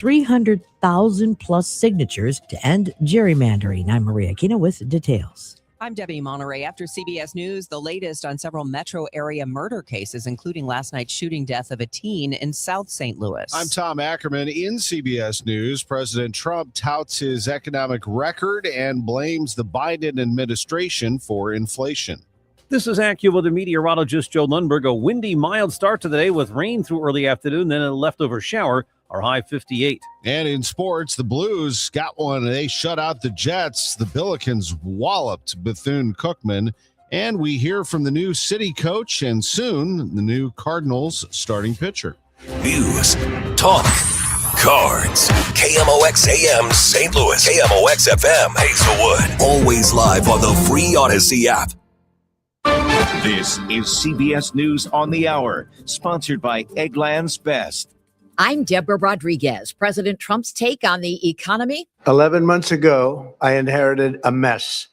300,000 plus signatures to end gerrymandering. I'm Maria Aquino with details. I'm Debbie Monterrey. After CBS News, the latest on several metro area murder cases, including last night's shooting death of a teen in South St. Louis. I'm Tom Ackerman. In CBS News, President Trump touts his economic record and blames the Biden administration for inflation. This is AccuWeather meteorologist Joe Lundberg. A windy, mild start to the day with rain through early afternoon, then a leftover shower. Our high 58. And in sports, the Blues got one. They shut out the Jets. The Billikens walloped Bethune-Cookman. And we hear from the new city coach and soon the new Cardinals starting pitcher. News, talk, cards. KMOX AM St. Louis. KMOX FM Hazelwood. Always live on the free Odyssey app. This is CBS News on the Hour, sponsored by Eggland's Best. I'm Deborah Rodriguez. President Trump's take on the economy. 11 months ago, I inherited a mess,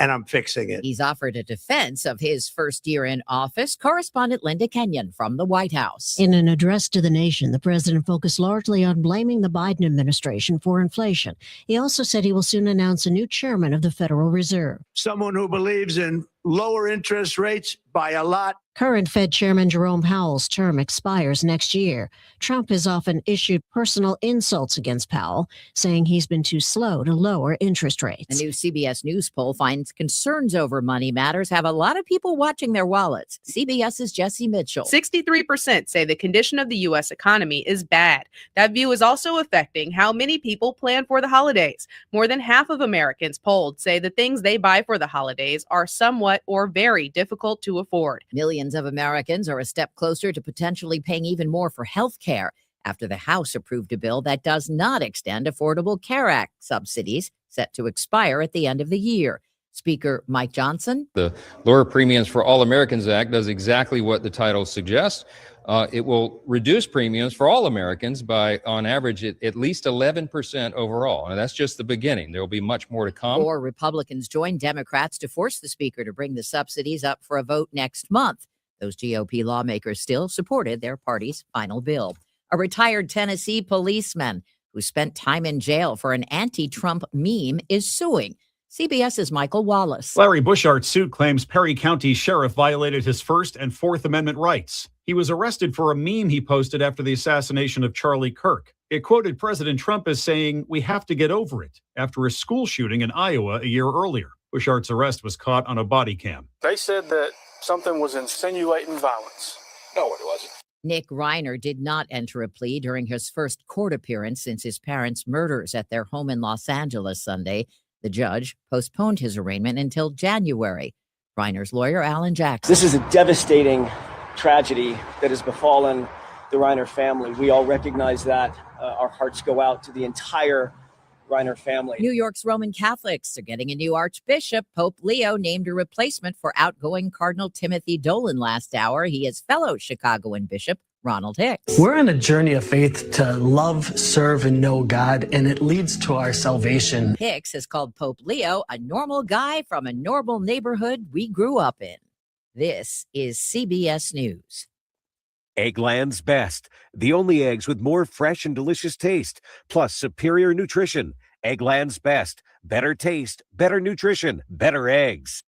and I'm fixing it. He's offered a defense of his first year in office. Correspondent Linda Kenyon from the White House. In an address to the nation, the president focused largely on blaming the Biden administration for inflation. He also said he will soon announce a new chairman of the Federal Reserve. Someone who believes in lower interest rates by a lot. Current Fed Chairman Jerome Powell's term expires next year. Trump has often issued personal insults against Powell, saying he's been too slow to lower interest rates. A new CBS News poll finds concerns over money matters have a lot of people watching their wallets. CBS's Jesse Mitchell. 63% say the condition of the U.S. economy is bad. That view is also affecting how many people plan for the holidays. More than half of Americans polled say the things they buy for the holidays are somewhat or very difficult to afford. Millions of Americans are a step closer to potentially paying even more for health care after the House approved a bill that does not extend Affordable Care Act subsidies set to expire at the end of the year. Speaker Mike Johnson. The Lower Premiums for All Americans Act does exactly what the title suggests. It will reduce premiums for all Americans by, on average, at least 11% overall. And that's just the beginning. There will be much more to come. 4 Republicans joined Democrats to force the speaker to bring the subsidies up for a vote next month. Those GOP lawmakers still supported their party's final bill. A retired Tennessee policeman who spent time in jail for an anti-Trump meme is suing. CBS's Michael Wallace. Larry Bushart's suit claims Perry County Sheriff violated his First and Fourth Amendment rights. He was arrested for a meme he posted after the assassination of Charlie Kirk. It quoted President Trump as saying, "We have to get over it," after a school shooting in Iowa a year earlier. Bushart's arrest was caught on a body cam. They said that something was insinuating violence. No, it wasn't. Nick Reiner did not enter a plea during his first court appearance since his parents' murders at their home in Los Angeles Sunday. The judge postponed his arraignment until January. Reiner's lawyer, Alan Jackson. This is a devastating tragedy that has befallen the Reiner family. We all recognize that. Our hearts go out to the entire Reiner family. New York's Roman Catholics are getting a new archbishop. Pope Leo named a replacement for outgoing Cardinal Timothy Dolan last hour. He is fellow Chicagoan Bishop Ronald Hicks. We're on a journey of faith to love, serve, and know God, and it leads to our salvation. Hicks has called Pope Leo a normal guy from a normal neighborhood we grew up in. This is CBS News. Eggland's Best, the only eggs with more fresh and delicious taste, plus superior nutrition. Eggland's Best, better taste, better nutrition, better eggs.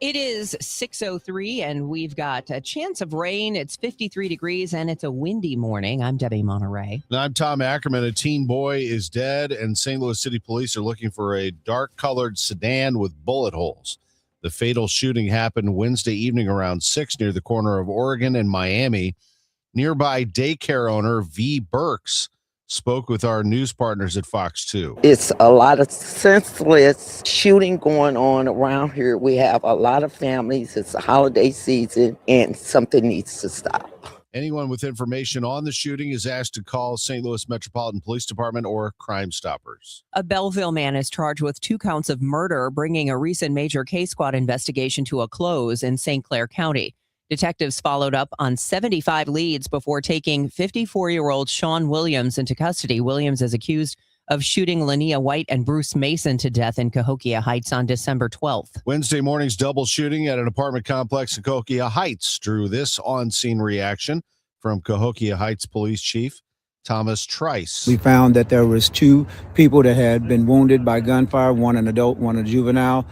It is 6:03 and we've got a chance of rain. It's 53 degrees and it's a windy morning. I'm Debbie Monterrey. And I'm Tom Ackerman. A teen boy is dead and St. Louis City Police are looking for a dark-colored sedan with bullet holes. The fatal shooting happened Wednesday evening around 6 near the corner of Oregon and Miami. Nearby daycare owner V. Burks spoke with our news partners at Fox 2. It's a lot of senseless shooting going on around here. We have a lot of families. It's a holiday season and something needs to stop. Anyone with information on the shooting is asked to call St. Louis Metropolitan Police Department or Crime Stoppers. A Belleville man is charged with 2 counts of murder, bringing a recent major case squad investigation to a close in St. Clair County. Detectives followed up on 75 leads before taking 54-year-old Sean Williams into custody. Williams is accused of shooting Lania White and Bruce Mason to death in Cahokia Heights on December 12th. Wednesday morning's double shooting at an apartment complex in Cahokia Heights drew this on-scene reaction. from Cahokia Heights Police Chief Thomas Trice. We found that there was 2 people that had been wounded by gunfire, one an adult, one a juvenile.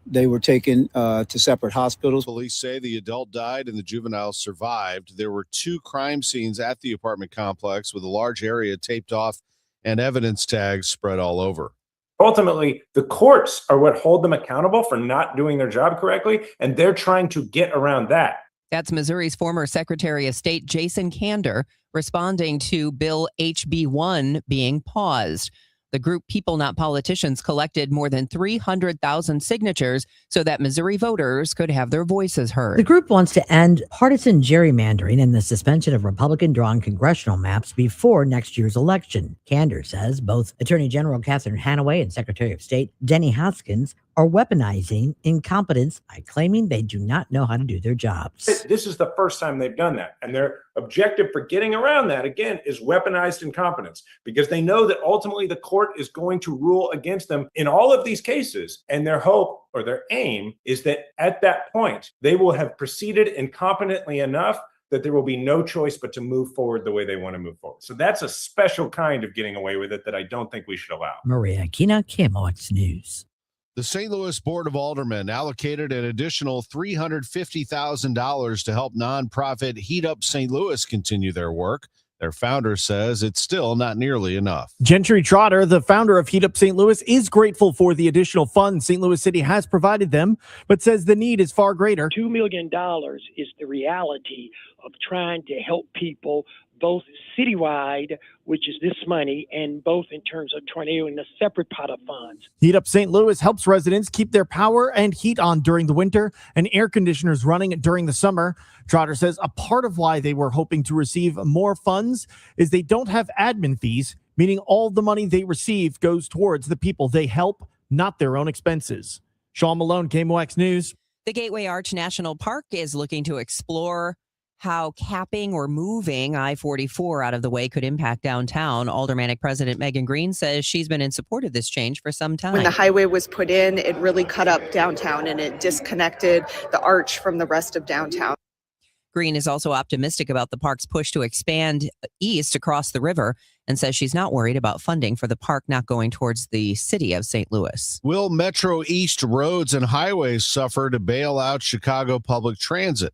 They were taken to separate hospitals. Police say the adult died and the juvenile survived. There were 2 crime scenes at the apartment complex with a large area taped off and evidence tags spread all over. Ultimately, the courts are what hold them accountable for not doing their job correctly, and they're trying to get around that. That's Missouri's former Secretary of State Jason Kander responding to Bill HB 1 being paused. The group People Not Politicians collected more than 300,000 signatures so that Missouri voters could have their voices heard. The group wants to end partisan gerrymandering and the suspension of Republican-drawn congressional maps before next year's election. Kander says both Attorney General Catherine Hanaway and Secretary of State Denny Hoskins are weaponizing incompetence by claiming they do not know how to do their jobs. This is the first time they've done that. And their objective for getting around that, again, is weaponized incompetence, because they know that ultimately the court is going to rule against them in all of these cases. And their hope or their aim is that at that point, they will have proceeded incompetently enough that there will be no choice but to move forward the way they want to move forward. So that's a special kind of getting away with it that I don't think we should allow. Maria Aquina, KMOX News. The St. Louis Board of Aldermen allocated an additional $350,000 to help nonprofit Heat Up St. Louis continue their work. Their founder says it's still not nearly enough. Gentry Trotter, the founder of Heat Up St. Louis, is grateful for the additional funds St. Louis City has provided them, but says the need is far greater. $2 million is the reality of trying to help people both citywide, which is this money, and both in terms of tornado and a separate pot of funds. Heat Up St. Louis helps residents keep their power and heat on during the winter and air conditioners running during the summer. Trotter says a part of why they were hoping to receive more funds is they don't have admin fees, meaning all the money they receive goes towards the people they help, not their own expenses. Sean Malone, KMOX News. The Gateway Arch National Park is looking to explore how capping or moving I-44 out of the way could impact downtown. Aldermanic President Megan Green says she's been in support of this change for some time. When the highway was put in, it really cut up downtown and it disconnected the arch from the rest of downtown. Green is also optimistic about the park's push to expand east across the river and says she's not worried about funding for the park not going towards the city of St. Louis. Will Metro East roads and highways suffer to bail out Chicago public transit?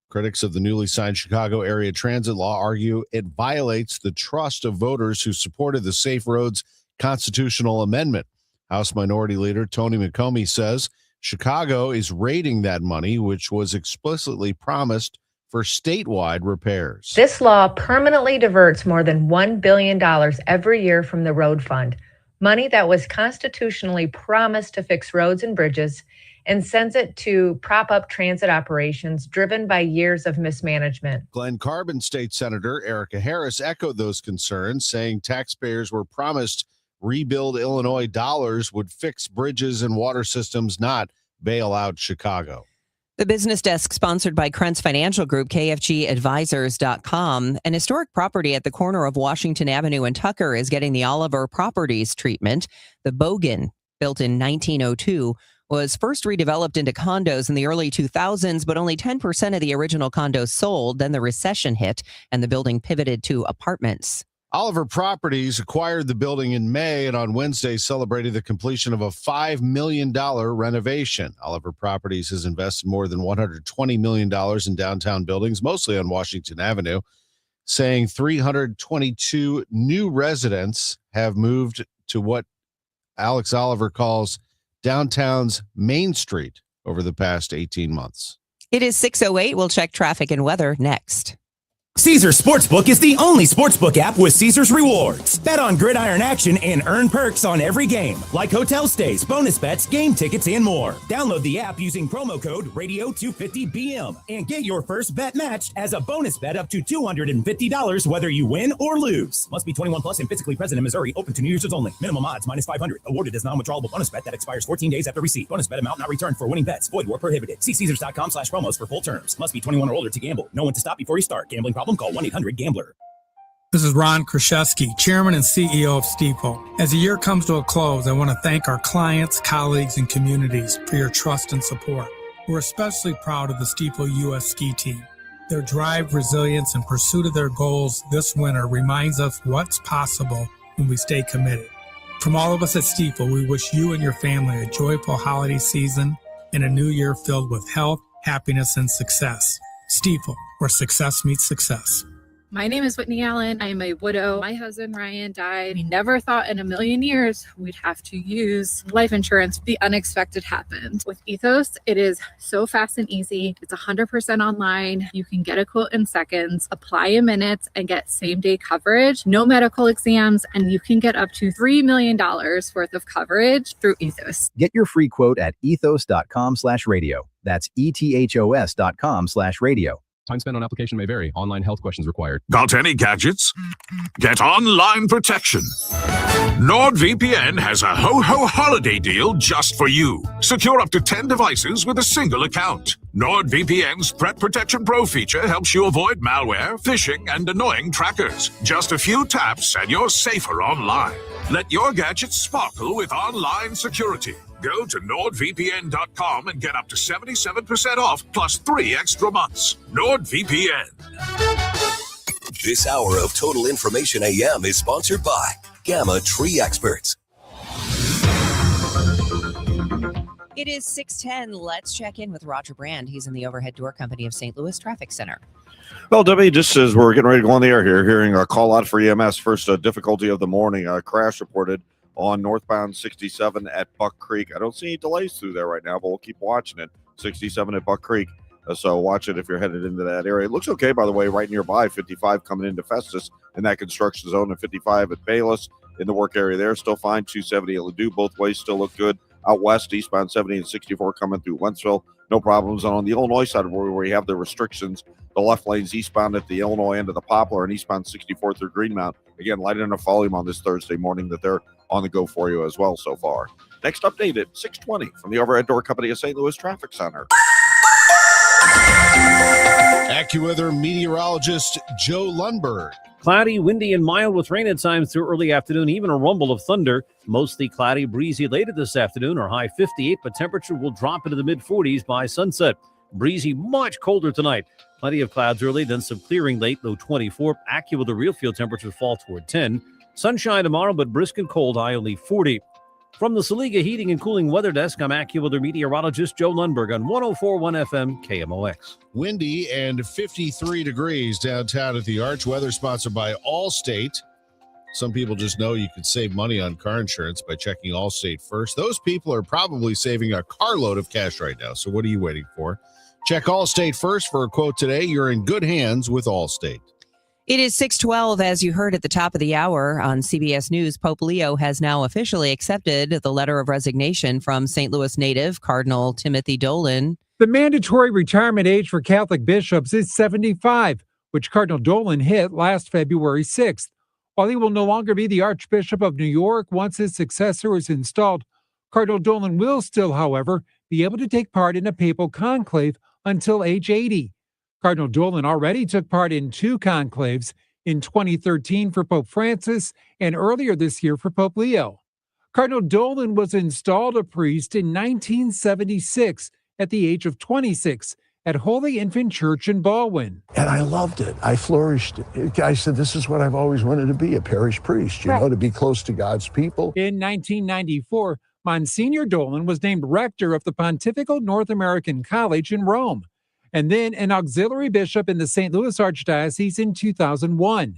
Critics of the newly signed Chicago area transit law argue it violates the trust of voters who supported the Safe Roads constitutional amendment. House Minority Leader Tony McComey says Chicago is raiding that money, which was explicitly promised for statewide repairs. This law permanently diverts more than $1 billion every year from the road fund, money that was constitutionally promised to fix roads and bridges, and sends it to prop up transit operations driven by years of mismanagement. Glen Carbon State Senator Erica Harris echoed those concerns, saying taxpayers were promised Rebuild Illinois dollars would fix bridges and water systems, not bail out Chicago. The business desk sponsored by Krentz Financial Group, KFGadvisors.com. An historic property at the corner of Washington Avenue and Tucker is getting the Oliver Properties treatment. The Bogan, built in 1902, was first redeveloped into condos in the early 2000s, but only 10% of the original condos sold. Then the recession hit and the building pivoted to apartments. Oliver Properties acquired the building in May and on Wednesday celebrated the completion of a $5 million renovation. Oliver Properties has invested more than $120 million in downtown buildings, mostly on Washington Avenue, saying 322 new residents have moved to what Alex Oliver calls downtown's Main Street over the past 18 months. It is 6:08. We'll check traffic and weather next. Caesars Sportsbook is the only sportsbook app with Caesars Rewards. Bet on gridiron action and earn perks on every game, like hotel stays, bonus bets, game tickets, and more. Download the app using promo code Radio250BM and get your first bet matched as a bonus bet up to $250 whether you win or lose. Must be 21 plus and physically present in Missouri. Open to new users only. Minimum odds -500. Awarded as non-withdrawable bonus bet that expires 14 days after receipt. Bonus bet amount not returned for winning bets. Void where prohibited. See Caesars.com/promos for full terms. Must be 21 or older to gamble. Know when to stop before you start. Gambling problem? Call 1-800-GAMBLER. This is Ron Kraszewski, Chairman and CEO of Stiefel. As the year comes to a close, I want to thank our clients, colleagues, and communities for your trust and support. We're especially proud of the Stiefel U.S. ski team. Their drive, resilience, and pursuit of their goals this winter reminds us what's possible when we stay committed. From all of us at Stifel, we wish you and your family a joyful holiday season and a new year filled with health, happiness, and success. Stifel, where success meets success. My name is Whitney Allen. I am a widow. My husband, Ryan, died. We never thought in a million years we'd have to use life insurance. The unexpected happened. With Ethos, it is so fast and easy. It's 100% online. You can get a quote in seconds, apply in minutes, and get same-day coverage, no medical exams, and you can get up to $3 million worth of coverage through Ethos. Get your free quote at ethos.com/radio. That's ethos.com/radio. Time spent on application may vary. Online health questions required. Got any gadgets? Get online protection. NordVPN has a ho-ho holiday deal just for you. Secure up to 10 devices with a single account. NordVPN's Threat Protection Pro feature helps you avoid malware, phishing, and annoying trackers. Just a few taps and you're safer online. Let your gadgets sparkle with online security. Go to NordVPN.com and get up to 77% off plus 3 extra months. NordVPN. This hour of Total Information AM is sponsored by Gamma Tree Experts. It is 6:10. Let's check in with Roger Brand. He's in the Overhead Door Company of St. Louis Traffic Center. Well, Debbie, just as we're getting ready to go on the air here, hearing a call out for EMS, first difficulty of the morning, a crash reported on northbound 67 at Buck Creek. I don't see any delays through there right now, but we'll keep watching it. 67 at Buck Creek. So watch it if you're headed into that area. It looks okay, by the way, right nearby. 55 coming into Festus in that construction zone, and 55 at Bayless in the work area there. Still fine. 270 at Ladue. Both ways still look good. Out west, eastbound 70 and 64 coming through Wentzville. No problems. And on the Illinois side where we have the restrictions, the left lanes eastbound at the Illinois end of the Poplar and eastbound 64 through Greenmount. Again, light enough volume on this Thursday morning that they're on the go for you as well so far. Next update at 6:20 from the Overhead Door Company of St. Louis Traffic Center. AccuWeather meteorologist Joe Lundberg. Cloudy, windy, and mild with rain at times through early afternoon, even a rumble of thunder. Mostly cloudy, breezy later this afternoon, our high 58, but temperature will drop into the mid-40s by sunset. Breezy, much colder tonight. Plenty of clouds early, then some clearing late, low 24. AccuWeather real field temperatures fall toward 10. Sunshine tomorrow, but brisk and cold, high only 40. From the Saliga Heating and Cooling Weather Desk, I'm AccuWeather meteorologist Joe Lundberg on 104.1 FM KMOX. Windy and 53 degrees downtown at the Arch. Weather sponsored by Allstate. Some people just know you could save money on car insurance by checking Allstate first. Those people are probably saving a carload of cash right now. So what are you waiting for? Check Allstate first for a quote today. You're in good hands with Allstate. It is 6:12, as you heard at the top of the hour on CBS News. Pope Leo has now officially accepted the letter of resignation from St. Louis native Cardinal Timothy Dolan. The mandatory retirement age for Catholic bishops is 75, which Cardinal Dolan hit last February 6th. While he will no longer be the Archbishop of New York once his successor is installed, Cardinal Dolan will still, however, be able to take part in a papal conclave until age 80. Cardinal Dolan already took part in 2 conclaves, in 2013 for Pope Francis and earlier this year for Pope Leo. Cardinal Dolan was installed a priest in 1976 at the age of 26 at Holy Infant Church in Baldwin. And I loved it. I flourished it. I said, this is what I've always wanted to be, a parish priest, you know, to be close to God's people. In 1994, Monsignor Dolan was named rector of the Pontifical North American College in Rome, and then an auxiliary bishop in the St. Louis Archdiocese in 2001.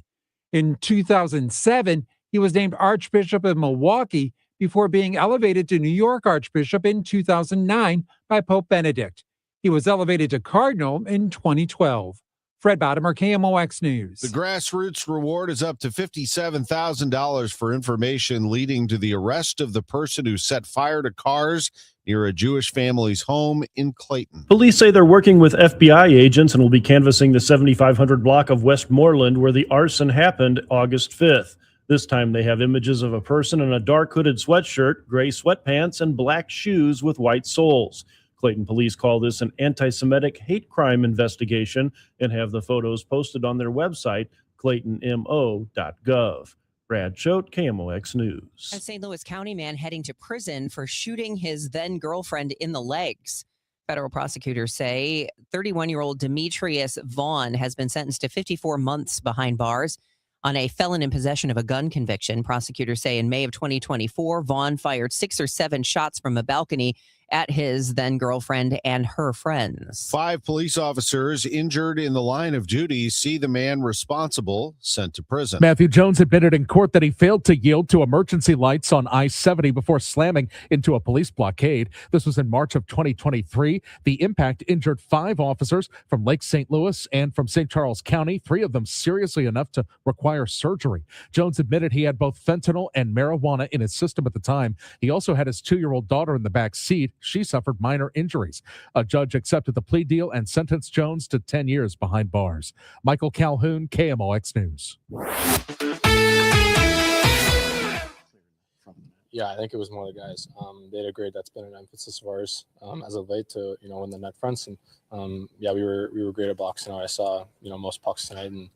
In 2007, he was named Archbishop of Milwaukee before being elevated to New York Archbishop in 2009 by Pope Benedict. He was elevated to Cardinal in 2012. Fred Bottomer, KMOX News. The grassroots reward is up to $57,000 for information leading to the arrest of the person who set fire to cars near a Jewish family's home in Clayton. Police say they're working with FBI agents and will be canvassing the 7500 block of Westmoreland where the arson happened August 5th. This time they have images of a person in a dark hooded sweatshirt, gray sweatpants, and black shoes with white soles. Clayton police call this an anti-Semitic hate crime investigation and have the photos posted on their website, claytonmo.gov. Brad Choate, KMOX News. A St. Louis County man heading to prison for shooting his then-girlfriend in the legs. Federal prosecutors say 31-year-old Demetrius Vaughn has been sentenced to 54 months behind bars on a felon in possession of a gun conviction. Prosecutors say in May of 2024, Vaughn fired 6 or 7 shots from a balcony at his then girlfriend and her friends. 5 police officers injured in the line of duty. See the man responsible sent to prison. Matthew Jones admitted in court that he failed to yield to emergency lights on I-70 before slamming into a police blockade. This was in March of 2023. The impact injured 5 officers from Lake St. Louis and from St. Charles County, 3 of them seriously enough to require surgery. Jones admitted he had both fentanyl and marijuana in his system at the time. He also had his 2-year-old daughter in the back seat. She suffered minor injuries. A judge accepted the plea deal and sentenced Jones to 10 years behind bars. Michael Calhoun, KMOX News. Yeah, I think it was more the guys. They had a grade that's been an emphasis of ours as of late to win the net fronts, and yeah, we were great at boxing out. I saw most pucks tonight, and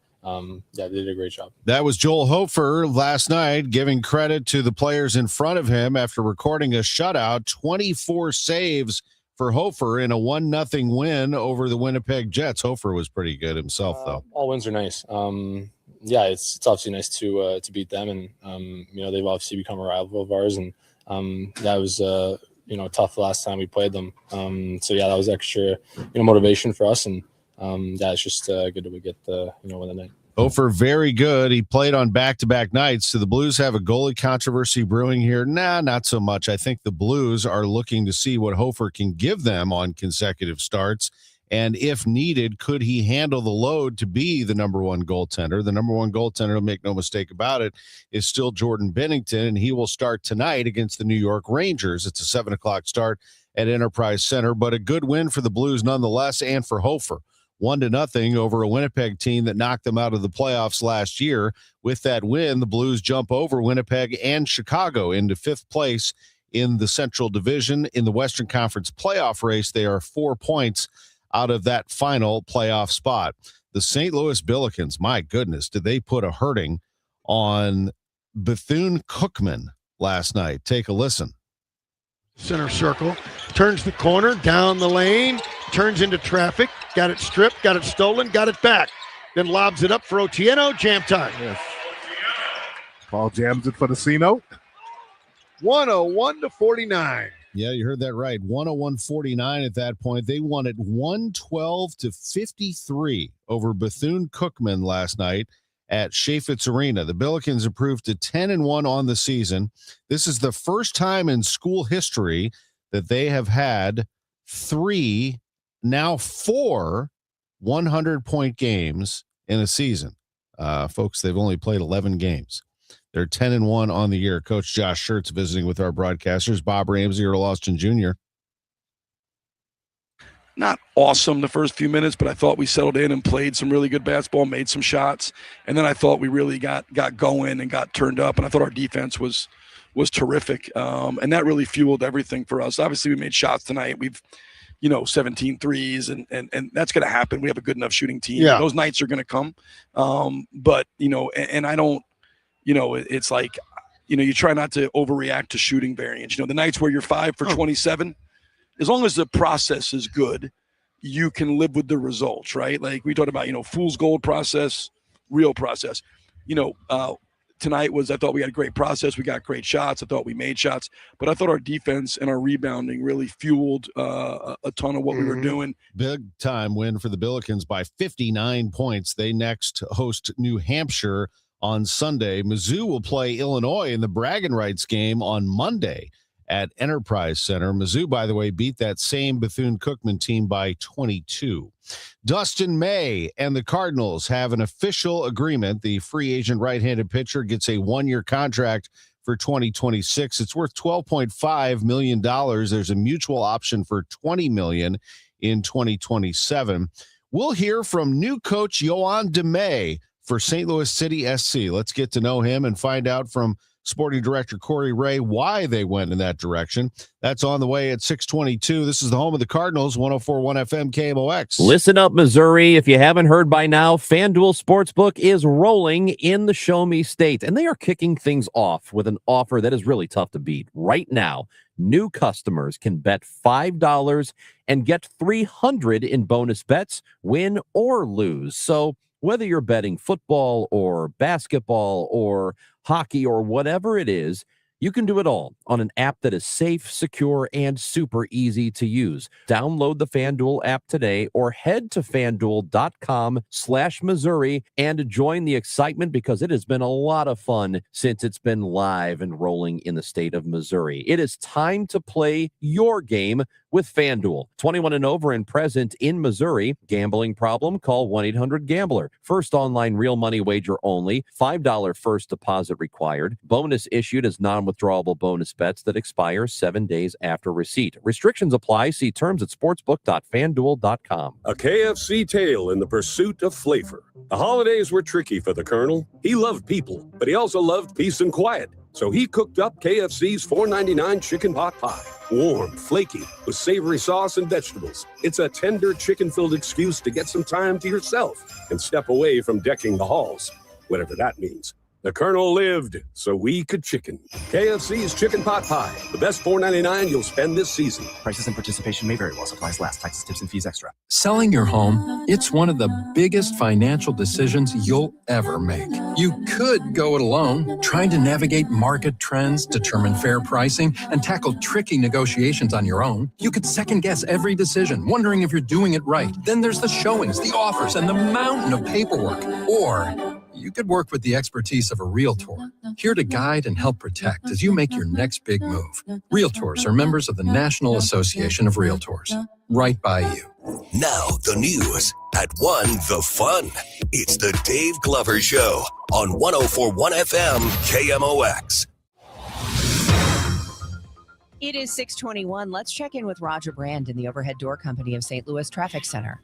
yeah, they did a great job. That was Joel Hofer last night, giving credit to the players in front of him after recording a shutout. 24 saves for Hofer in a 1-0 win over the Winnipeg Jets. Hofer was pretty good himself, though. All wins are nice. Yeah, it's obviously nice to beat them, and they've obviously become a rival of ours, and that was tough the last time we played them. So yeah, that was extra motivation for us, and yeah, it's just good that we get the win the night. Hofer, very good. He played on back-to-back nights. Do the Blues have a goalie controversy brewing here? Nah, not so much. I think the Blues are looking to see what Hofer can give them on consecutive starts. And if needed, could he handle the load to be the number one goaltender? The number one goaltender, make no mistake about it, is still Jordan Binnington, and he will start tonight against the New York Rangers. It's a 7 o'clock start at Enterprise Center, but a good win for the Blues nonetheless, and for Hofer. 1-0 over a Winnipeg team that knocked them out of the playoffs last year. With that win, the Blues jump over Winnipeg and Chicago into 5th place in the Central Division. In the Western Conference playoff race, they are 4 points out of that final playoff spot. The St. Louis Billikens, my goodness, did they put a hurting on Bethune-Cookman last night? Take a listen. Center circle, turns the corner, down the lane, turns into traffic, got it stripped, got it stolen, got it back, then lobs it up for Otieno, jam time. Yes. Paul jams it for the C-note. 101-49. Yeah, you heard that right. 101-49 at that point. They won it 112-53 over Bethune-Cookman last night at Chaffetz Arena. The Billikens improved to 10-1 on the season. This is the first time in school history that they have had 3, now 4 100-point games in a season. Folks, they've only played 11 games. They're 10-1 on the year. Coach Josh Schertz visiting with our broadcasters. Bob Ramsey, Earl Austin Jr. Not awesome the first few minutes, but I thought we settled in and played some really good basketball, made some shots, and then I thought we really got going and got turned up, and I thought our defense was terrific, and that really fueled everything for us. Obviously, we made shots tonight. We've 17 threes, and that's going to happen. We have a good enough shooting team. Yeah. Those nights are going to come, but and I don't, it's like, you try not to overreact to shooting variance. The nights where you're 5 for 27. As long as the process is good, you can live with the results, right? Like we talked about, fool's gold process, real process. Tonight I thought we had a great process. We got great shots. I thought we made shots, but I thought our defense and our rebounding really fueled a ton of what we were doing. Big time win for the Billikens by 59 points. They next host New Hampshire on Sunday. Mizzou will play Illinois in the bragging rights game on Monday at Enterprise Center. Mizzou, by the way, beat that same Bethune-Cookman team by 22. Dustin May and the Cardinals have an official agreement. The free agent right-handed pitcher gets a 1-year contract for 2026. It's worth $12.5 million. There's a mutual option for $20 million in 2027. We'll hear from new coach Yohan DeMay for St. Louis City SC. Let's get to know him and find out from Sporting Director Corey Ray why they went in that direction. That's on the way at 6:22. This is the home of the Cardinals, 104.1 FM KMOX. Listen up, Missouri. If you haven't heard by now, FanDuel Sportsbook is rolling in the Show Me State, and they are kicking things off with an offer that is really tough to beat. Right now, new customers can bet $5 and get $300 in bonus bets, win or lose. So whether you're betting football or basketball or hockey or whatever it is, you can do it all on an app that is safe, secure, and super easy to use. Download the FanDuel app today or head to FanDuel.com/Missouri and join the excitement because it has been a lot of fun since it's been live and rolling in the state of Missouri. It is time to play your game with FanDuel. 21 and over and present in Missouri. Gambling problem? Call 1-800-GAMBLER. First online real money wager only. $5 first deposit required. Bonus issued as non-withdrawable bonus bets that expire 7 days after receipt. Restrictions apply. See terms at sportsbook.fanduel.com. A KFC tale in the pursuit of flavor. The holidays were tricky for the Colonel. He loved people, but he also loved peace and quiet. So he cooked up KFC's $4.99 chicken pot pie. Warm, flaky, with savory sauce and vegetables. It's a tender chicken-filled excuse to get some time to yourself and step away from decking the halls, whatever that means. The Colonel lived so we could chicken. KFC's chicken pot pie, the best $4.99 you'll spend this season. Prices and participation may vary while supplies last. Taxes, tips, and fees extra. Selling your home, it's one of the biggest financial decisions you'll ever make. You could go it alone, trying to navigate market trends, determine fair pricing, and tackle tricky negotiations on your own. You could second-guess every decision, wondering if you're doing it right. Then there's the showings, the offers, and the mountain of paperwork. Or you could work with the expertise of a Realtor, here to guide and help protect as you make your next big move. Realtors are members of the National Association of Realtors. Right by you. Now the news at 1 the fun. It's the Dave Glover Show on 104.1 FM KMOX. It is 6:21. Let's check in with Roger Brand in the Overhead Door Company of St. Louis Traffic Center.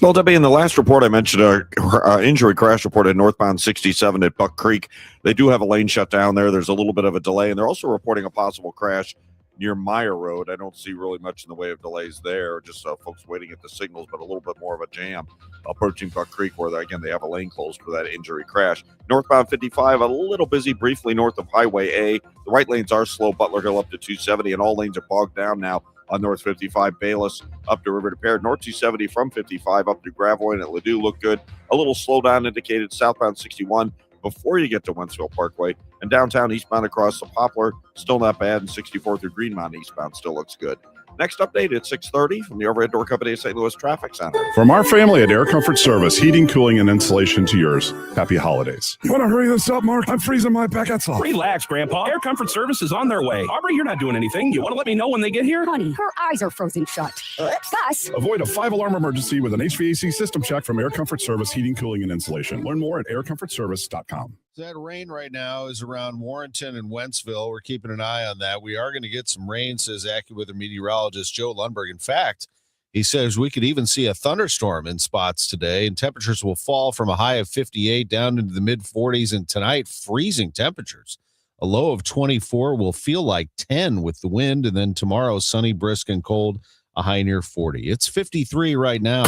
Well, Debbie, in the last report I mentioned, an injury crash report at northbound 67 at Buck Creek. They do have a lane shut down there. There's a little bit of a delay, and they're also reporting a possible crash near Meyer Road. I don't see really much in the way of delays there, just folks waiting at the signals, but a little bit more of a jam approaching Buck Creek where, again, they have a lane closed for that injury crash. Northbound 55, a little busy briefly north of Highway A. The right lanes are slow, Butler Hill up to 270, and all lanes are bogged down now on North 55, Bayless up to River to Pear. North 270 from 55 up to Gravois and at Ladue look good. A little slowdown indicated southbound 61 before you get to Wentzville Parkway. And downtown eastbound across the Poplar, still not bad. And 64 through Greenmount eastbound still looks good. Next update at 6:30 from the Overhead Door Company of St. Louis Traffic Center. From our family at Air Comfort Service, heating, cooling, and insulation to yours. Happy holidays. You want to hurry this up, Mark? I'm freezing my backouts off. Relax, Grandpa. Air Comfort Service is on their way. Aubrey, you're not doing anything. You want to let me know when they get here? Honey, her eyes are frozen shut. Plus, avoid a 5-alarm emergency with an HVAC system check from Air Comfort Service Heating, Cooling, and Insulation. Learn more at aircomfortservice.com. That rain right now is around Warrenton and Wentzville. We're keeping an eye on that. We are going to get some rain, says AccuWeather meteorologist Joe Lundberg. In fact, he says we could even see a thunderstorm in spots today, and temperatures will fall from a high of 58 down into the mid-40s, and tonight, freezing temperatures. A low of 24 will feel like 10 with the wind, and then tomorrow, sunny, brisk, and cold, a high near 40. It's 53 right now.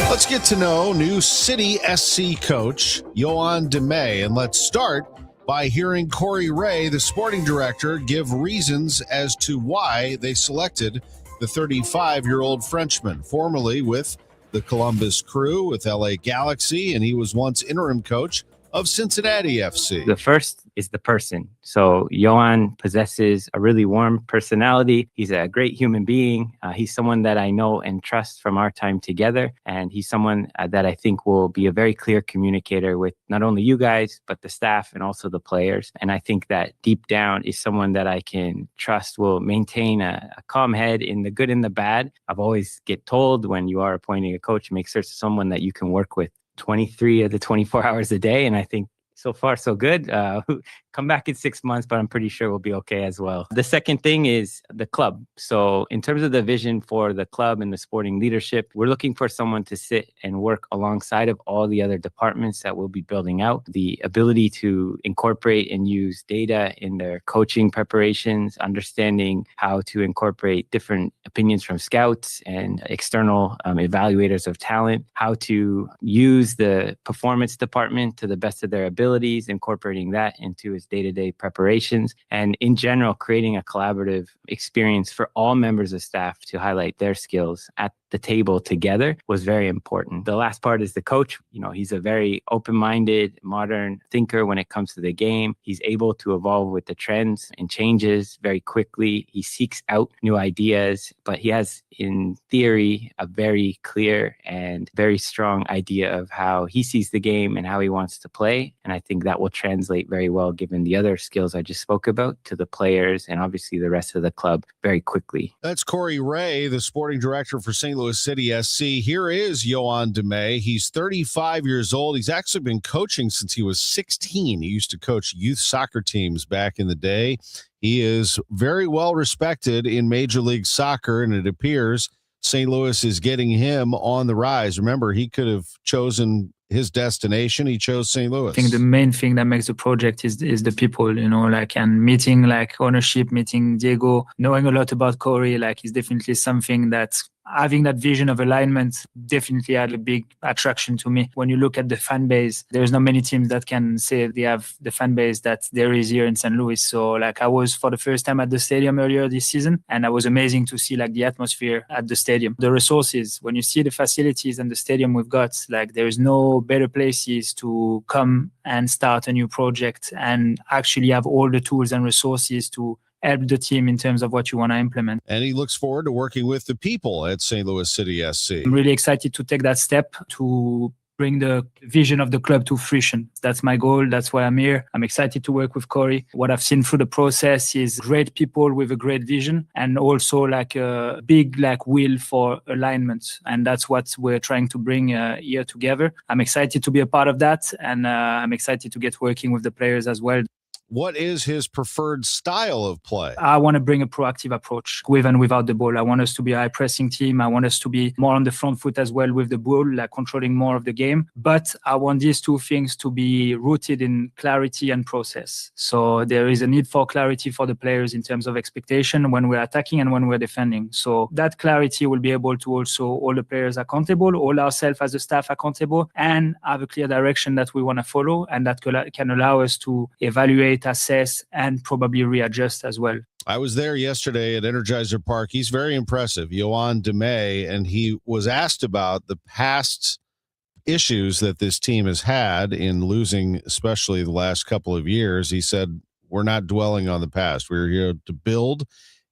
Let's get to know new City SC coach, Yohan DeMay, and let's start by hearing Corey Ray, the sporting director, give reasons as to why they selected the 35-year-old Frenchman, formerly with the Columbus Crew, with LA Galaxy, and he was once interim coach of Cincinnati FC. The first is the person. So Yohan possesses a really warm personality. He's a great human being. He's someone that I know and trust from our time together. And he's someone that I think will be a very clear communicator with not only you guys, but the staff and also the players. And I think that deep down is someone that I can trust will maintain a calm head in the good and the bad. I've always get told when you are appointing a coach, make sure it's someone that you can work with 23 of the 24 hours a day. And I think so far, so good. come back in 6 months, but I'm pretty sure we'll be okay as well. The second thing is the club. So in terms of the vision for the club and the sporting leadership, we're looking for someone to sit and work alongside of all the other departments that we'll be building out. The ability to incorporate and use data in their coaching preparations, understanding how to incorporate different opinions from scouts and external evaluators of talent, how to use the performance department to the best of their abilities, incorporating that into its day-to-day preparations, and in general, creating a collaborative experience for all members of staff to highlight their skills at the table together was very important. The last part is the coach. You know, he's a very open-minded, modern thinker when it comes to the game. He's able to evolve with the trends and changes very quickly. He seeks out new ideas, but he has, in theory, a very clear and very strong idea of how he sees the game and how he wants to play. And I think that will translate very well, given the other skills I just spoke about, to the players and obviously the rest of the club very quickly. That's Corey Ray, the sporting director for St. Louis City SC. Here is Yohan DeMay. He's 35 years old. He's actually been coaching since he was 16. He used to coach youth soccer teams back in the day. He is very well respected in Major League Soccer, and it appears St. Louis is getting him on the rise. Remember, he could have chosen his destination. He chose St. Louis. I think the main thing that makes the project is the people, you know, like, and meeting like ownership, meeting Diego, knowing a lot about Corey, like, is definitely something that's having that vision of alignment definitely had a big attraction to me. When you look at the fan base, there's not many teams that can say they have the fan base that there is here in St. Louis. So like, I was for the first time at the stadium earlier this season, and it was amazing to see like the atmosphere at the stadium. The resources, when you see the facilities and the stadium we've got, like there is no better places to come and start a new project and actually have all the tools and resources to help the team in terms of what you want to implement. And he looks forward to working with the people at St. Louis City SC. I'm really excited to take that step to bring the vision of the club to fruition. That's my goal. That's why I'm here. I'm excited to work with Corey. What I've seen through the process is great people with a great vision and also like a big like will for alignment. And that's what we're trying to bring here together. I'm excited to be a part of that. And I'm excited to get working with the players as well. What is his preferred style of play? I want to bring a proactive approach with and without the ball. I want us to be a high pressing team. I want us to be more on the front foot as well with the ball, like controlling more of the game. But I want these two things to be rooted in clarity and process. So there is a need for clarity for the players in terms of expectation when we're attacking and when we're defending. So that clarity will be able to also hold the players accountable, hold ourselves as a staff accountable, and have a clear direction that we want to follow. And that can allow us to evaluate, assess, and probably readjust as well. I was there yesterday at Energizer Park. He's very impressive, Yohan DeMay, and he was asked about the past issues that this team has had in losing, especially the last couple of years. He said, we're not dwelling on the past. We're here to build.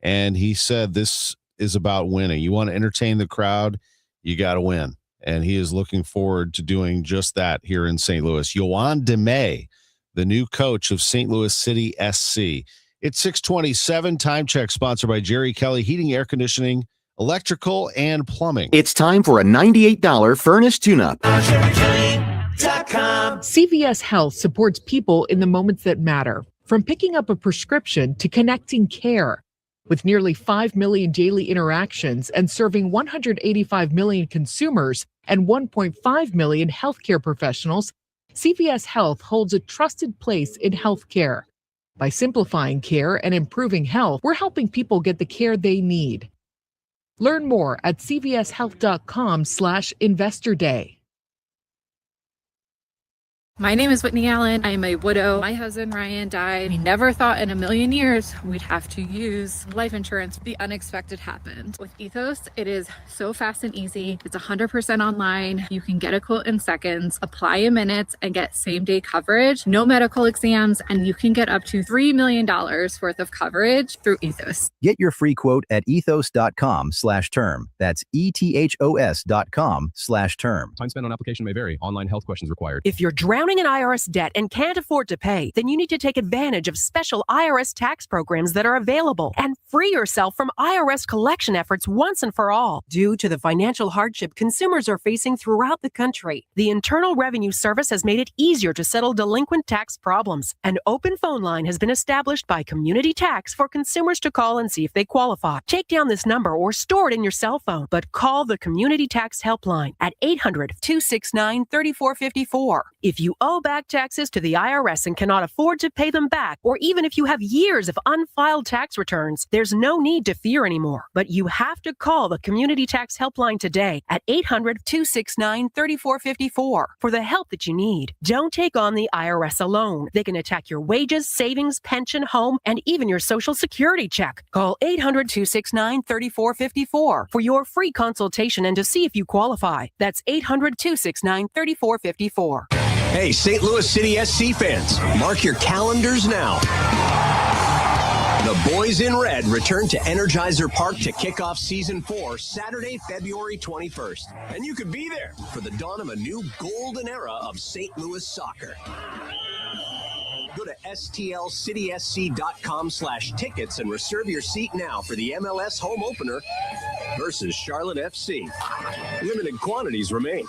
And he said, this is about winning. You want to entertain the crowd, you got to win. And he is looking forward to doing just that here in St. Louis. Yohan DeMay, the new coach of St. Louis City SC. It's 6:27. Time check sponsored by Jerry Kelly Heating, Air Conditioning, Electrical, and Plumbing. It's time for a $98 furnace tune-up. CVS Health supports people in the moments that matter, from picking up a prescription to connecting care. With nearly 5 million daily interactions and serving 185 million consumers and 1.5 million healthcare professionals, CVS Health holds a trusted place in healthcare. By simplifying care and improving health, we're helping people get the care they need. Learn more at cvshealth.com/Investor Day. My name is Whitney Allen. I am a widow. My husband, Ryan, died. We never thought in a million years we'd have to use life insurance. The unexpected happened. With Ethos, it is so fast and easy. It's 100% online. You can get a quote in seconds, apply in minutes, and get same-day coverage. No medical exams, and you can get up to $3 million worth of coverage through Ethos. Get your free quote at ethos.com/term. That's ETHOS.com/term. Time spent on application may vary. Online health questions required. If you're drowning drowning in IRS debt and can't afford to pay? Then you need to take advantage of special IRS tax programs that are available and free yourself from IRS collection efforts once and for all. Due to the financial hardship consumers are facing throughout the country, the Internal Revenue Service has made it easier to settle delinquent tax problems. An open phone line has been established by Community Tax for consumers to call and see if they qualify. Take down this number or store it in your cell phone, but call the Community Tax Helpline at 800-269-3454. If you owe back taxes to the IRS and cannot afford to pay them back, or even if you have years of unfiled tax returns, there's no need to fear anymore. But you have to call the Community Tax Helpline today at 800-269-3454 for the help that you need. Don't take on the IRS alone. They can attack your wages, savings, pension, home, and even your Social Security check. Call 800-269-3454 for your free consultation and to see if you qualify. That's 800-269-3454. Hey, St. Louis City SC fans, mark your calendars now. The Boys in Red return to Energizer Park to kick off Season 4 Saturday, February 21st. And you could be there for the dawn of a new golden era of St. Louis soccer. Go to stlcitysc.com/tickets and reserve your seat now for the MLS home opener versus Charlotte FC. Limited quantities remain.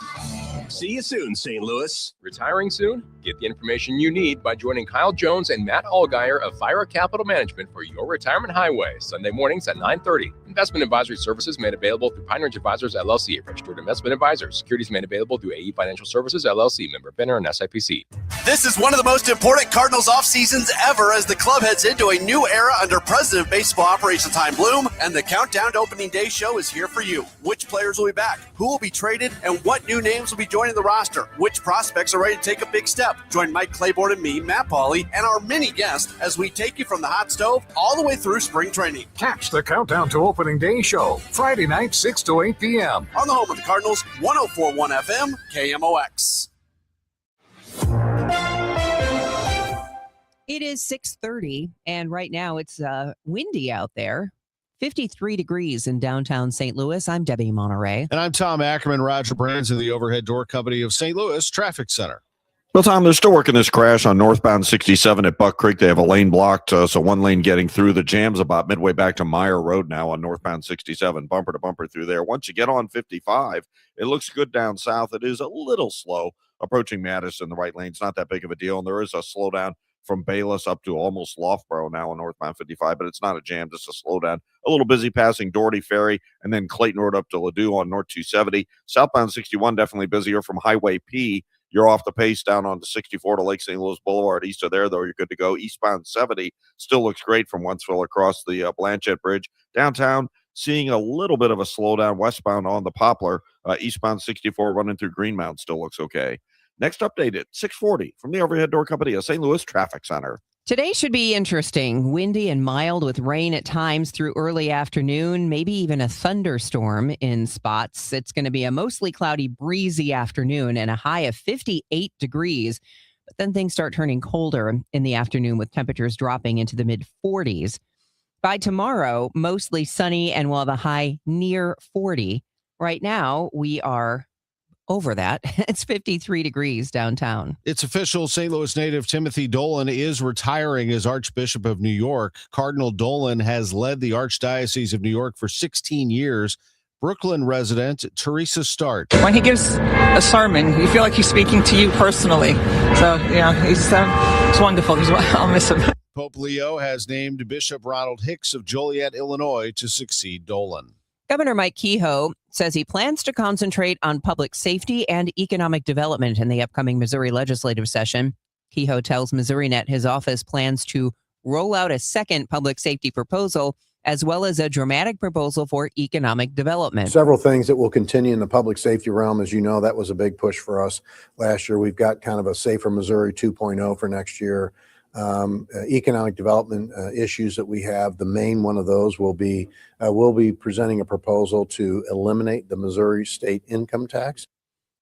See you soon, St. Louis. Retiring soon? Get the information you need by joining Kyle Jones and Matt Allgeier of Fire Capital Management for your retirement highway, Sunday mornings at 9:30. Investment advisory services made available through Pine Ridge Advisors, LLC, registered investment advisors. Securities made available through AE Financial Services, LLC, member FINRA and SIPC. This is one of the most important Cardinals off seasons ever as the club heads into a new era under President of Baseball Operations Chaim Bloom, and the Countdown to Opening Day show is here for you. Which players will be back? Who will be traded? And what new names will be joining the roster? Which prospects are ready to take a big step? Join Mike Claiborne and me, Matt Pauley, and our many guests as we take you from the hot stove all the way through spring training. Catch the Countdown to Opening Day show, Friday night, 6 to 8 p.m. on the home of the Cardinals, 104.1 FM, KMOX. It is 6:30, and right now it's windy out there. 53 degrees in downtown St. Louis. I'm Debbie Monterrey. And I'm Tom Ackerman. Roger Brands of the Overhead Door Company of St. Louis Traffic Center. Well, Tom, they're still working this crash on northbound 67 at Buck Creek. They have a lane blocked, so one lane getting through. The jam's about midway back to Meyer Road now on northbound 67, bumper to bumper through there. Once you get on 55, it looks good down south. It is a little slow approaching Madison. The right lane's not that big of a deal, and there is a slowdown from Bayless up to almost Loughborough now on northbound 55, but it's not a jam, just a slowdown. A little busy passing Doherty Ferry and then Clayton Road up to Ladue on North 270. Southbound 61 definitely busier from Highway P. You're off the pace down on the 64 to Lake St. Louis Boulevard. East of there, though, you're good to go. Eastbound 70 still looks great from Wentzville across the Blanchette Bridge. Downtown, seeing a little bit of a slowdown westbound on the Poplar. Eastbound 64 running through Greenmount still looks okay. Next update at 6:40 from the Overhead Door Company of St. Louis Traffic Center. Today should be interesting. Windy and mild with rain at times through early afternoon, maybe even a thunderstorm in spots. It's going to be a mostly cloudy, breezy afternoon and a high of 58 degrees. But then things start turning colder in the afternoon with temperatures dropping into the mid-40s. By tomorrow, mostly sunny and we'll have a high near 40. Right now, we are over that. It's 53 degrees downtown. It's official. St. Louis native Timothy Dolan is retiring as Archbishop of New York. Cardinal Dolan has led the Archdiocese of New York for 16 years. Brooklyn resident Teresa Start. When he gives a sermon, you feel like he's speaking to you personally. So, yeah, it's wonderful. I'll miss him. Pope Leo has named Bishop Ronald Hicks of Joliet, Illinois, to succeed Dolan. Governor Mike Kehoe says he plans to concentrate on public safety and economic development in the upcoming Missouri legislative session. Kehoe tells MissouriNet his office plans to roll out a second public safety proposal as well as a dramatic proposal for economic development. Several things that will continue in the public safety realm. As you know, that was a big push for us last year. We've got kind of a Safer Missouri 2.0 for next year. Economic development issues that we have. The main one of those will be we'll be presenting a proposal to eliminate the Missouri state income tax.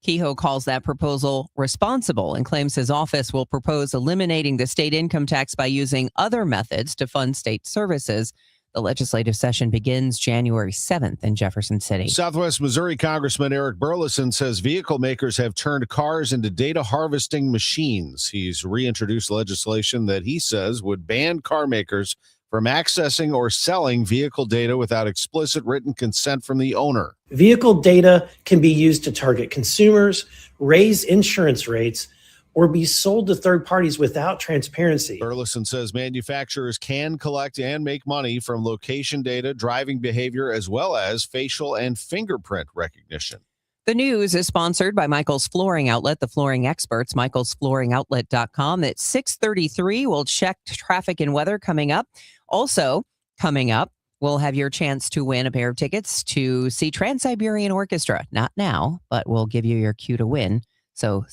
Kehoe calls that proposal responsible and claims his office will propose eliminating the state income tax by using other methods to fund state services. The legislative session begins January 7th in Jefferson City. Southwest Missouri Congressman Eric Burleson says vehicle makers have turned cars into data harvesting machines. He's reintroduced legislation that he says would ban car makers from accessing or selling vehicle data without explicit written consent from the owner. Vehicle data can be used to target consumers, raise insurance rates, or be sold to third parties without transparency. Burleson says manufacturers can collect and make money from location data, driving behavior, as well as facial and fingerprint recognition. The news is sponsored by Michael's Flooring Outlet, the flooring experts, michaelsflooringoutlet.com. At 6:33, we'll check traffic and weather coming up. Also, coming up, we'll have your chance to win a pair of tickets to see Trans-Siberian Orchestra. Not now, but we'll give you your cue to win. So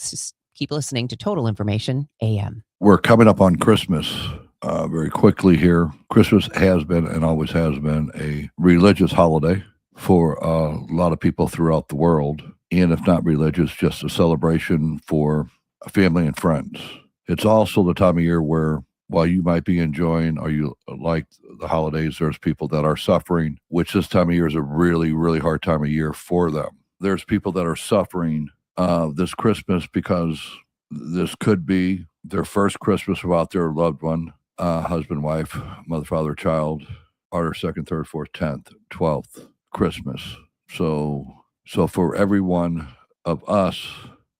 keep listening to Total Information AM. We're coming up on Christmas very quickly here. Christmas has been and always has been a religious holiday for a lot of people throughout the world. And if not religious, just a celebration for family and friends. It's also the time of year where, while you might be enjoying or you like the holidays, there's people that are suffering, which this time of year is a really, really hard time of year for them. There's people that are suffering this Christmas because this could be their first Christmas without their loved one, husband, wife, mother, father, child, or their second, third, fourth, 10th, 12th Christmas. So for every one of us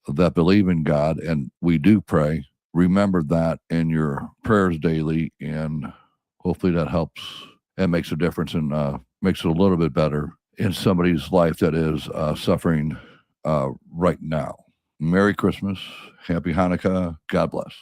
that believe in God, and we do pray, remember that in your prayers daily, and hopefully that helps and makes a difference and makes it a little bit better in somebody's life that is suffering right now. Merry Christmas. Happy Hanukkah. God bless.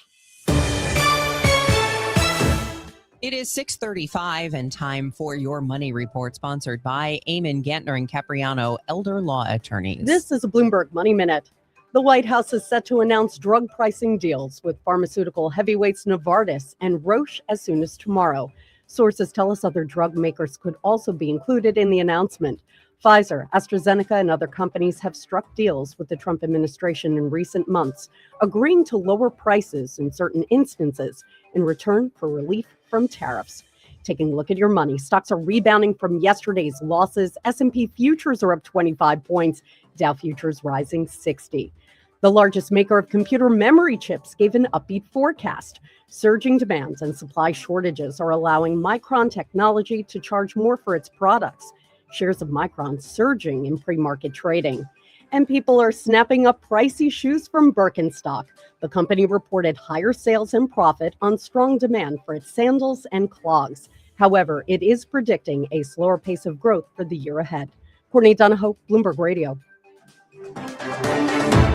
It is 6:35 and time for your money report, sponsored by Eamon Gantner and Capriano, elder law attorneys. This is a Bloomberg Money Minute. The White House is set to announce drug pricing deals with pharmaceutical heavyweights Novartis and Roche as soon as tomorrow. Sources tell us other drug makers could also be included in the announcement. Pfizer, AstraZeneca, and other companies have struck deals with the Trump administration in recent months, agreeing to lower prices in certain instances in return for relief from tariffs. Taking a look at your money, stocks are rebounding from yesterday's losses. S&P futures are up 25 points, Dow futures rising 60. The largest maker of computer memory chips gave an upbeat forecast. Surging demands and supply shortages are allowing Micron Technology to charge more for its products. Shares of Micron surging in pre-market trading. And people are snapping up pricey shoes from Birkenstock. The company reported higher sales and profit on strong demand for its sandals and clogs. However, it is predicting a slower pace of growth for the year ahead. Courtney Donahoe, Bloomberg Radio.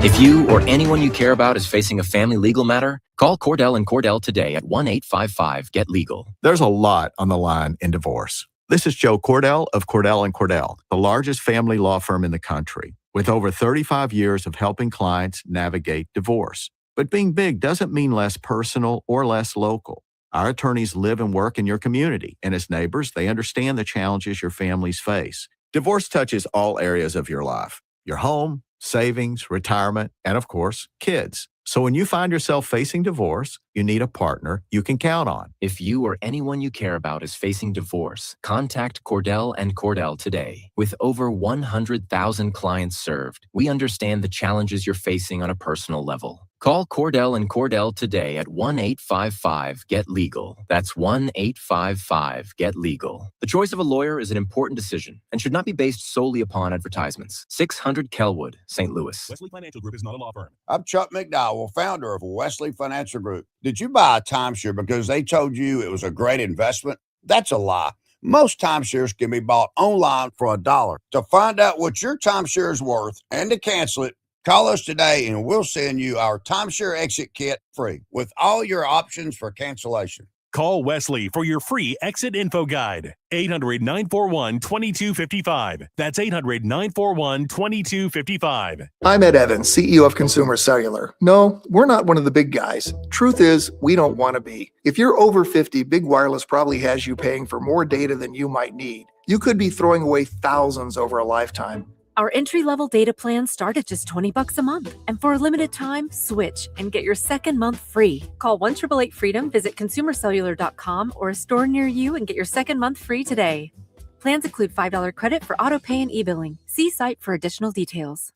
If you or anyone you care about is facing a family legal matter, call Cordell & Cordell today at 1-855-GET-LEGAL. There's a lot on the line in divorce. This is Joe Cordell of Cordell & Cordell, the largest family law firm in the country, with over 35 years of helping clients navigate divorce. But being big doesn't mean less personal or less local. Our attorneys live and work in your community, and as neighbors, they understand the challenges your families face. Divorce touches all areas of your life: your home, savings, retirement, and of course, kids. So when you find yourself facing divorce, you need a partner you can count on. If you or anyone you care about is facing divorce, contact Cordell & Cordell today. With over 100,000 clients served, we understand the challenges you're facing on a personal level. Call Cordell & Cordell today at 1-855-GET-LEGAL. That's 1-855-GET-LEGAL. The choice of a lawyer is an important decision and should not be based solely upon advertisements. 600 Kelwood, St. Louis. Wesley Financial Group is not a law firm. I'm Chuck McDowell, founder of Wesley Financial Group. Did you buy a timeshare because they told you it was a great investment? That's a lie. Most timeshares can be bought online for $1. To find out what your timeshare is worth and to cancel it, call us today and we'll send you our timeshare exit kit free with all your options for cancellation. Call Wesley for your free exit info guide. 800-941-2255. That's 800-941-2255. I'm Ed Evans, CEO of Consumer Cellular. No, we're not one of the big guys. Truth is, we don't want to be. If you're over 50, Big Wireless probably has you paying for more data than you might need. You could be throwing away thousands over a lifetime. Our entry-level data plans start at just $20 a month. And for a limited time, switch and get your second month free. Call 1-888-FREEDOM, visit consumercellular.com or a store near you and get your second month free today. Plans include $5 credit for auto pay and e-billing. See site for additional details.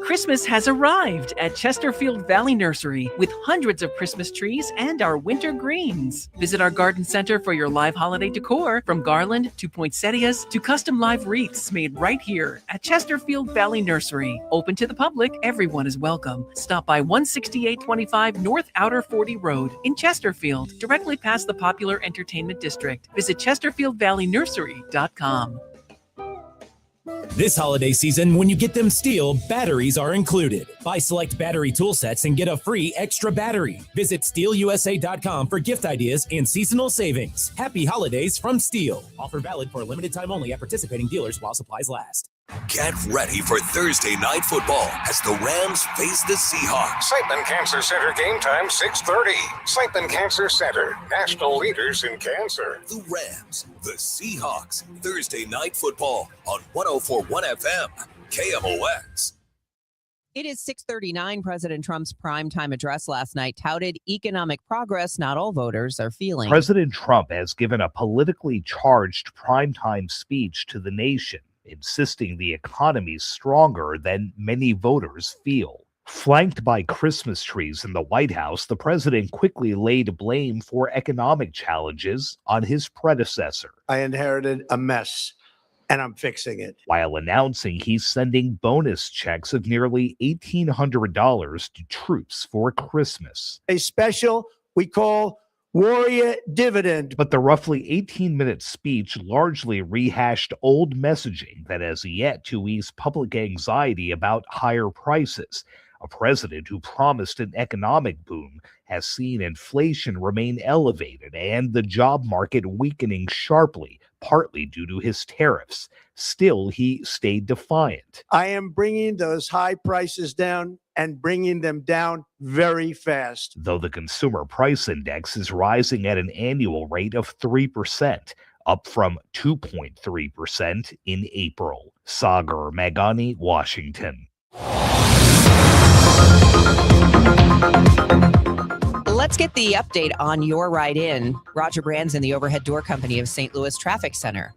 Christmas has arrived at Chesterfield Valley Nursery with hundreds of Christmas trees and our winter greens. Visit our garden center for your live holiday decor, from garland to poinsettias to custom live wreaths made right here at Chesterfield Valley Nursery. Open to the public, everyone is welcome. Stop by 16825 North Outer 40 Road in Chesterfield, directly past the popular entertainment district. Visit ChesterfieldValleyNursery.com. This holiday season, when you get them STIHL, batteries are included. Buy select battery tool sets and get a free extra battery. Visit STIHLUSA.com for gift ideas and seasonal savings. Happy holidays from STIHL. Offer valid for a limited time only at participating dealers while supplies last. Get ready for Thursday night football as the Rams face the Seahawks. Seitan Cancer Center game time 6:30. Seitan Cancer Center, national leaders in cancer. The Rams, the Seahawks. Thursday night football on 104.1 FM, KMOX. It is 6:39. President Trump's primetime address last night touted economic progress not all voters are feeling. President Trump has given a politically charged primetime speech to the nation, insisting the economy's stronger than many voters feel. Flanked by Christmas trees in the White House, the president quickly laid blame for economic challenges on his predecessor. I inherited a mess, and I'm fixing it. While announcing he's sending bonus checks of nearly $1,800 to troops for Christmas. A special we call Warrior Dividend. But the roughly 18-minute speech largely rehashed old messaging that has yet to ease public anxiety about higher prices. A president who promised an economic boom has seen inflation remain elevated and the job market weakening sharply, partly due to his tariffs. Still, he stayed defiant. I am bringing those high prices down and bringing them down very fast. Though the consumer price index is rising at an annual rate of 3%, up from 2.3% in April. Sagar Magani, Washington. Let's get the update on your ride in. Roger Brands in the Overhead Door Company of St. Louis Traffic Center.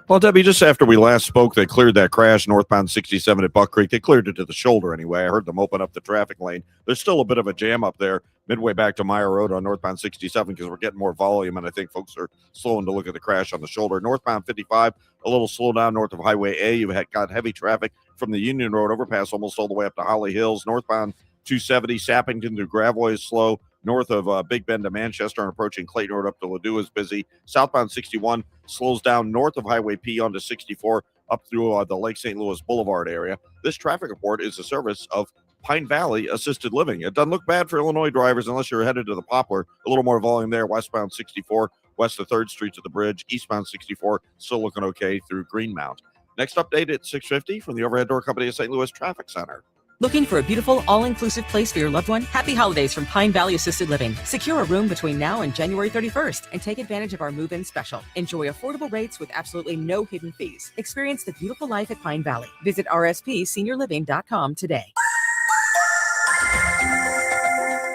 Well, Debbie, just after we last spoke, they cleared that crash northbound 67 at Buck Creek. They cleared it to the shoulder anyway. I heard them open up the traffic lane. There's still a bit of a jam up there midway back to Meyer Road on northbound 67 because we're getting more volume, and I think folks are slowing to look at the crash on the shoulder. Northbound 55, a little slow down north of Highway A. You've got heavy traffic from the Union Road overpass almost all the way up to Holly Hills. Northbound 270, Sappington to Gravois is slow. North of Big Bend to Manchester and approaching Clayton Road up to Ladue is busy. Southbound 61 slows down north of Highway P onto 64 up through the Lake St. Louis Boulevard area. This traffic report is a service of Pine Valley Assisted Living. It doesn't look bad for Illinois drivers unless you're headed to the Poplar. A little more volume there. Westbound 64, west of 3rd Street to the bridge. Eastbound 64, still looking okay through Greenmount. Next update at 6:50 from the Overhead Door Company of St. Louis Traffic Center. Looking for a beautiful, all-inclusive place for your loved one? Happy holidays from Pine Valley Assisted Living. Secure a room between now and January 31st and take advantage of our move-in special. Enjoy affordable rates with absolutely no hidden fees. Experience the beautiful life at Pine Valley. Visit rspseniorliving.com today.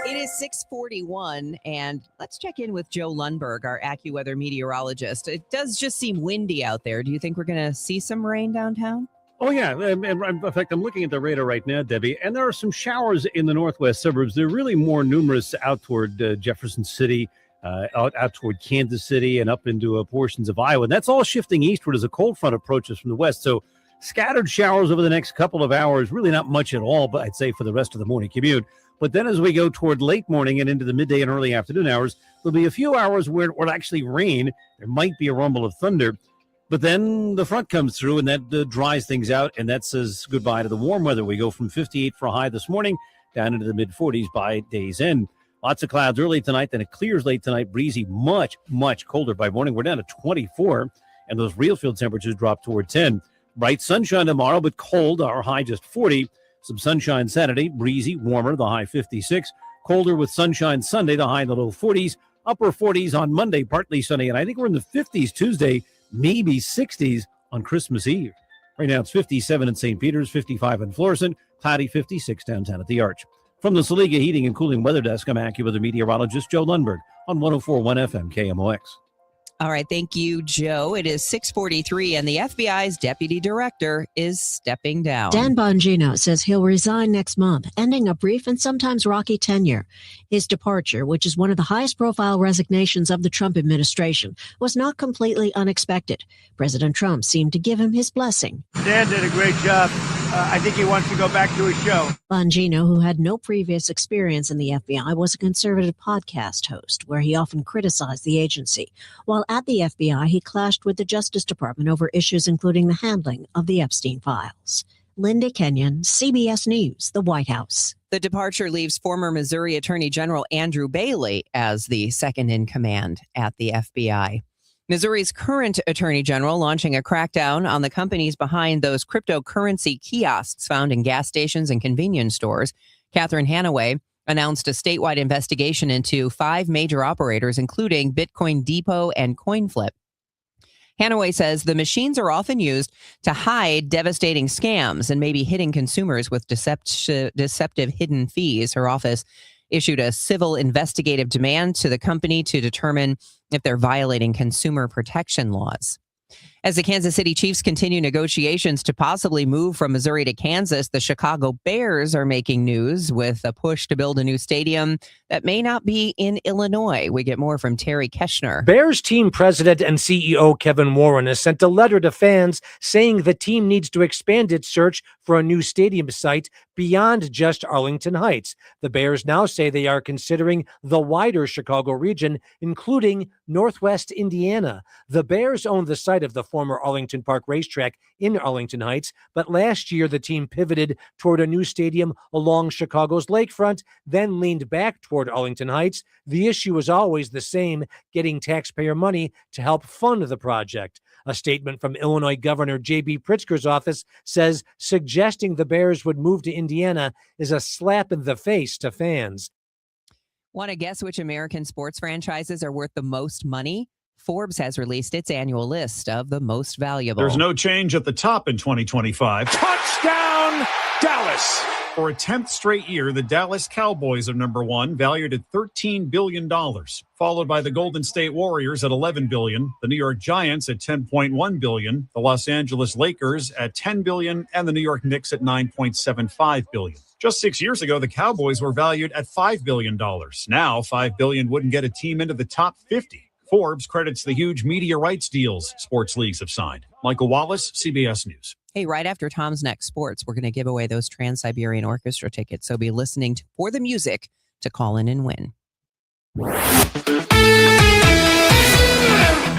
It is 6:41, and let's check in with Joe Lundberg, our AccuWeather meteorologist. It does just seem windy out there. Do you think we're going to see some rain downtown? Oh, yeah. In fact, I'm looking at the radar right now, Debbie, and there are some showers in the northwest suburbs. They're really more numerous out toward Jefferson City, out toward Kansas City, and up into portions of Iowa. And that's all shifting eastward as a cold front approaches from the west. So scattered showers over the next couple of hours, really not much at all, but I'd say for the rest of the morning commute. But then as we go toward late morning and into the midday and early afternoon hours, there'll be a few hours where it will actually rain. There might be a rumble of thunder. But then the front comes through, and that dries things out, and that says goodbye to the warm weather. We go from 58 for a high this morning down into the mid-40s by day's end. Lots of clouds early tonight, then it clears late tonight. Breezy, much, much colder by morning. We're down to 24, and those real field temperatures drop toward 10. Bright sunshine tomorrow, but cold. Our high just 40. Some sunshine Saturday, breezy, warmer, the high 56. Colder with sunshine Sunday, the high in the low 40s. Upper 40s on Monday, partly sunny, and I think we're in the 50s Tuesday. Maybe 60s on Christmas Eve. Right now it's 57 in St. Peters, 55 in Florissant, cloudy 56 downtown at the Arch. From the Saliga Heating and Cooling Weather Desk, I'm AccuWeather meteorologist Joe Lundberg on 104.1 FM KMOX. All right, thank you, Joe. It is 6:43, and the FBI's deputy director is stepping down. Dan Bongino says he'll resign next month, ending a brief and sometimes rocky tenure. His departure, which is one of the highest-profile resignations of the Trump administration, was not completely unexpected. President Trump seemed to give him his blessing. Dan did a great job. I think he wants to go back to his show. Bongino, who had no previous experience in the FBI, was a conservative podcast host where he often criticized the agency. While at the FBI, he clashed with the Justice Department over issues including the handling of the Epstein files. Linda Kenyon, CBS News, the White House. The departure leaves former Missouri Attorney General Andrew Bailey as the second in command at the FBI. Missouri's current attorney general launching a crackdown on the companies behind those cryptocurrency kiosks found in gas stations and convenience stores. Catherine Hanaway announced a statewide investigation into 5 major operators, including Bitcoin Depot and CoinFlip. Hanaway says the machines are often used to hide devastating scams and maybe hitting consumers with deceptive hidden fees. Her office issued a civil investigative demand to the company to determine if they're violating consumer protection laws. As the Kansas City Chiefs continue negotiations to possibly move from Missouri to Kansas, the Chicago Bears are making news with a push to build a new stadium that may not be in Illinois. We get more from Terry Keschner. Bears team president and CEO Kevin Warren has sent a letter to fans saying the team needs to expand its search for a new stadium site beyond just Arlington Heights. The Bears now say they are considering the wider Chicago region, including Northwest Indiana. The Bears own the site of the former Arlington Park racetrack in Arlington Heights, but last year the team pivoted toward a new stadium along Chicago's lakefront, then leaned back toward Arlington Heights. The issue is always the same, getting taxpayer money to help fund the project. A statement from Illinois Governor J.B. Pritzker's office says suggesting the Bears would move to Indiana is a slap in the face to fans. Want to guess which American sports franchises are worth the most money? Forbes has released its annual list of the most valuable. There's no change at the top in 2025. Touchdown, Dallas! For a 10th straight year, the Dallas Cowboys are number one, valued at $13 billion, followed by the Golden State Warriors at $11 billion, the New York Giants at $10.1 billion, the Los Angeles Lakers at $10 billion, and the New York Knicks at $9.75 billion. Just 6 years ago, the Cowboys were valued at $5 billion. Now, $5 billion wouldn't get a team into the top 50. Forbes credits the huge media rights deals sports leagues have signed. Michael Wallace, CBS News. Hey, right after Tom's Next Sports, we're going to give away those Trans-Siberian Orchestra tickets. So be listening for the music to call in and win.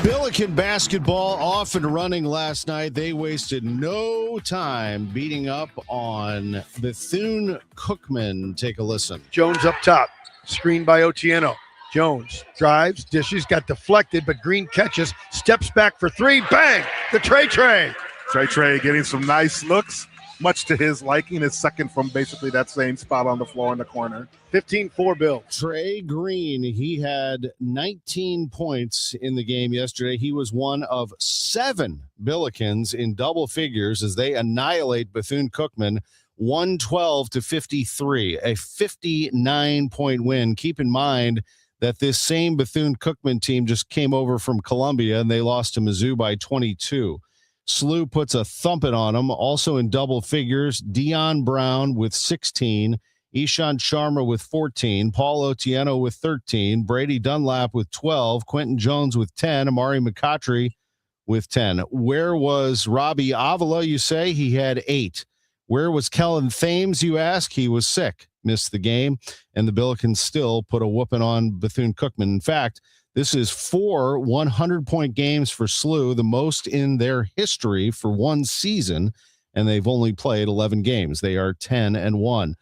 Billiken basketball off and running last night. They wasted no time beating up on Bethune-Cookman. Take a listen. Jones up top, screened by Otieno. Jones drives, dishes, got deflected, but Green catches, steps back for three, bang! The Trey. Trey getting some nice looks, much to his liking. His second from basically that same spot on the floor in the corner. 15-4 Bill. Trey Green, he had 19 points in the game yesterday. He was one of 7 Billikens in double figures as they annihilate Bethune-Cookman 112-53, a 59-point win. Keep in mind that this same Bethune-Cookman team just came over from Columbia and they lost to Mizzou by 22. SLU puts a thumping on them. Also in double figures, Dion Brown with 16, Ishan Sharma with 14, Paul Otieno with 13, Brady Dunlap with 12, Quentin Jones with 10, Amari McCautry with 10. Where was Robbie Avila, you say? He had 8. Where was Kellen Thames, you ask? He was sick, missed the game, and the Billikens still put a whooping on Bethune-Cookman. In fact, this is 4 100-point games for SLU, the most in their history for one season, and they've only played 11 games. They are 10-1.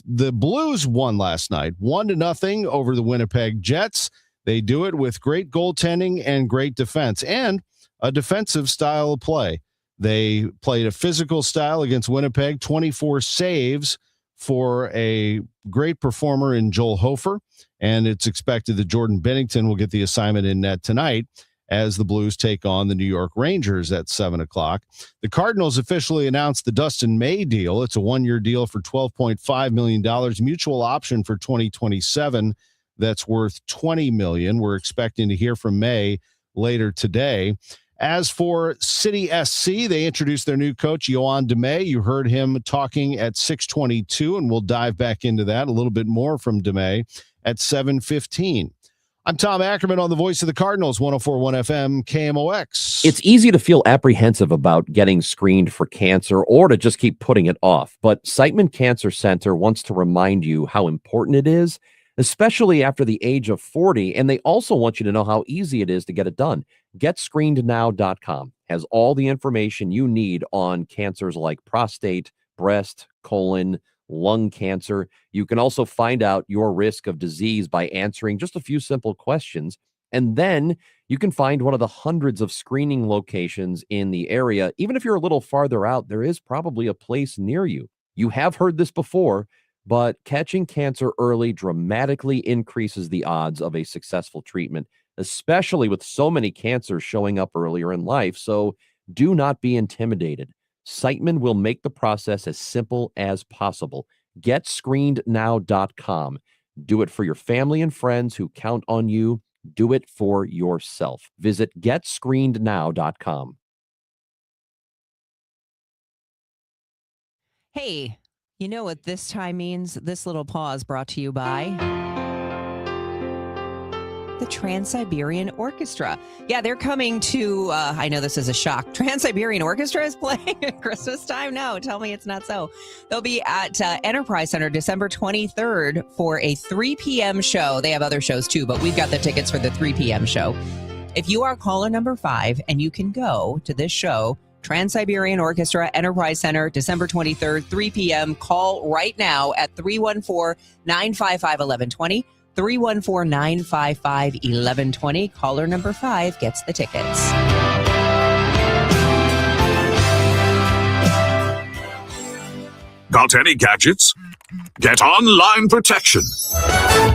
The Blues won last night, 1-0 over the Winnipeg Jets. They do it with great goaltending and great defense, and a defensive style of play. They played a physical style against Winnipeg, 24 saves for a great performer in Joel Hofer, and it's expected that Jordan Bennington will get the assignment in net tonight as the Blues take on the New York Rangers at 7 o'clock. The Cardinals officially announced the Dustin May deal. It's a one-year deal for $12.5 million, mutual option for 2027 that's worth $20 million. We're expecting to hear from May later today. As for City SC, they introduced their new coach, Yoann DeMay. You heard him talking at 6:22, and we'll dive back into that a little bit more from DeMay at 7:15. I'm Tom Ackerman on the Voice of the Cardinals, 104.1 FM, KMOX. It's easy to feel apprehensive about getting screened for cancer or to just keep putting it off. But Siteman Cancer Center wants to remind you how important it is, especially after the age of 40. And they also want you to know how easy it is to get it done. GetScreenedNow.com has all the information you need on cancers like prostate, breast, colon, lung cancer. You can also find out your risk of disease by answering just a few simple questions. And then you can find one of the hundreds of screening locations in the area. Even if you're a little farther out, there is probably a place near you. You have heard this before, but catching cancer early dramatically increases the odds of a successful treatment, especially with so many cancers showing up earlier in life. So do not be intimidated. Siteman will make the process as simple as possible. GetScreenedNow.com. Do it for your family and friends who count on you. Do it for yourself. Visit GetScreenedNow.com. Hey, you know what this time means? This little pause brought to you by the Trans-Siberian Orchestra. Yeah, they're coming to, I know this is a shock. Trans-Siberian Orchestra is playing at Christmas time? No, tell me it's not so. They'll be at Enterprise Center December 23rd for a 3 p.m. show. They have other shows too, but we've got the tickets for the 3 p.m. show. If you are caller number 5 and you can go to this show, Trans-Siberian Orchestra, Enterprise Center, December 23rd, 3 p.m. Call right now at 314-955-1120. 314-955-1120. Caller number 5 gets the tickets. Got any gadgets? Get online protection.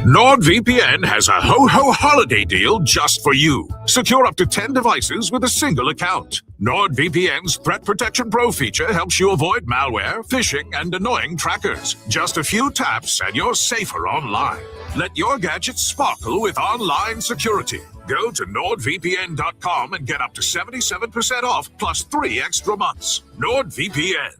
NordVPN has a ho-ho holiday deal just for you. Secure up to 10 devices with a single account. NordVPN's Threat Protection Pro feature helps you avoid malware, phishing, and annoying trackers. Just a few taps and you're safer online. Let your gadgets sparkle with online security. Go to NordVPN.com and get up to 77% off plus 3 extra months. NordVPN.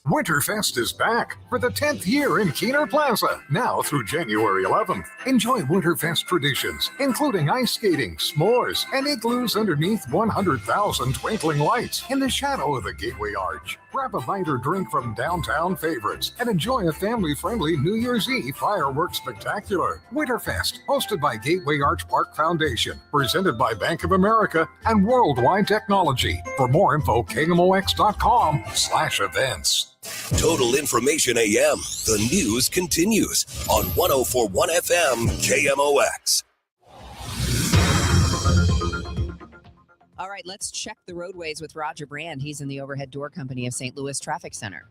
Winterfest is back for the 10th year in Keener Plaza, now through January 11th. Enjoy Winterfest traditions, including ice skating, s'mores, and igloos underneath 100,000 twinkling lights in the shadow of the Gateway Arch. Grab a bite or drink from downtown favorites and enjoy a family-friendly New Year's Eve fireworks spectacular. Winterfest, hosted by Gateway Arch Park Foundation, presented by Bank of America and Worldwide Technology. For more info, KMOX.com/events. Total Information AM. The news continues on 104.1 FM KMOX. All right, let's check the roadways with Roger Brand. He's in the Overhead Door Company of St. Louis Traffic Center.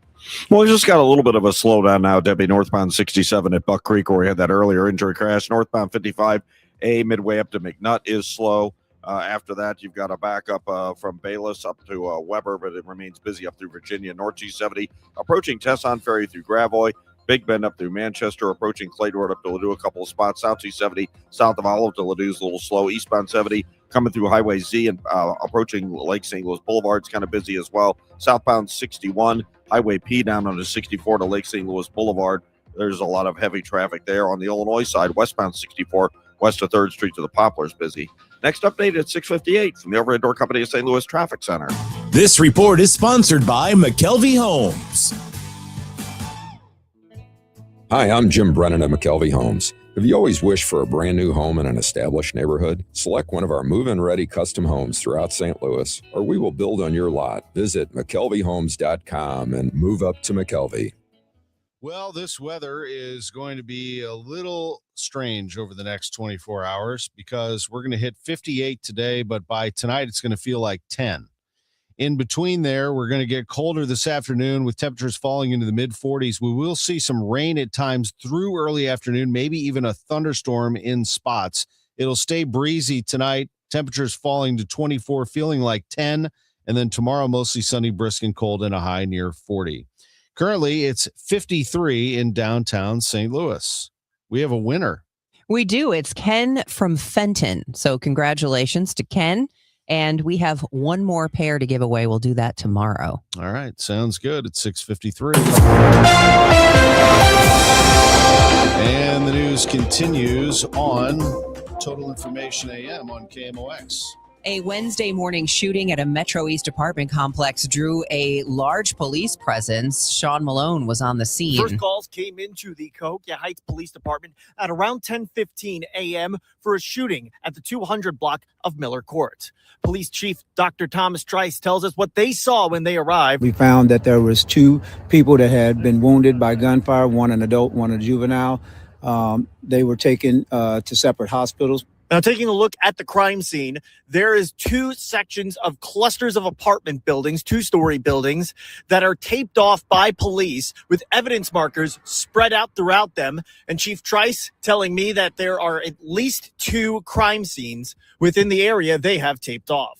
Well, we just got a little bit of a slowdown now, Debbie. Northbound 67 at Buck Creek, where we had that earlier injury crash. Northbound 55A midway up to McNutt is slow. After that, you've got a backup from Bayless up to Weber, but it remains busy up through Virginia. North G70 approaching Tesson Ferry through Gravois. Big Bend up through Manchester, approaching Clay Road up to Ladue, a couple of spots. South C70 south of Olive to Ladou's a little slow. Eastbound 70 coming through Highway Z and approaching Lake St. Louis Boulevard's kind of busy as well. Southbound 61, Highway P down on the 64 to Lake St. Louis Boulevard. There's a lot of heavy traffic there. On the Illinois side, westbound 64 west of 3rd Street to the Poplars busy. Next update at 6:58 from the Overhead Door Company of St. Louis Traffic Center. This report is sponsored by McKelvey Homes. Hi, I'm Jim Brennan at McKelvey Homes. Have you always wished for a brand new home in an established neighborhood? Select one of our move-in ready custom homes throughout St. Louis, or we will build on your lot. Visit McKelveyhomes.com and move up to McKelvey. Well, this weather is going to be a little strange over the next 24 hours because we're going to hit 58 today, but by tonight it's going to feel like 10. In between there, we're going to get colder this afternoon with temperatures falling into the mid-40s. We will see some rain at times through early afternoon, maybe even a thunderstorm in spots It'll stay breezy tonight. Temperatures falling to 24, feeling like 10. And then tomorrow, mostly sunny, brisk, and cold, and a high near 40. Currently, it's 53 in downtown St. Louis. We have a winner. We do. It's Ken from Fenton. So congratulations to Ken. And we have one more pair to give away. We'll do that tomorrow. All right. Sounds good. It's 6:53. And the news continues on Total Information AM on KMOX. A Wednesday morning shooting at a Metro East apartment complex drew a large police presence. Sean Malone was on the scene. First calls came into the Cahokia Heights Police Department at around 10:15 a.m. for a shooting at the 200 block of Miller Court. Police Chief Dr. Thomas Trice tells us what they saw when they arrived. We found that there was 2 people that had been wounded by gunfire, one an adult, one a juvenile. They were taken to separate hospitals. Now, taking a look at the crime scene, there is 2 sections of clusters of apartment buildings, 2-story buildings, that are taped off by police with evidence markers spread out throughout them. And Chief Trice telling me that there are at least 2 crime scenes within the area they have taped off.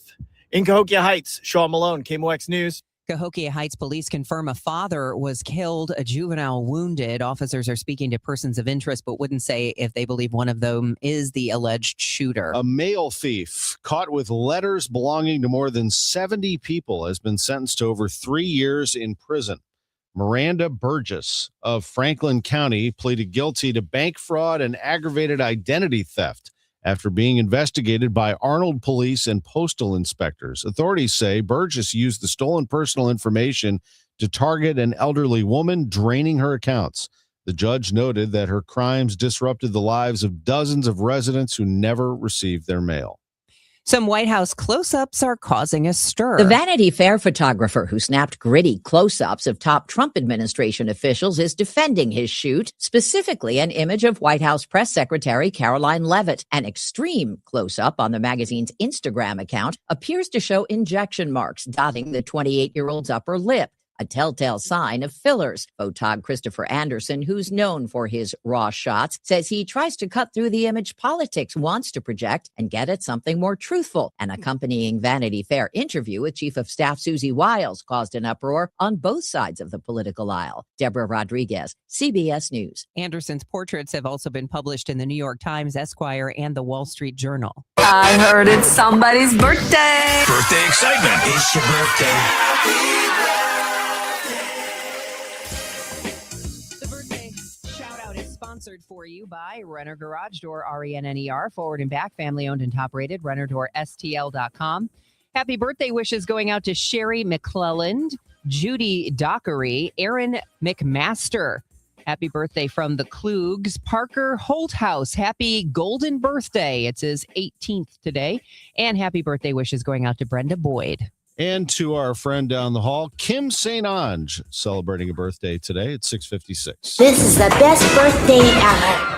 In Cahokia Heights, Sean Malone, KMOX News. Cahokia Heights police confirm a father was killed, a juvenile wounded. Officers are speaking to persons of interest, but wouldn't say if they believe one of them is the alleged shooter. A mail thief caught with letters belonging to more than 70 people has been sentenced to over 3 years in prison. Miranda Burgess of Franklin County pleaded guilty to bank fraud and aggravated identity theft after being investigated by Arnold police and postal inspectors. Authorities say Burgess used the stolen personal information to target an elderly woman, draining her accounts. The judge noted that her crimes disrupted the lives of dozens of residents who never received their mail. Some White House close-ups are causing a stir. The Vanity Fair photographer who snapped gritty close-ups of top Trump administration officials is defending his shoot, specifically an image of White House Press Secretary Caroline Leavitt. An extreme close-up on the magazine's Instagram account appears to show injection marks dotting the 28-year-old's upper lip, a telltale sign of fillers. Photog Christopher Anderson, who's known for his raw shots, says he tries to cut through the image politics wants to project and get at something more truthful. An accompanying Vanity Fair interview with Chief of Staff Susie Wiles caused an uproar on both sides of the political aisle. Deborah Rodriguez, CBS News. Anderson's portraits have also been published in the New York Times, Esquire, and the Wall Street Journal. I heard it's somebody's birthday. Birthday excitement. It's your birthday. Sponsored for you by Renner Garage Door, RENNER, forward and back, family owned and top rated, RennerDoorSTL.com. Happy birthday wishes going out to Sherry McClelland, Judy Dockery, Aaron McMaster. Happy birthday from the Kluges, Parker Holthouse. Happy golden birthday. It's his 18th today. And happy birthday wishes going out to Brenda Boyd. And to our friend down the hall, Kim St. Ange, celebrating a birthday today at 6:56. This is the best birthday ever.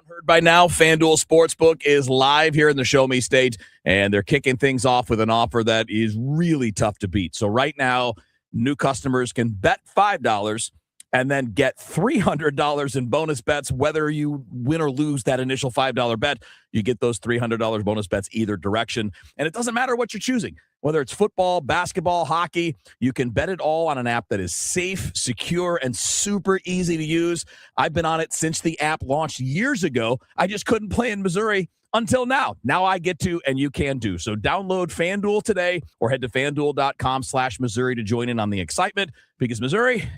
Heard by now, FanDuel Sportsbook is live here in the Show Me State, and they're kicking things off with an offer that is really tough to beat. So right now, new customers can bet $5 and then get $300 in bonus bets. Whether you win or lose that initial $5 bet, you get those $300 bonus bets either direction. And it doesn't matter what you're choosing. Whether it's football, basketball, hockey, you can bet it all on an app that is safe, secure, and super easy to use. I've been on it since the app launched years ago. I just couldn't play in Missouri until now. Now I get to, and you can do. So download FanDuel today or head to FanDuel.com/Missouri to join in on the excitement, because Missouri,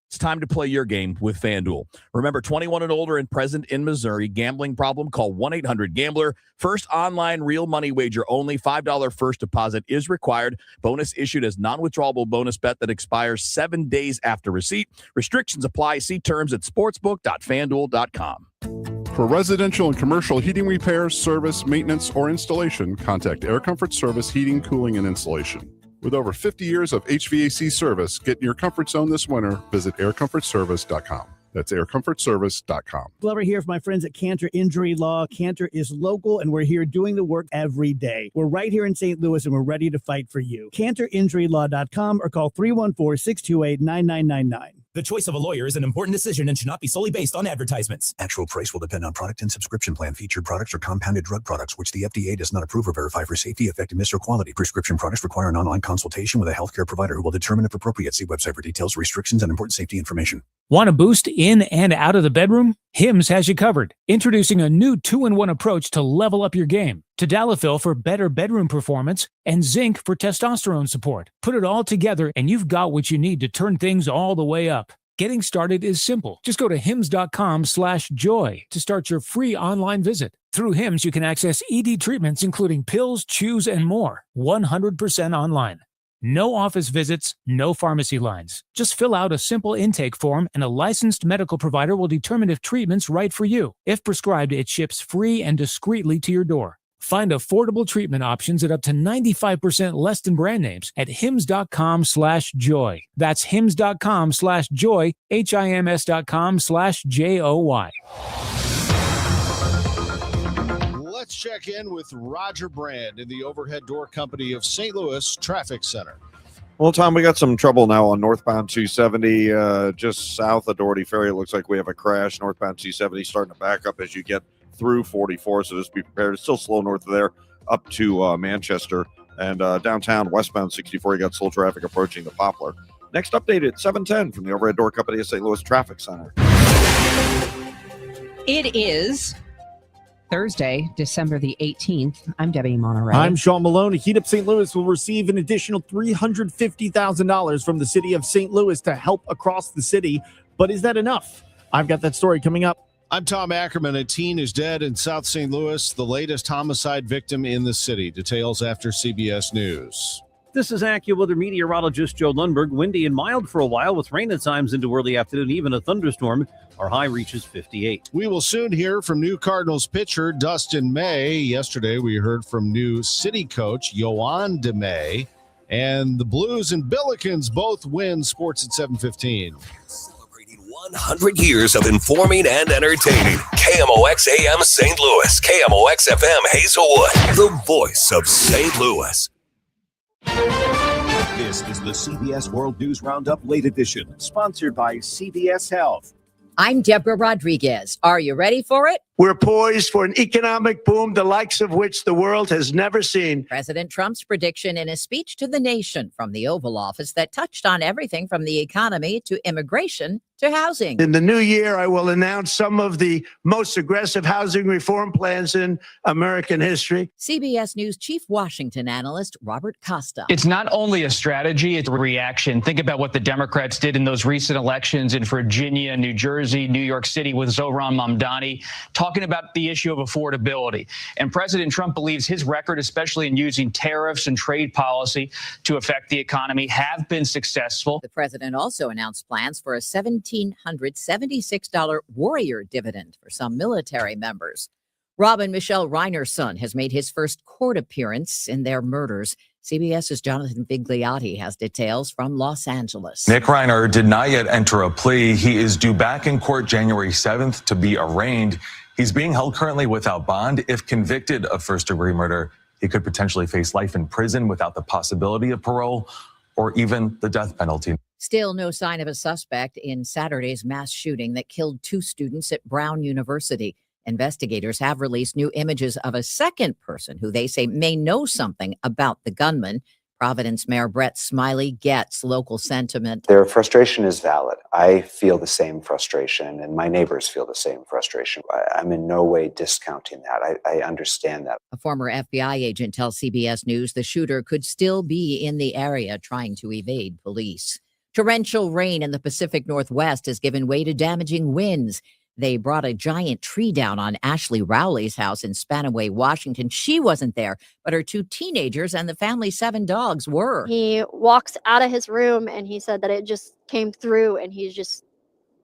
it's time to play your game with FanDuel. Remember, 21 and older and present in Missouri. Gambling problem? Call 1-800-GAMBLER. First online real money wager only. $5 first deposit is required. Bonus issued as non-withdrawable bonus bet that expires 7 days after receipt. Restrictions apply. See terms at sportsbook.fanduel.com. For residential and commercial heating repairs, service, maintenance, or installation, contact Air Comfort Service Heating, Cooling, and Installation. With over 50 years of HVAC service, get in your comfort zone this winter. Visit aircomfortservice.com. That's aircomfortservice.com. Glover here for my friends at Cantor Injury Law. Cantor is local, and we're here doing the work every day. We're right here in St. Louis, and we're ready to fight for you. CantorInjuryLaw.com or call 314-628-9999. The choice of a lawyer is an important decision and should not be solely based on advertisements. Actual price will depend on product and subscription plan. Featured products are compounded drug products, which the FDA does not approve or verify for safety, effectiveness, or quality. Prescription products require an online consultation with a healthcare provider who will determine if appropriate. See website for details, restrictions, and important safety information. Want a boost in and out of the bedroom? Hims has you covered. Introducing a new 2-in-1 approach to level up your game. Tadalafil for better bedroom performance and zinc for testosterone support. Put it all together and you've got what you need to turn things all the way up. Getting started is simple. Just go to hims.com/joy to start your free online visit. Through Hims, you can access ED treatments including pills, chews, and more. 100% online. No office visits, no pharmacy lines. Just fill out a simple intake form and a licensed medical provider will determine if treatment's right for you. If prescribed, it ships free and discreetly to your door. Find affordable treatment options at up to 95% less than brand names at hims.com/joy. That's hims.com/joy, hims.com/joy. Let's check in with Roger Brand in the Overhead Door Company of St. Louis Traffic Center. Well, Tom, we got some trouble now on northbound 270, just south of Doherty Ferry. It looks like we have a crash. Northbound 270 starting to back up as you get through 44, so just be prepared. It's still slow north of there up to Manchester. And downtown, westbound 64, you got slow traffic approaching the Poplar. Next update at 7:10 from the Overhead Door Company of St. Louis Traffic Center. It is Thursday, December the 18th. I'm Debbie Monterrey. I'm Sean Maloney. Heat Up St. Louis will receive an additional $350,000 from the city of St. Louis to help across the city. But is that enough? I've got that story coming up. I'm Tom Ackerman. A teen is dead in South St. Louis, the latest homicide victim in the city. Details after CBS News. This is AccuWeather meteorologist Joe Lundberg. Windy and mild for a while with rain at times into early afternoon, even a thunderstorm. Our high reaches 58. We will soon hear from new Cardinals pitcher Dustin May. Yesterday, we heard from new city coach Yoan DeMay. And the Blues and Billikens both win. Sports at 7:15. 100 years of informing and entertaining. KMOX AM St. Louis, KMOX FM Hazelwood, the voice of St. Louis. This is the CBS World News Roundup Late Edition, sponsored by CBS Health. I'm Deborah Rodriguez. Are you ready for it? We're poised for an economic boom, the likes of which the world has never seen. President Trump's prediction in a speech to the nation from the Oval Office that touched on everything from the economy to immigration to housing. In the new year, I will announce some of the most aggressive housing reform plans in American history. CBS News Chief Washington analyst Robert Costa. It's not only a strategy, it's a reaction. Think about what the Democrats did in those recent elections in Virginia, New Jersey, New York City with Zohran Mamdani, talking about the issue of affordability. And President Trump believes his record, especially in using tariffs and trade policy to affect the economy, have been successful. The president also announced plans for a $1,776 warrior dividend for some military members. Rob and Michelle Reiner's son has made his first court appearance in their murders. CBS's Jonathan Vigliotti has details from Los Angeles. Nick Reiner did not yet enter a plea. He is due back in court January 7th to be arraigned. He's being held currently without bond. If convicted of first-degree murder, he could potentially face life in prison without the possibility of parole or even the death penalty. Still no sign of a suspect in Saturday's mass shooting that killed 2 students at Brown University. Investigators have released new images of a second person who they say may know something about the gunman. Providence Mayor Brett Smiley gets local sentiment. Their frustration is valid. I feel the same frustration, and my neighbors feel the same frustration. I'm in no way discounting that. I understand that. A former FBI agent tells CBS News the shooter could still be in the area trying to evade police. Torrential rain in the Pacific Northwest has given way to damaging winds. They brought a giant tree down on Ashley Rowley's house in Spanaway, Washington. She wasn't there, but her 2 teenagers and the family's 7 dogs were. He walks out of his room and he said that it just came through and he just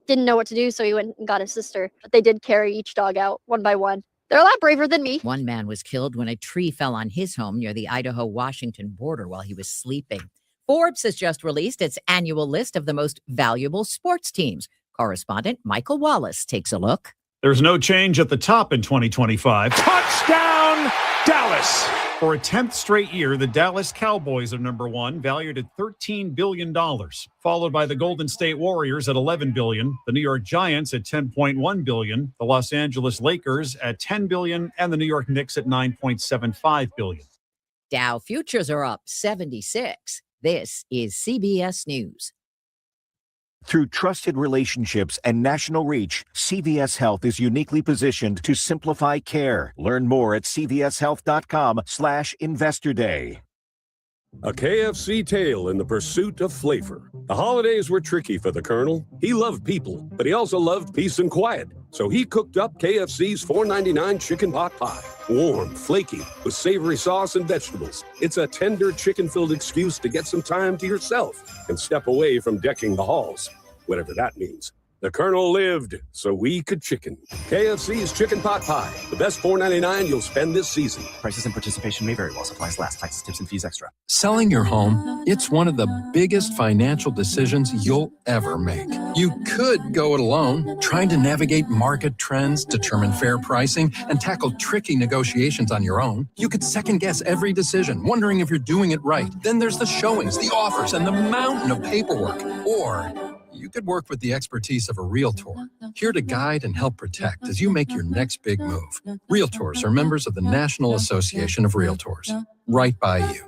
didn't know what to do. So he went and got his sister. But they did carry each dog out one by one. They're a lot braver than me. One man was killed when a tree fell on his home near the Idaho-Washington border while he was sleeping. Forbes has just released its annual list of the most valuable sports teams. Correspondent Michael Wallace takes a look. There's no change at the top in 2025. Touchdown, Dallas. For a 10th straight year, the Dallas Cowboys are number one, valued at $13 billion, followed by the Golden State Warriors at $11 billion, the New York Giants at $10.1 billion, the Los Angeles Lakers at $10 billion, and the New York Knicks at $9.75 billion. Dow futures are up 76. This is CBS News. Through trusted relationships and national reach, CVS Health is uniquely positioned to simplify care. Learn more at cvshealth.com/Investor Day. A KFC tale in the pursuit of flavor. The holidays were tricky for the Colonel. He loved people, but he also loved peace and quiet. So he cooked up KFC's $4.99 chicken pot pie. Warm, flaky, with savory sauce and vegetables. It's a tender chicken-filled excuse to get some time to yourself and step away from decking the halls, whatever that means. The Colonel lived so we could chicken. KFC's chicken pot pie. The best $4.99 you'll spend this season. Prices and participation may vary while supplies last. Taxes, tips, and fees extra. Selling your home, it's one of the biggest financial decisions you'll ever make. You could go it alone, trying to navigate market trends, determine fair pricing, and tackle tricky negotiations on your own. You could second guess every decision, wondering if you're doing it right. Then there's the showings, the offers, and the mountain of paperwork. Or you could work with the expertise of a realtor, here to guide and help protect as you make your next big move. Realtors are members of the National Association of Realtors. Right by you.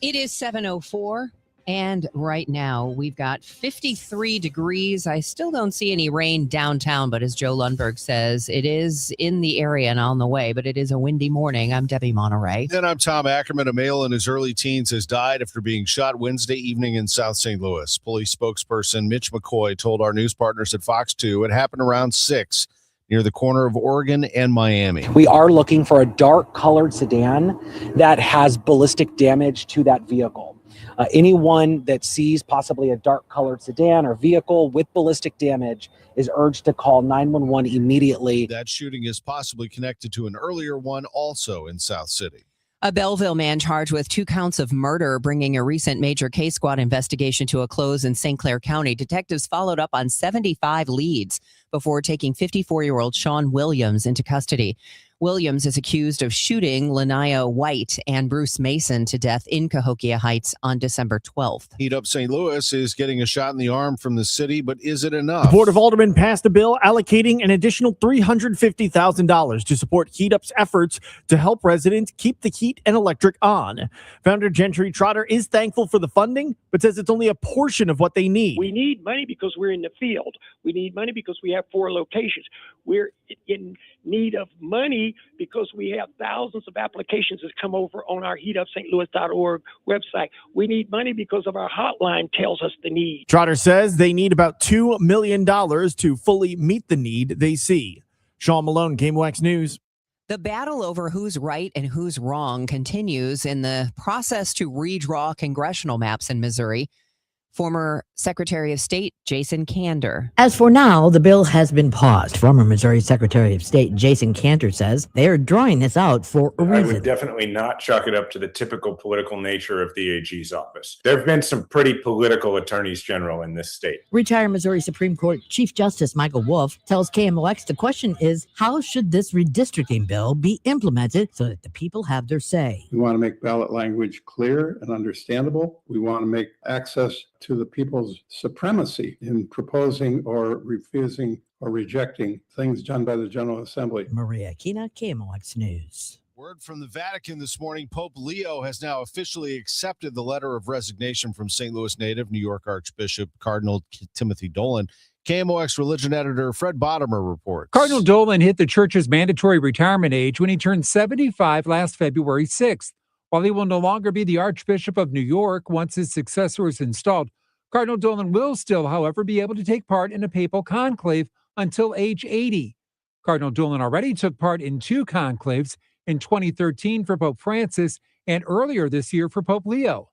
It is 7:04, and right now we've got 53 degrees. I still don't see any rain downtown, but as Joe Lundberg says, it is in the area and on the way, but it is a windy morning. I'm Debbie Monterrey. And I'm Tom Ackerman. A male in his early teens has died after being shot Wednesday evening in South St. Louis. Police spokesperson Mitch McCoy told our news partners at Fox 2 it happened around 6 near the corner of Oregon and Miami. We are looking for a dark-colored sedan that has ballistic damage to that vehicle. Anyone that sees possibly a dark-colored sedan or vehicle with ballistic damage is urged to call 911 immediately. That shooting is possibly connected to an earlier one also in South City. A Belleville man charged with 2 counts of murder, bringing a recent major case squad investigation to a close in St. Clair County. Detectives followed up on 75 leads before taking 54-year-old Sean Williams into custody. Williams is accused of shooting Lanaya White and Bruce Mason to death in Cahokia Heights on December 12th. Heat Up St. Louis is getting a shot in the arm from the city, but is it enough? The Board of Aldermen passed a bill allocating an additional $350,000 to support Heat Up's efforts to help residents keep the heat and electric on. Founder Gentry Trotter is thankful for the funding, but says it's only a portion of what they need. We need money because we're in the field. We need money because we have 4 locations. We're in need of money because we have thousands of applications that come over on our heatupstlouis.org website. We need money because of our hotline tells us the need. Trotter says they need about $2 million to fully meet the need they see. Sean Malone, KMOX News. The battle over who's right and who's wrong continues in the process to redraw congressional maps in Missouri. Former Secretary of State Jason Kander. As for now, the bill has been paused. Former Missouri Secretary of State Jason Kander says they are drawing this out for a reason. I would definitely not chalk it up to the typical political nature of the AG's office. There have been some pretty political attorneys general in this state. Retired Missouri Supreme Court Chief Justice Michael Wolff tells KMOX the question is, how should this redistricting bill be implemented so that the people have their say? We want to make ballot language clear and understandable. We want to make access to the people's supremacy in proposing or refusing or rejecting things done by the General Assembly. Maria Kina, KMOX News. Word from the Vatican this morning, Pope Leo has now officially accepted the letter of resignation from St. Louis native New York Archbishop Cardinal Timothy Dolan. KMOX religion editor Fred Bottomer reports. Cardinal Dolan hit the church's mandatory retirement age when he turned 75 last February 6th. While he will no longer be the Archbishop of New York once his successor is installed, Cardinal Dolan will still, however, be able to take part in a papal conclave until age 80. Cardinal Dolan already took part in 2 conclaves, in 2013 for Pope Francis and earlier this year for Pope Leo.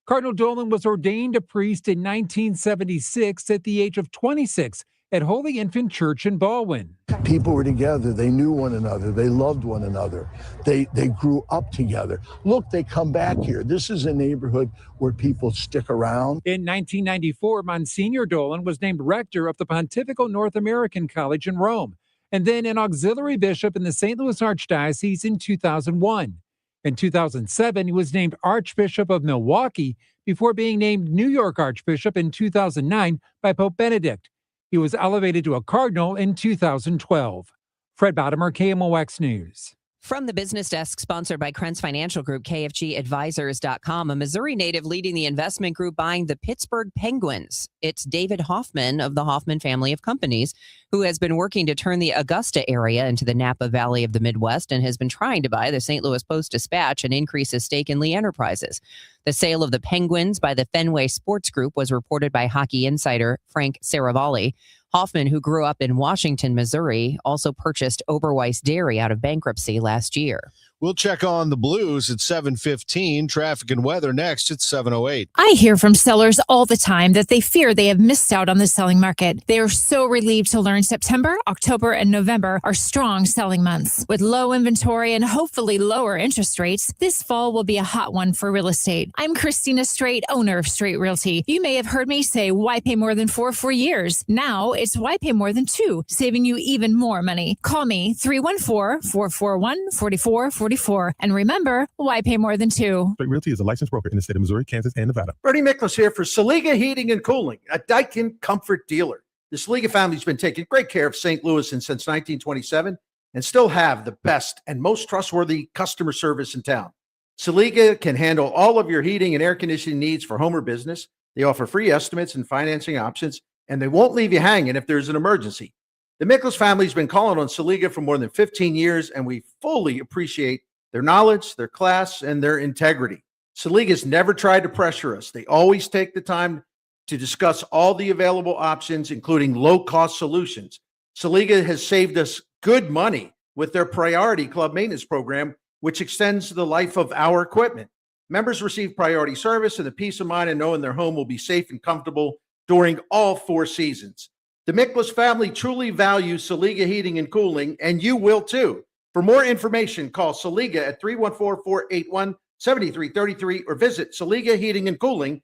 Cardinal Dolan was ordained a priest in 1976 at the age of 26 at Holy Infant Church in Baldwin. People were together. They knew one another. They loved one another. They grew up together. Look, they come back here. This is a neighborhood where people stick around. In 1994, Monsignor Dolan was named rector of the Pontifical North American College in Rome. and then an auxiliary bishop in the St. Louis Archdiocese in 2001. In 2007, he was named Archbishop of Milwaukee before being named New York Archbishop in 2009 by Pope Benedict. He was elevated to a cardinal in 2012. Fred Bodimer, KMOX News. From the business desk, sponsored by Krentz Financial Group, KFGadvisors.com, a Missouri native leading the investment group buying the Pittsburgh Penguins. It's David Hoffman of the Hoffman family of companies, who has been working to turn the Augusta area into the Napa Valley of the Midwest and has been trying to buy the St. Louis Post-Dispatch and increase his stake in Lee Enterprises. The sale of the Penguins by the Fenway Sports Group was reported by hockey insider Frank Saravalli. Hoffman, who grew up in Washington, Missouri, also purchased Oberweis Dairy out of bankruptcy last year. We'll check on the Blues at 7:15. Traffic and weather next at 7:08. I hear from sellers all the time that they fear they have missed out on the selling market. They are so relieved to learn September, October, and November are strong selling months. With low inventory and hopefully lower interest rates, this fall will be a hot one for real estate. I'm Christina Straight, owner of Straight Realty. You may have heard me say, why pay more than 4 for years? Now it's why pay more than 2, saving you even more money. Call me 314-441-4444. And remember, why pay more than 2? Straight Realty is a licensed broker in the state of Missouri, Kansas, and Nevada. Bernie Miklasz here for Saliga Heating and Cooling, a Daikin comfort dealer. The Saliga family's been taking great care of St. Louis since 1927 and still have the best and most trustworthy customer service in town. Saliga can handle all of your heating and air conditioning needs for home or business. They offer free estimates and financing options, and they won't leave you hanging if there's an emergency. The Miklasz family's been calling on Saliga for more than 15 years, and we fully appreciate their knowledge, their class, and their integrity. Saliga's never tried to pressure us. They always take the time to discuss all the available options, including low-cost solutions. Saliga has saved us good money with their Priority Club maintenance program, which extends the life of our equipment. Members receive priority service and the peace of mind in knowing their home will be safe and comfortable during all 4 seasons. The Miklasz family truly values Saliga Heating and Cooling, and you will too. For more information, call Saliga at 314-481-7333 or visit SaligaHeatingandCooling.com.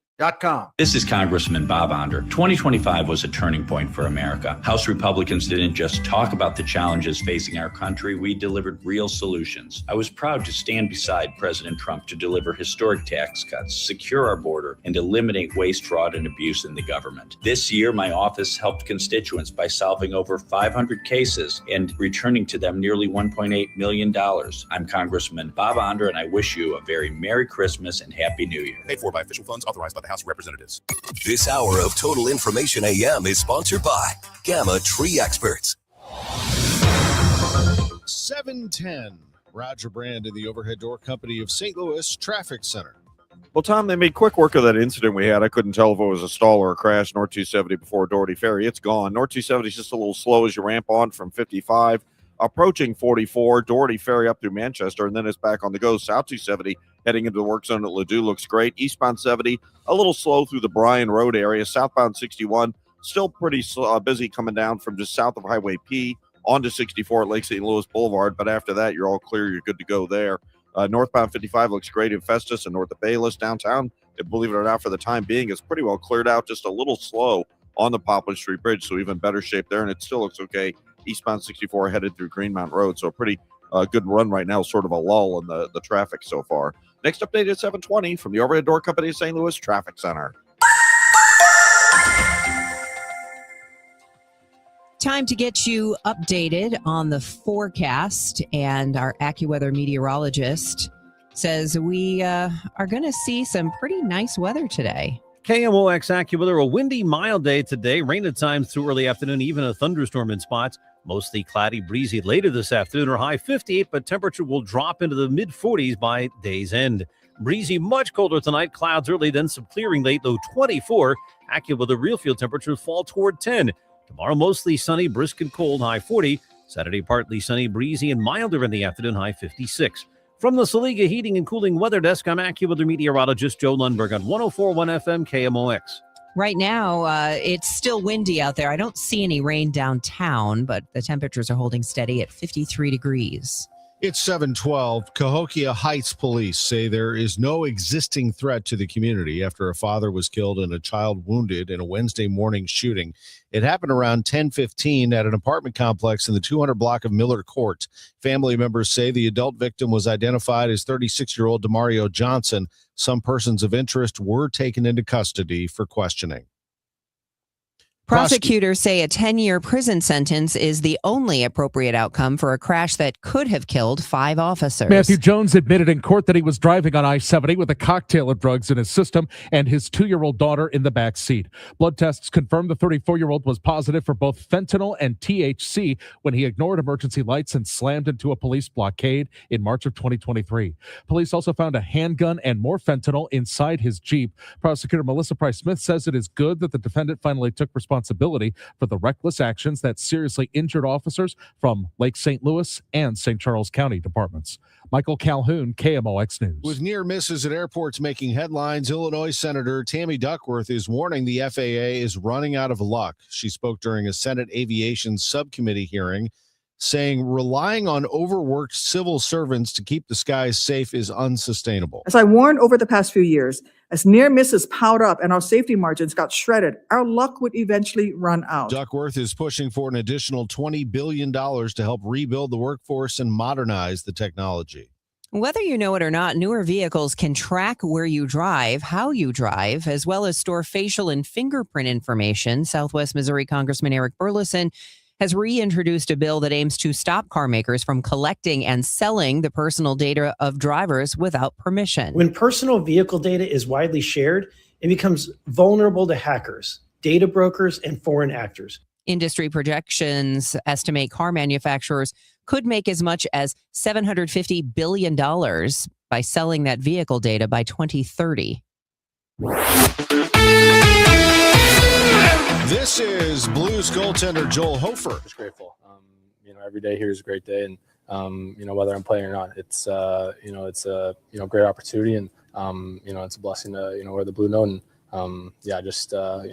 This is Congressman Bob Onder. 2025 was a turning point for America. House Republicans didn't just talk about the challenges facing our country, we delivered real solutions. I was proud to stand beside President Trump to deliver historic tax cuts, secure our border, and eliminate waste, fraud, and abuse in the government. This year, my office helped constituents by solving over 500 cases and returning to them nearly $1.8 million. I'm Congressman Bob Onder, and I wish you a very Merry Christmas and Happy New Year. Paid for by official funds authorized by the House of Representatives. This hour of Total Information AM is sponsored by Gamma Tree Experts. 7:10. Roger Brand in the Overhead Door Company of St. Louis Traffic Center. Well, Tom, they made quick work of that incident we had. I couldn't tell if it was a stall or a crash. North 270 before Doherty Ferry. It's gone. North 270 is just a little slow as you ramp on from 55. Approaching 44, Doherty Ferry up through Manchester, and then it's back on the go. South 270 heading into the work zone at Ladue looks great. Eastbound 70, a little slow through the Bryan Road area. Southbound 61, still pretty busy coming down from just south of Highway P onto 64 at Lake St. Louis Boulevard. But after that, you're all clear. You're good to go there. Northbound 55 looks great in Festus and north of Bayless. Downtown, believe it or not, for the time being, it's pretty well cleared out. Just a little slow on the Poplar Street Bridge, so even better shape there, and it still looks okay. Eastbound 64 headed through Greenmount Road, so a pretty good run right now, sort of a lull in the traffic so far. Next update at 7:20 from the Overhead Door Company of St. Louis Traffic Center. Time to get you updated on the forecast, and our AccuWeather meteorologist says we are going to see some pretty nice weather today. KMOX AccuWeather, a windy, mild day today. Rain at times through early afternoon, even a thunderstorm in spots. Mostly cloudy, breezy later this afternoon, or high 58, but temperature will drop into the mid-40s by day's end. Breezy, much colder tonight. Clouds early, then some clearing late, low 24. AccuWeather real field temperatures fall toward 10. Tomorrow, mostly sunny, brisk and cold, high 40. Saturday, partly sunny, breezy, and milder in the afternoon, high 56. From the Saliga Heating and Cooling Weather Desk, I'm AccuWeather meteorologist Joe Lundberg on 104.1 FM KMOX. Right now, it's still windy out there. I don't see any rain downtown, but the temperatures are holding steady at 53 degrees. It's 7:12. Cahokia Heights police say there is no existing threat to the community after a father was killed and a child wounded in a Wednesday morning shooting. It happened around 10:15 at an apartment complex in the 200 block of Miller Court. Family members say the adult victim was identified as 36-year-old Demario Johnson. Some persons of interest were taken into custody for questioning. Prosecutors say a 10-year prison sentence is the only appropriate outcome for a crash that could have killed 5 officers. Matthew Jones admitted in court that he was driving on I-70 with a cocktail of drugs in his system and his 2-year-old daughter in the back seat. Blood tests confirmed the 34-year-old was positive for both fentanyl and THC when he ignored emergency lights and slammed into a police blockade in March of 2023. Police also found a handgun and more fentanyl inside his Jeep. Prosecutor Melissa Price-Smith says it is good that the defendant finally took responsibility for the reckless actions that seriously injured officers from Lake St. Louis and St. Charles County departments. Michael Calhoun, KMOX News. With near misses at airports making headlines, Illinois Senator Tammy Duckworth is warning the FAA is running out of luck. She spoke during a Senate Aviation Subcommittee hearing, saying relying on overworked civil servants to keep the skies safe is unsustainable. As I warned over the past few years, as near misses piled up and our safety margins got shredded, our luck would eventually run out. Duckworth is pushing for an additional $20 billion to help rebuild the workforce and modernize the technology. Whether you know it or not, newer vehicles can track where you drive, how you drive, as well as store facial and fingerprint information. Southwest Missouri Congressman Eric Burleson has reintroduced a bill that aims to stop car makers from collecting and selling the personal data of drivers without permission. When personal vehicle data is widely shared, it becomes vulnerable to hackers, data brokers, and foreign actors. Industry projections estimate car manufacturers could make as much as $750 billion by selling that vehicle data by 2030. This is Blues goaltender Joel Hofer. Just grateful. Every day here is a great day, and whether I'm playing or not, it's it's a great opportunity, and it's a blessing to wear the blue note, and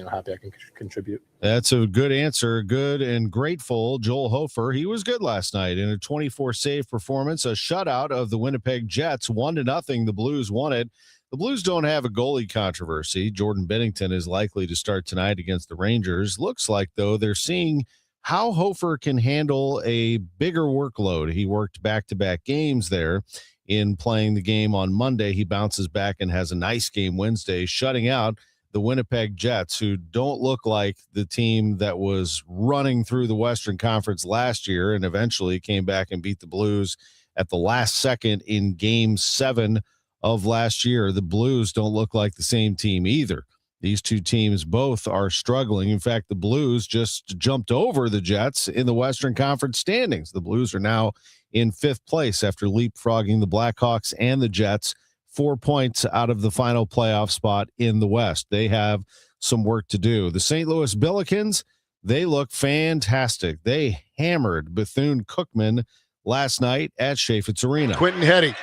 happy I can contribute. That's a good answer. Good and grateful. Joel Hofer. He was good last night in a 24 save performance, a shutout of the Winnipeg Jets, 1-0. The Blues won it. The Blues don't have a goalie controversy. Jordan Bennington is likely to start tonight against the Rangers. Looks like, though, they're seeing how Hofer can handle a bigger workload. He worked back-to-back games there in playing the game on Monday. He bounces back and has a nice game Wednesday, shutting out the Winnipeg Jets, who don't look like the team that was running through the Western Conference last year and eventually came back and beat the Blues at the last second in Game 7 of last year. The Blues don't look like the same team either. These two teams both are struggling. In fact, the Blues just jumped over the Jets in the Western Conference standings. The Blues are now in 5th place after leapfrogging the Blackhawks and the Jets, 4 points out of the final playoff spot in the West. They have some work to do. The St. Louis Billikens, they look fantastic. They hammered Bethune-Cookman last night at Chaffetz Arena. Quentin Heddy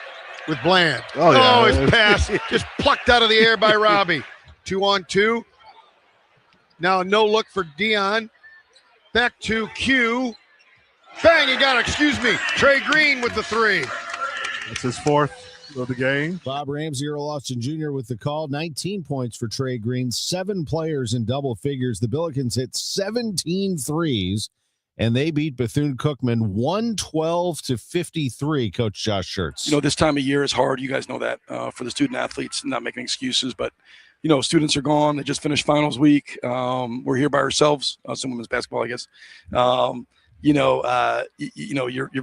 with Bland. Oh, yeah. His pass just plucked out of the air by Robbie. 2-on-2. Now a no look for Dion. Back to Q. Bang, he got it. Excuse me. Trey Green with the 3. It's his 4th of the game. Bob Ramsey, Earl Austin Jr. with the call. 19 points for Trey Green. 7 players in double figures. The Billikens hit 17 threes, and they beat Bethune-Cookman 112-53, Coach Josh Schertz. This time of year is hard. You guys know that for the student athletes, not making excuses, but students are gone. They just finished finals week. We're here by ourselves. Some women's basketball, I guess. You're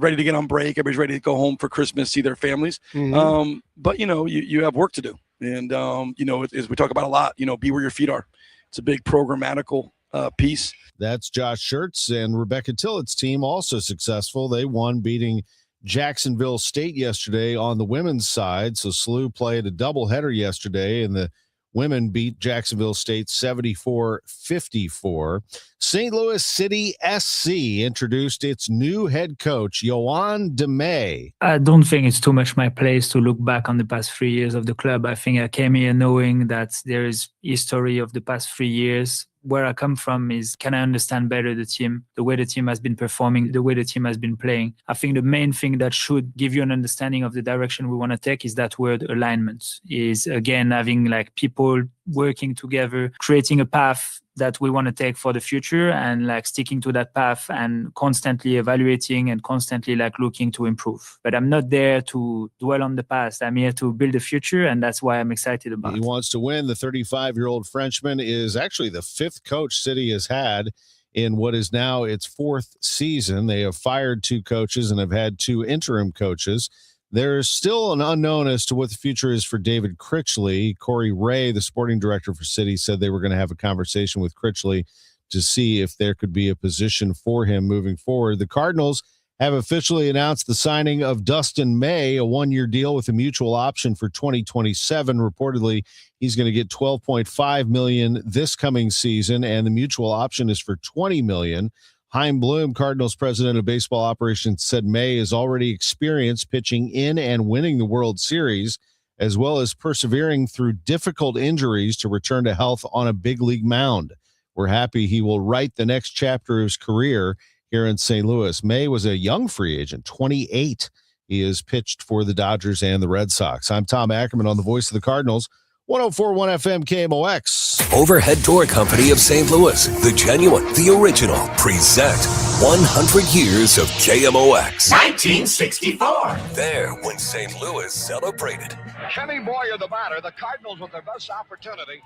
ready to get on break. Everybody's ready to go home for Christmas, see their families. Mm-hmm. But you have work to do. And, as we talk about a lot, be where your feet are. It's a big programmatical piece. That's Josh Schertz, and Rebecca Tillett's team also successful. They won, beating Jacksonville State yesterday on the women's side. So SLU played a doubleheader yesterday, and the women beat Jacksonville State 74-54. St. Louis City SC introduced its new head coach, Yoann DeMay. I don't think it's too much my place to look back on the past 3 years of the club. I think I came here knowing that there is history of the past 3 years, where I come from is, can I understand better the team, the way the team has been performing, the way the team has been playing. I think the main thing that should give you an understanding of the direction we want to take is that word alignment, is again having like people working together, creating a path that we want to take for the future, and like sticking to that path and constantly evaluating and constantly like looking to improve. But I'm not there to dwell on the past. I'm here to build the future, and that's why I'm excited about He it. wants to win. The 35-year-old Frenchman is actually the fifth coach City has had in what is now its fourth season. They have fired two coaches and have had two interim coaches. There's still an unknown as to what the future is for David Critchley. Corey Ray, the sporting director for City, said they were going to have a conversation with Critchley to see if there could be a position for him moving forward. The Cardinals have officially announced the signing of Dustin May, a one-year deal with a mutual option for 2027. Reportedly, he's going to get $12.5 million this coming season, and the mutual option is for $20 million. Chaim Bloom, Cardinals president of baseball operations, said May has already experienced pitching in and winning the World Series, as well as persevering through difficult injuries to return to health on a big league mound. We're happy he will write the next chapter of his career here in St. Louis. May was a young free agent, 28. He has pitched for the Dodgers and the Red Sox. I'm Tom Ackerman on the Voice of the Cardinals, 104.1 FM KMOX. Overhead Door Company of St. Louis, the genuine, the original, present 100 years of KMOX. 1964. There when St. Louis celebrated. Kenny Boyer, the batter. The Cardinals with their best opportunity.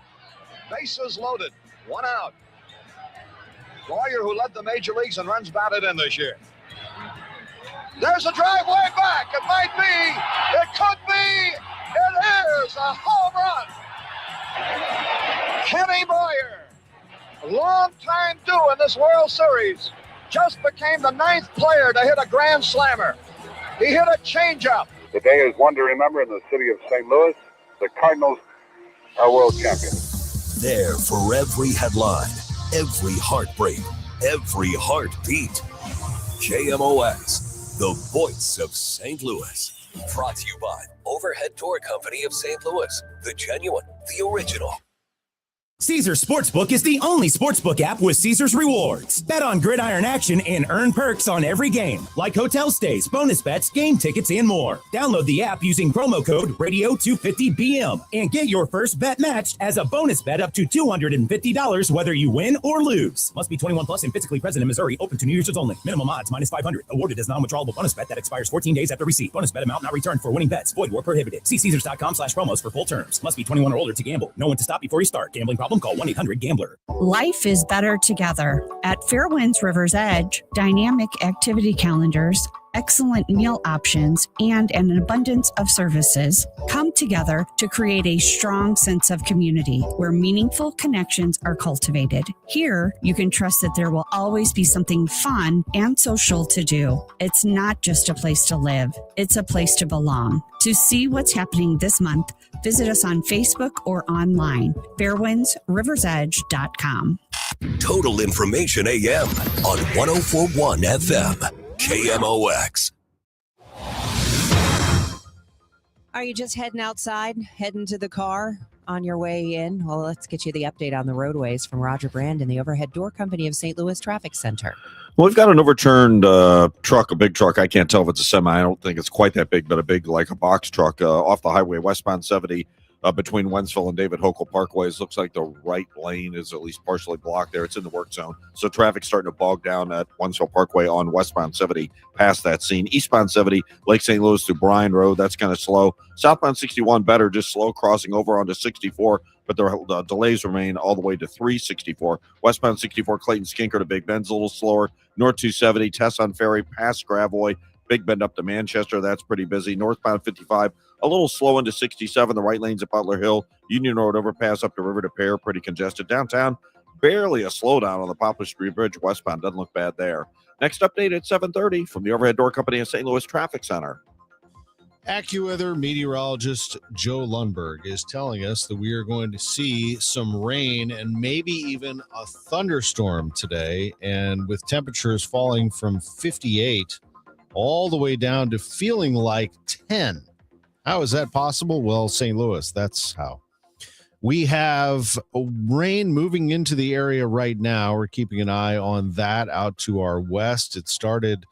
Bases loaded. One out. Boyer, who led the major leagues in runs batted in this year. There's a drive way back. It might be. It could be. It is a home run. Kenny Boyer, a long time due in this World Series, just became the 9th player to hit a grand slammer. He hit a changeup. The day is one to remember in the city of St. Louis. The Cardinals are world champions. There for every headline, every heartbreak, every heartbeat. KMOX, the voice of St. Louis. Brought to you by Overhead Door Company of St. Louis, the genuine, the original. Caesars Sportsbook is the only sportsbook app with Caesars Rewards. Bet on gridiron action and earn perks on every game, like hotel stays, bonus bets, game tickets, and more. Download the app using promo code Radio250BM and get your first bet matched as a bonus bet up to $250 whether you win or lose. Must be 21 plus and physically present in Missouri. Open to New users only. Minimum odds -500. Awarded as non-withdrawable bonus bet that expires 14 days after receipt. Bonus bet amount not returned for winning bets. Void where prohibited. See Caesars.com/promos for full terms. Must be 21 or older to gamble. Know when to stop before you start. Gambling problem? Call 1-800-GAMBLER. Life is better together. At Fairwinds River's Edge, dynamic activity calendars, excellent meal options, and an abundance of services come together to create a strong sense of community where meaningful connections are cultivated. Here, you can trust that there will always be something fun and social to do. It's not just a place to live, it's a place to belong. To see what's happening this month, visit us on Facebook or online, fairwindsriversedge.com. Total Information AM on 104.1 FM. KMOX. Are you just heading outside, heading to the car on your way in? Well, let's get you the update on the roadways from Roger Brand and the Overhead Door Company of St. Louis Traffic Center. Well, we've got an overturned truck, a big truck. I can't tell if it's a semi. I don't think it's quite that big, but a big, like a box truck off the highway, westbound 70. Between Wentzville and David Hochul Parkways. Looks like the right lane is at least partially blocked there. It's in the work zone. So traffic's starting to bog down at Wentzville Parkway on westbound 70 past that scene. Eastbound 70, Lake St. Louis to Bryan Road. That's kind of slow. Southbound 61 better, just slow crossing over onto 64, but the delays remain all the way to 364. Westbound 64, Clayton Skinker to Big Bend's a little slower. North 270, Tesson Ferry past Gravois. Big Bend up to Manchester. That's pretty busy. Northbound 55, a little slow into 67. The right lane's at Butler Hill. Union Road overpass up to River to Pear, pretty congested. Downtown, barely a slowdown on the Poplar Street Bridge. Westbound doesn't look bad there. Next update at 7:30 from the Overhead Door Company of St. Louis Traffic Center. AccuWeather meteorologist Joe Lundberg is telling us that we are going to see some rain and maybe even a thunderstorm today. And with temperatures falling from 58 all the way down to feeling like 10. How is that possible? Well, St. Louis, that's how. We have rain moving into the area right now. We're keeping an eye on that out to our west. It started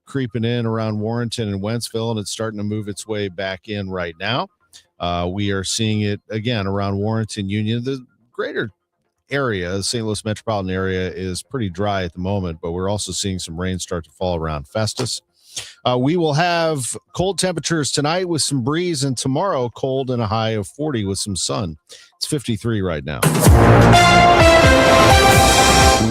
creeping in around Warrenton and Wentzville, and it's starting to move its way back in right now. We are seeing it again around Warrenton, Union. The greater area, the St. Louis metropolitan area, is pretty dry at the moment, but we're also seeing some rain start to fall around Festus. We will have cold temperatures tonight with some breeze, and tomorrow cold and a high of 40 with some sun. It's 53 right now.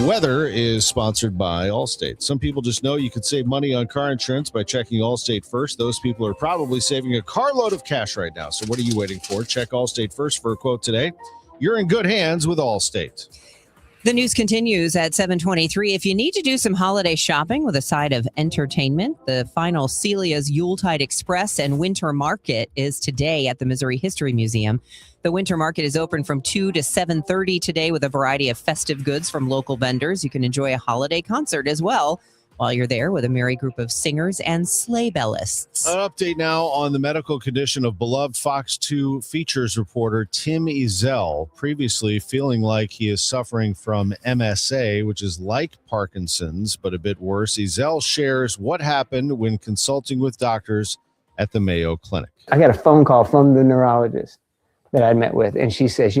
Weather is sponsored by Allstate. Some people just know you can save money on car insurance by checking Allstate first. Those people are probably saving a carload of cash right now. So what are you waiting for? Check Allstate first for a quote today. You're in good hands with Allstate. The news continues at 7:23. If you need to do some holiday shopping with a side of entertainment, the final Celia's Yuletide Express and Winter Market is today at the Missouri History Museum. The Winter Market is open from 2 to 7:30 today with a variety of festive goods from local vendors. You can enjoy a holiday concert as well while you're there with a merry group of singers and sleigh bellists. An update now on the medical condition of beloved Fox 2 features reporter Tim Ezel, previously feeling like he is suffering from MSA, which is like Parkinson's, but a bit worse. Ezel shares what happened when consulting with doctors at the Mayo Clinic. I got a phone call from the neurologist that I met with, and she says,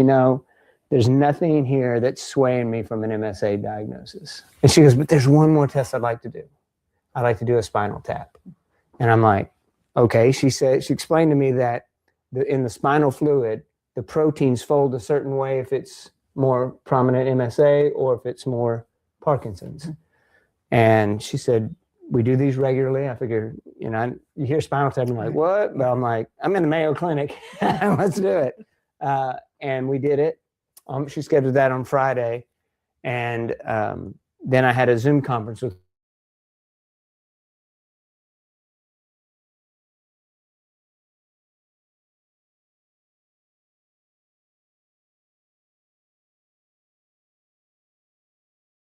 there's nothing here that's swaying me from an MSA diagnosis. And she goes, but there's one more test I'd like to do. I'd like to do a spinal tap. And I'm like, okay. She explained to me that in the spinal fluid, the proteins fold a certain way if it's more prominent MSA or if it's more Parkinson's. And she said, we do these regularly. I figure, you hear spinal tap, I'm like, what? But I'm like, I'm in the Mayo Clinic. Let's do it. And we did it. She scheduled that on Friday. And then I had a Zoom conference with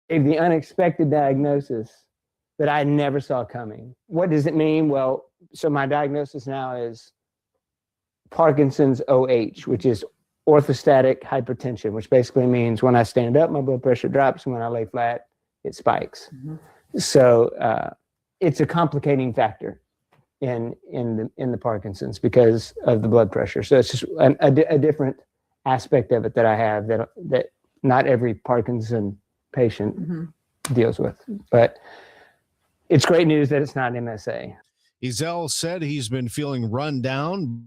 the unexpected diagnosis that I never saw coming. What does it mean? Well, so my diagnosis now is Parkinson's OH, which is orthostatic hypertension, which basically means when I stand up, my blood pressure drops, and when I lay flat, it spikes. Mm-hmm. So it's a complicating factor in the Parkinson's because of the blood pressure. So it's just a different aspect of it that I have that not every Parkinson patient deals with. But it's great news that it's not MSA. Ezel said he's been feeling run down.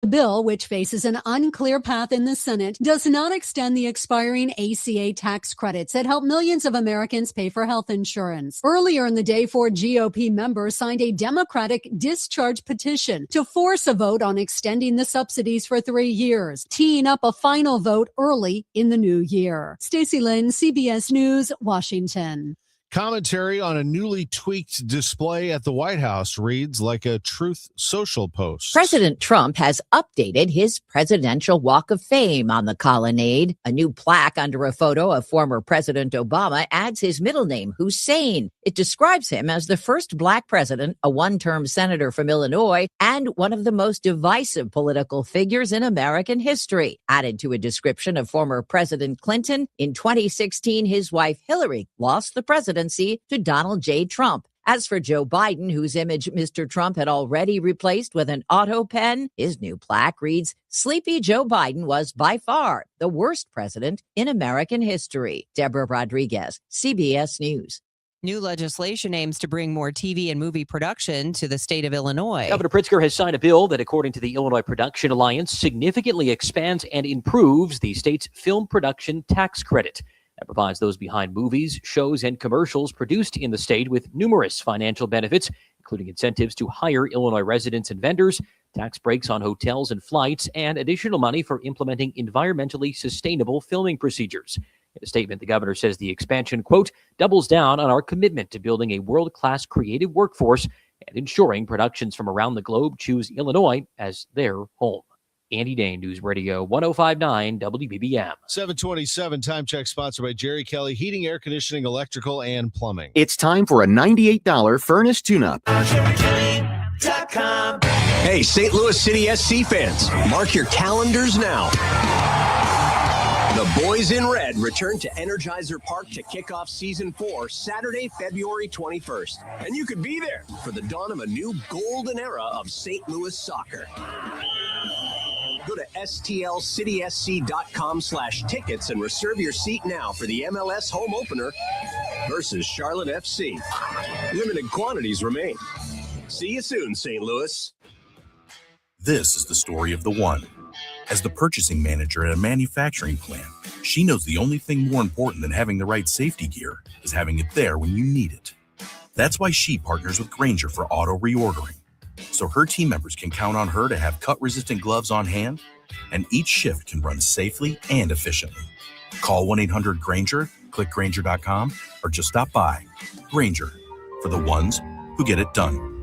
The bill, which faces an unclear path in the Senate, does not extend the expiring ACA tax credits that help millions of Americans pay for health insurance. Earlier in the day, 4 GOP members signed a Democratic discharge petition to force a vote on extending the subsidies for 3 years, teeing up a final vote early in the new year. Stacey Lynn, CBS News, Washington. Commentary on a newly tweaked display at the White House reads like a Truth Social post. President Trump has updated his presidential Walk of Fame on the colonnade. A new plaque under a photo of former President Obama adds his middle name, Hussein. It describes him as the first Black president, a one-term senator from Illinois, and one of the most divisive political figures in American history. Added to a description of former President Clinton, in 2016, his wife Hillary lost the presidency to Donald J. Trump. As for Joe Biden, whose image Mr. Trump had already replaced with an auto pen, his new plaque reads, Sleepy Joe Biden was by far the worst president in American history. Deborah Rodriguez, CBS News. New legislation aims to bring more TV and movie production to the state of Illinois. Governor Pritzker has signed a bill that, according to the Illinois Production Alliance, significantly expands and improves the state's film production tax credit. That provides those behind movies, shows, and commercials produced in the state with numerous financial benefits, including incentives to hire Illinois residents and vendors, tax breaks on hotels and flights, and additional money for implementing environmentally sustainable filming procedures. In a statement, the governor says the expansion, quote, doubles down on our commitment to building a world-class creative workforce and ensuring productions from around the globe choose Illinois as their home. Andy Dane, News Radio 1059 WBBM. 727 time check sponsored by Jerry Kelly Heating, Air Conditioning, Electrical, and Plumbing. It's time for a $98 furnace tune-up. Hey, St. Louis City SC fans, mark your calendars now. The Boys in Red return to Energizer Park to kick off Season 4 Saturday, February 21st. And you could be there for the dawn of a new golden era of St. Louis soccer. Go to stlcitysc.com/tickets and reserve your seat now for the MLS home opener versus Charlotte FC. Limited quantities remain. See you soon, St. Louis. This is the story of the one. As the purchasing manager at a manufacturing plant, she knows the only thing more important than having the right safety gear is having it there when you need it. That's why she partners with Grainger for auto reordering, so her team members can count on her to have cut-resistant gloves on hand, and each shift can run safely and efficiently. Call 1-800-GRAINGER, click Grainger.com, or just stop by. Grainger, for the ones who get it done.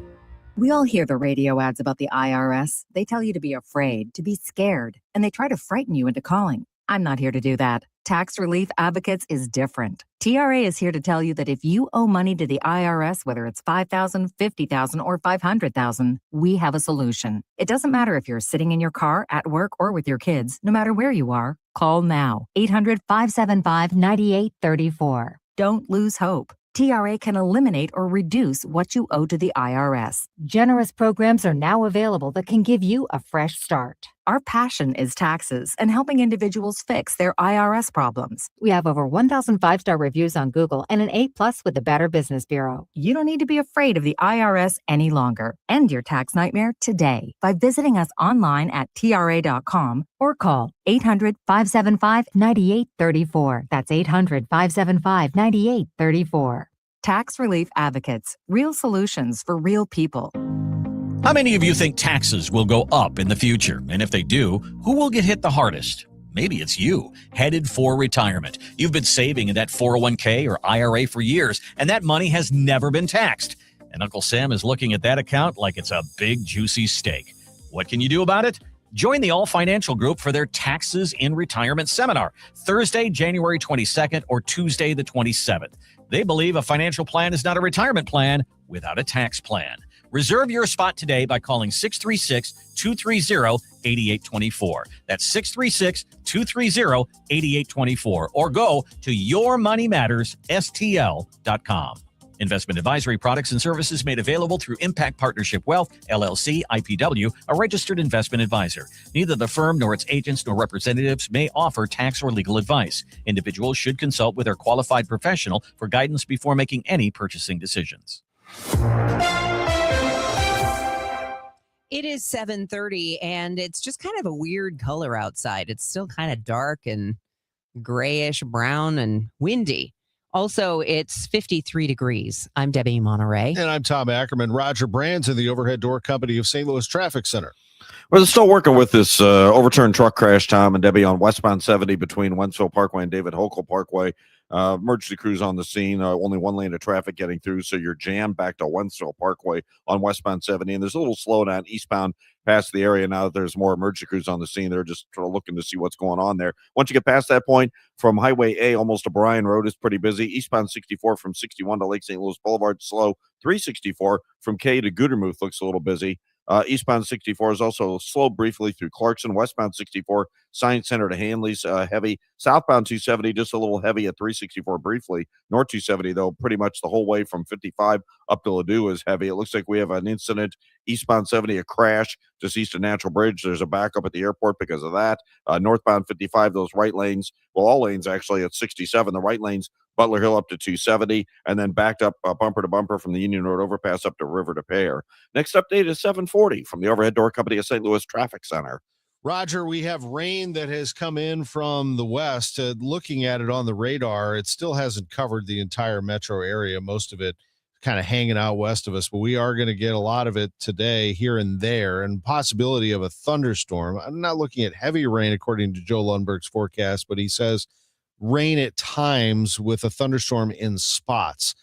We all hear the radio ads about the IRS. They tell you to be afraid, to be scared, and they try to frighten you into calling. I'm not here to do that. Tax Relief Advocates is different. TRA is here to tell you that if you owe money to the IRS, whether it's $5,000, $50,000, or $500,000, we have a solution. It doesn't matter if you're sitting in your car, at work, or with your kids. No matter where you are, call now. 800-575-9834. Don't lose hope. TRA can eliminate or reduce what you owe to the IRS. Generous programs are now available that can give you a fresh start. Our passion is taxes and helping individuals fix their IRS problems. We have over 1,000 5-star reviews on Google and an A+ with the Better Business Bureau. You don't need to be afraid of the IRS any longer. End your tax nightmare today by visiting us online at TRA.com or call 800-575-9834. That's 800-575-9834. Tax Relief Advocates. Real solutions for real people. How many of you think taxes will go up in the future? And if they do, who will get hit the hardest? Maybe it's you, headed for retirement. You've been saving in that 401k or IRA for years, and that money has never been taxed. And Uncle Sam is looking at that account like it's a big, juicy steak. What can you do about it? Join the All Financial Group for their Taxes in Retirement Seminar, Thursday, January 22nd or Tuesday, the 27th. They believe a financial plan is not a retirement plan without a tax plan. Reserve your spot today by calling 636-230-8824. That's 636-230-8824. Or go to yourmoneymattersstl.com. Investment advisory products and services made available through Impact Partnership Wealth, LLC, IPW, a registered investment advisor. Neither the firm nor its agents nor representatives may offer tax or legal advice. Individuals should consult with their qualified professional for guidance before making any purchasing decisions. It is 7:30 and it's just kind of a weird color outside. It's still kind of dark and grayish brown and windy. Also, it's 53 degrees. I'm Debbie Monterrey. And I'm Tom Ackerman. Roger Brands in the Overhead Door Company of St. Louis Traffic Center. Well, they're still working with this overturned truck crash, Tom and Debbie, on westbound 70 between Wentzville Parkway and David Hochul Parkway. Emergency crews on the scene. Only one lane of traffic getting through, so you're jammed back to Wentzville Parkway on westbound 70. And there's a little slowdown eastbound past the area now that there's more emergency crews on the scene. They're just sort of looking to see what's going on there. Once you get past that point, from Highway A almost to Bryan Road is pretty busy. Eastbound 64 from 61 to Lake St. Louis Boulevard, slow. 364 from K to Gudermuth looks a little busy. Eastbound 64 is also slow briefly through Clarkson. Westbound 64, Science Center to Hanley's heavy. Southbound 270 just a little heavy at 364 briefly. North 270, though, pretty much the whole way from 55 up to Ladue is heavy. It looks like we have an incident. Eastbound 70, a crash just east of Natural Bridge. There's a backup at the airport because of that. Northbound 55, those right lanes, well, all lanes actually at 67. The right lanes, Butler Hill up to 270, and then backed up bumper to bumper from the Union Road overpass up to River to Pear. Next update is 740 from the Overhead Door Company of St. Louis Traffic Center. Roger, we have rain that has come in from the west. Looking at it on the radar, it still hasn't covered the entire metro area. Most of it kind of hanging out west of us, but we are going to get a lot of it today here and there, and possibility of a thunderstorm. I'm not looking at heavy rain according to Joe Lundberg's forecast, but he says rain at times with a thunderstorm in spots.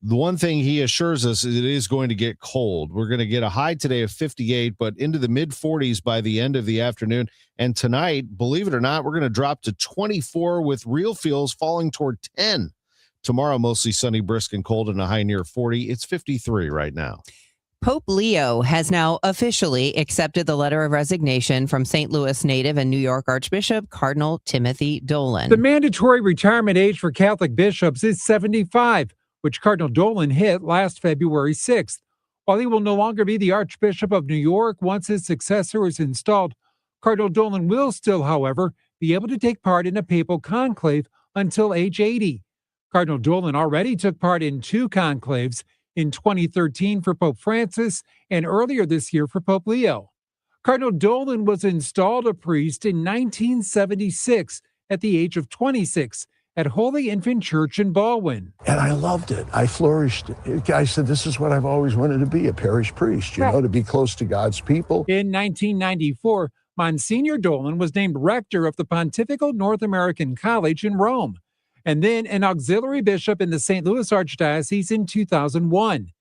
The one thing he assures us is it is going to get cold. We're going to get a high today of 58, but into the mid 40s by the end of the afternoon. And tonight, believe it or not, we're going to drop to 24 with real feels falling toward 10. Tomorrow, mostly sunny, brisk, and cold, and a high near 40. It's 53 right now. Pope Leo has now officially accepted the letter of resignation from St. Louis native and New York Archbishop Cardinal Timothy Dolan. The mandatory retirement age for Catholic bishops is 75, which Cardinal Dolan hit last February 6th. While he will no longer be the Archbishop of New York once his successor is installed, Cardinal Dolan will still, however, be able to take part in a papal conclave until age 80. Cardinal Dolan already took part in 2 conclaves, in 2013 for Pope Francis and earlier this year for Pope Leo. Cardinal Dolan was installed a priest in 1976 at the age of 26 at Holy Infant Church in Baldwin. And I loved it. I flourished. I said, this is what I've always wanted to be, a parish priest, you know, to be close to God's people. In 1994, Monsignor Dolan was named rector of the Pontifical North American College in Rome, and then an auxiliary bishop in the St. Louis Archdiocese in 2001.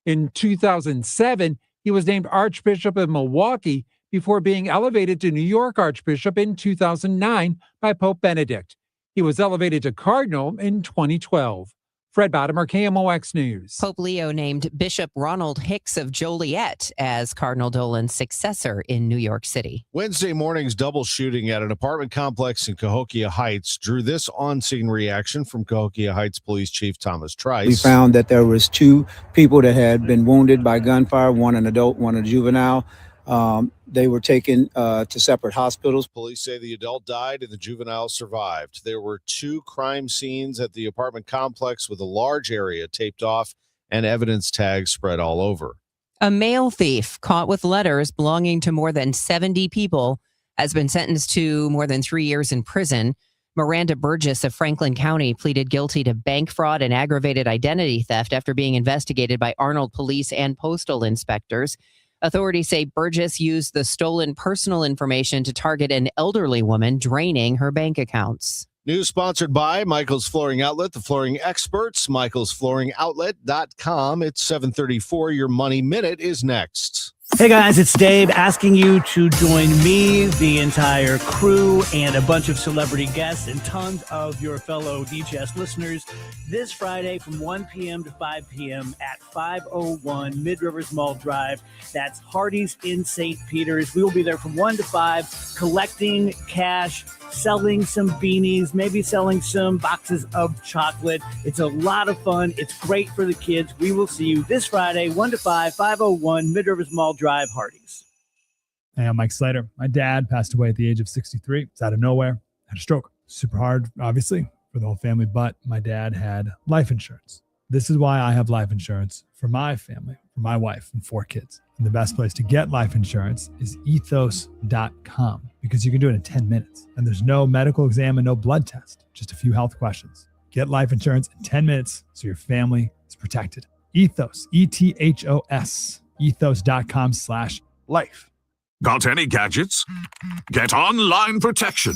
In 2007, he was named Archbishop of Milwaukee before being elevated to New York Archbishop in 2009 by Pope Benedict. He was elevated to Cardinal in 2012. Fred Bottomer, KMOX News. Pope Leo named Bishop Ronald Hicks of Joliet as Cardinal Dolan's successor in New York City. Wednesday morning's double shooting at an apartment complex in Cahokia Heights drew this on-scene reaction from Cahokia Heights Police Chief Thomas Trice. We found that there was 2 people that had been wounded by gunfire, one an adult, one a juvenile. They were taken to separate hospitals. Police say the adult died and the juvenile survived. There were 2 crime scenes at the apartment complex with a large area taped off and evidence tags spread all over. A mail thief caught with letters belonging to more than 70 people has been sentenced to more than 3 years in prison. Miranda Burgess of Franklin County pleaded guilty to bank fraud and aggravated identity theft after being investigated by Arnold police and postal inspectors. Authorities say Burgess used the stolen personal information to target an elderly woman, draining her bank accounts. News sponsored by Michael's Flooring Outlet, the flooring experts, michaelsflooringoutlet.com. It's 7:34. Your Money Minute is next. Hey guys, it's Dave asking you to join me, the entire crew, and a bunch of celebrity guests and tons of your fellow DJS listeners this Friday from 1 p.m. to 5 p.m. at 501 Mid-Rivers Mall Drive. That's Hardee's in St. Peter's. We will be there from 1 to 5 collecting cash, selling some beanies, maybe selling some boxes of chocolate. It's a lot of fun. It's great for the kids. We will see you this Friday, 1 to 5, 501 Mid-Rivers Mall Drive, Hardee's. Hey, I'm Mike Slater. My dad passed away at the age of 63. It's out of nowhere. Had a stroke. Super hard, obviously, for the whole family, but my dad had life insurance. This is why I have life insurance for my family, for my wife and 4 kids. And the best place to get life insurance is ethos.com because you can do it in 10 minutes. And there's no medical exam and no blood test, just a few health questions. Get life insurance in 10 minutes so your family is protected. Ethos, ETHOS, ethos.com/life. Got any gadgets? Get online protection.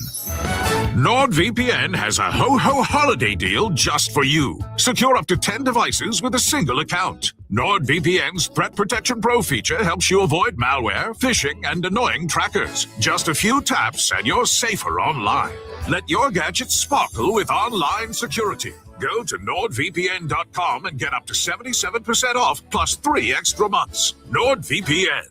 NordVPN has a ho-ho holiday deal just for you. Secure up to 10 devices with a single account. NordVPN's Threat Protection Pro feature helps you avoid malware, phishing, and annoying trackers. Just a few taps and you're safer online. Let your gadgets sparkle with online security. Go to NordVPN.com and get up to 77% off plus 3 extra months. NordVPN.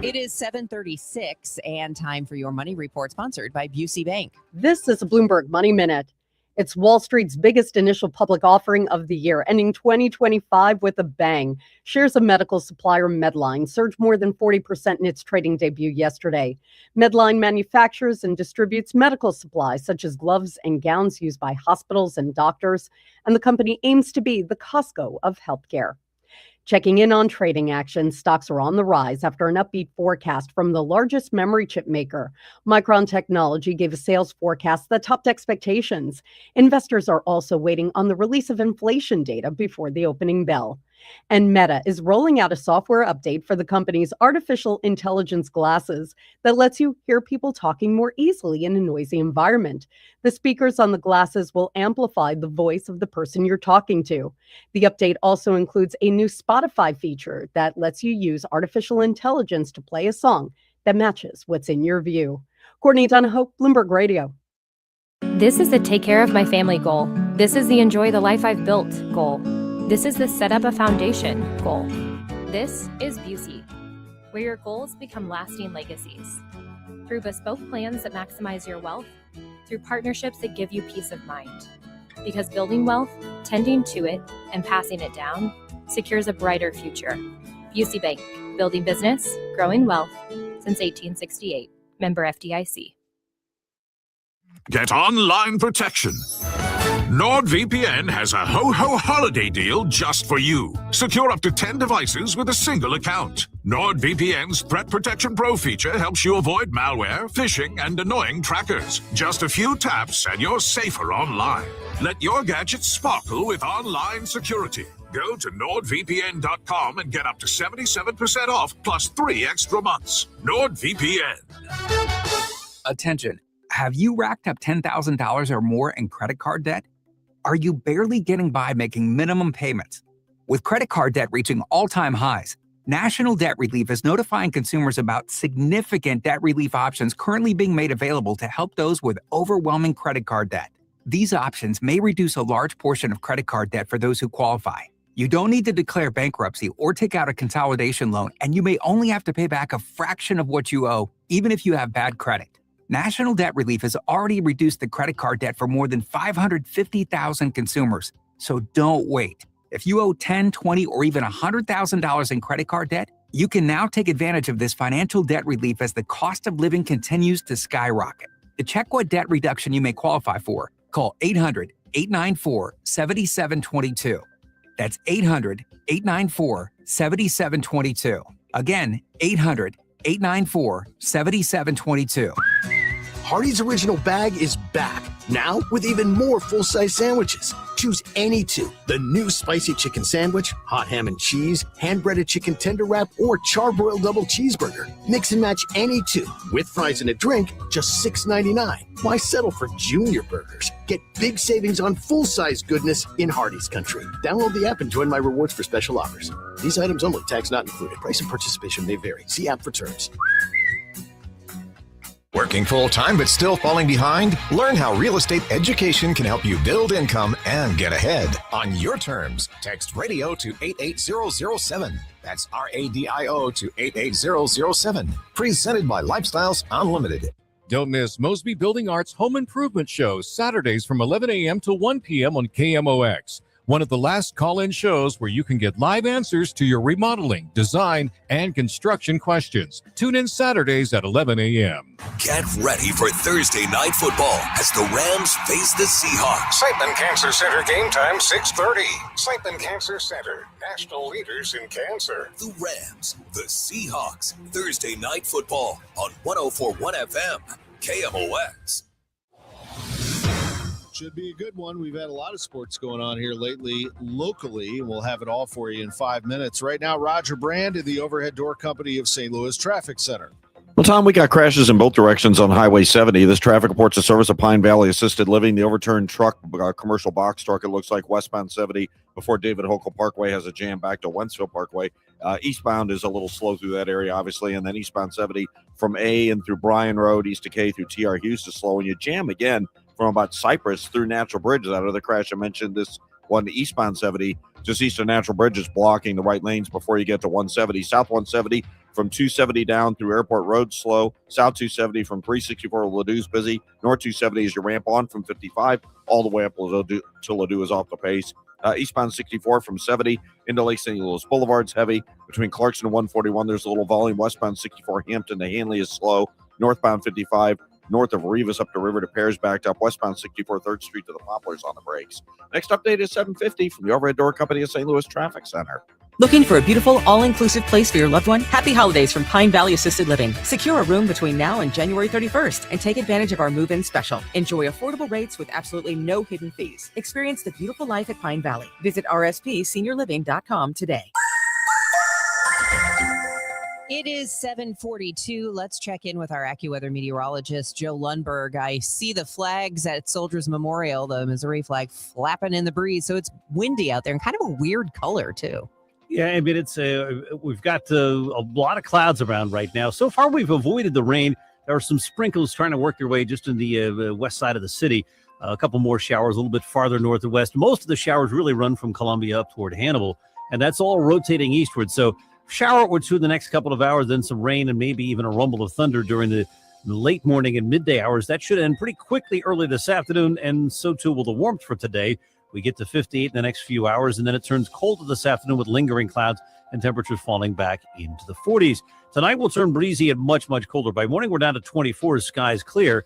It is 7:36 and time for your money report, sponsored by Busey Bank. This is a Bloomberg Money Minute. It's Wall Street's biggest initial public offering of the year, ending 2025 with a bang. Shares of medical supplier Medline surged more than 40% in its trading debut yesterday. Medline manufactures and distributes medical supplies such as gloves and gowns used by hospitals and doctors, and the company aims to be the Costco of healthcare. Checking in on trading action, stocks are on the rise after an upbeat forecast from the largest memory chip maker. Micron Technology gave a sales forecast that topped expectations. Investors are also waiting on the release of inflation data before the opening bell. And Meta is rolling out a software update for the company's artificial intelligence glasses that lets you hear people talking more easily in a noisy environment. The speakers on the glasses will amplify the voice of the person you're talking to. The update also includes a new Spotify feature that lets you use artificial intelligence to play a song that matches what's in your view. Courtney Donahoe, Bloomberg Radio. This is the take care of my family goal. This is the enjoy the life I've built goal. This is the set up a foundation goal. This is Busey, where your goals become lasting legacies. Through bespoke plans that maximize your wealth, through partnerships that give you peace of mind. Because building wealth, tending to it, and passing it down secures a brighter future. Busey Bank, building business, growing wealth since 1868. Member FDIC. Get online protection. NordVPN has a ho-ho holiday deal just for you. Secure up to 10 devices with a single account. NordVPN's Threat Protection Pro feature helps you avoid malware, phishing, and annoying trackers. Just a few taps and you're safer online. Let your gadgets sparkle with online security. Go to NordVPN.com and get up to 77% off plus 3 extra months. NordVPN. Attention. Have you racked up $10,000 or more in credit card debt? Are you barely getting by making minimum payments? With credit card debt reaching all-time highs, National Debt Relief is notifying consumers about significant debt relief options currently being made available to help those with overwhelming credit card debt. These options may reduce a large portion of credit card debt for those who qualify. You don't need to declare bankruptcy or take out a consolidation loan, and you may only have to pay back a fraction of what you owe, even if you have bad credit. National Debt Relief has already reduced the credit card debt for more than 550,000 consumers. So don't wait. If you owe $10, $20, or even $100,000 in credit card debt, you can now take advantage of this financial debt relief as the cost of living continues to skyrocket. To check what debt reduction you may qualify for, call 800-894-7722. That's 800-894-7722. Again, 800-894-7722. Hardee's Original Bag is back, now with even more full-size sandwiches. Choose any two, the new spicy chicken sandwich, hot ham and cheese, hand-breaded chicken tender wrap, or charbroiled double cheeseburger. Mix and match any two, with fries and a drink, just $6.99. Why settle for junior burgers? Get big savings on full-size goodness in Hardee's country. Download the app and join my rewards for special offers. These items only, tax not included. Price and participation may vary. See app for terms. Working full-time but still falling behind? Learn how real estate education can help you build income and get ahead on your terms. Text radio to 88007. That's RADIO to 88007. Presented by Lifestyles Unlimited. Don't miss Mosby Building Arts Home Improvement Shows, Saturdays from 11 a.m. to 1 p.m. on KMOX. One of the last call-in shows where you can get live answers to your remodeling, design, and construction questions. Tune in Saturdays at 11 a.m. Get ready for Thursday night football as the Rams face the Seahawks. Siteman Cancer Center game time 6:30. Siteman Cancer Center, national leaders in cancer. The Rams, the Seahawks. Thursday night football on 104.1 FM, KMOX. Should be a good one. We've had a lot of sports going on here lately locally, and we'll have it all for you in 5 minutes. Right now, Roger Brand in the Overhead Door Company of St. Louis Traffic Center. Well, Tom, we got crashes in both directions on Highway 70. This traffic reports a service of Pine Valley Assisted Living. The overturned truck, commercial box truck, it looks like westbound 70 before David Hokel Parkway has a jam back to Wentzville Parkway. Eastbound is a little slow through that area, obviously, and then eastbound 70 from A and through Bryan Road, east to K through TR Hughes is slow, and you jam again from about Cypress through Natural Bridge. That other crash I mentioned, this one eastbound 70, just east of Natural Bridge, is blocking the right lanes before you get to 170. South 170 from 270 down through Airport Road, slow. South 270 from 364 to Ladou's busy. North 270 is your ramp on from 55 all the way up to Ladou is off the pace. Eastbound 64 from 70 into Lake St. Louis Boulevard's heavy. Between Clarkson and 141, there's a little volume. Westbound 64 Hampton to Hanley is slow. Northbound 55 north of Rivas up the river to Pears backed up. Westbound 64 3rd Street to the Poplars on the brakes. Next update is 7:50 from the Overhead Door Company of St. Louis Traffic Center. Looking for a beautiful, all-inclusive place for your loved one? Happy holidays from Pine Valley Assisted Living. Secure a room between now and January 31st and take advantage of our move-in special. Enjoy affordable rates with absolutely no hidden fees. Experience the beautiful life at Pine Valley. Visit rspseniorliving.com today. It is 7:42. Let's check in with our AccuWeather meteorologist, Joe Lundberg. I see the flags at Soldiers Memorial, the Missouri flag flapping in the breeze. So it's windy out there and kind of a weird color, too. Yeah, I mean, we've got a lot of clouds around right now. So far, we've avoided the rain. There are some sprinkles trying to work their way just in the west side of the city. A couple more showers a little bit farther north and west. Most of the showers really run from Columbia up toward Hannibal, and that's all rotating eastward. So shower or two the next couple of hours, then some rain and maybe even a rumble of thunder during the late morning and midday hours. That should end pretty quickly early this afternoon, and so too will the warmth for today. We get to 58 in the next few hours, and then it turns colder this afternoon with lingering clouds and temperatures falling back into the 40s. Tonight will turn breezy and much, much colder. By morning, we're down to 24 as skies clear.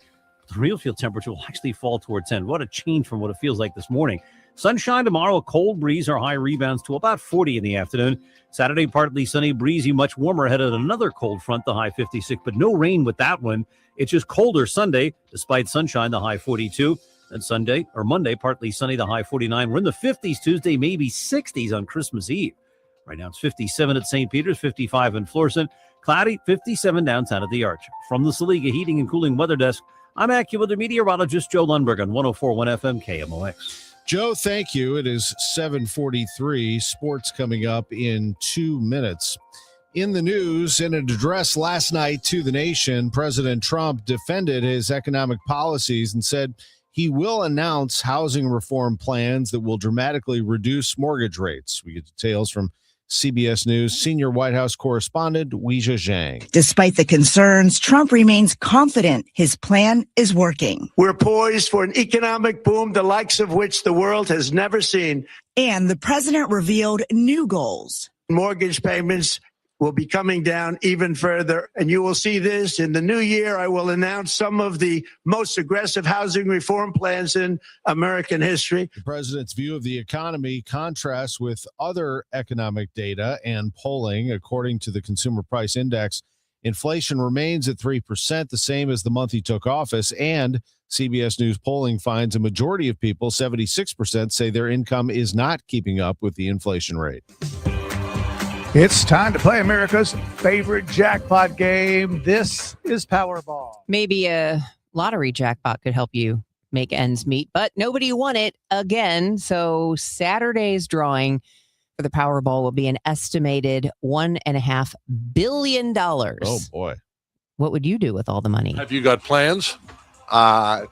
The real field temperature will actually fall towards 10. What a change from what it feels like this morning. Sunshine tomorrow, a cold breeze. Our high rebounds to about 40 in the afternoon. Saturday, partly sunny, breezy, much warmer ahead of another cold front, the high 56, but no rain with that one. It's just colder Sunday, despite sunshine, the high 42. And Monday, partly sunny, the high 49. We're in the 50s Tuesday, maybe 60s on Christmas Eve. Right now it's 57 at St. Peter's, 55 in Florissant, cloudy, 57 downtown at the Arch. From the Saliga Heating and Cooling Weather Desk, I'm AccuWeather meteorologist Joe Lundberg on 104.1 FM KMOX. Joe, thank you. It is 7:43. Sports coming up in 2 minutes. In the news, in an address last night to the nation, President Trump defended his economic policies and said he will announce housing reform plans that will dramatically reduce mortgage rates. We get details from CBS News senior White House correspondent Weijia Zhang. Despite the concerns, Trump remains confident his plan is working. We're poised for an economic boom, the likes of which the world has never seen. And the president revealed new goals. Mortgage payments will be coming down even further. And you will see this in the new year. I will announce some of the most aggressive housing reform plans in American history. The president's view of the economy contrasts with other economic data and polling. According to the Consumer Price Index, inflation remains at 3%, the same as the month he took office. And CBS News polling finds a majority of people, 76%, say their income is not keeping up with the inflation rate. It's time to play America's favorite jackpot game. This is Powerball. Maybe a lottery jackpot could help you make ends meet, but nobody won it again. So Saturday's drawing for the Powerball will be an estimated $1.5 billion. Oh, boy. What would you do with all the money? Have you got plans? My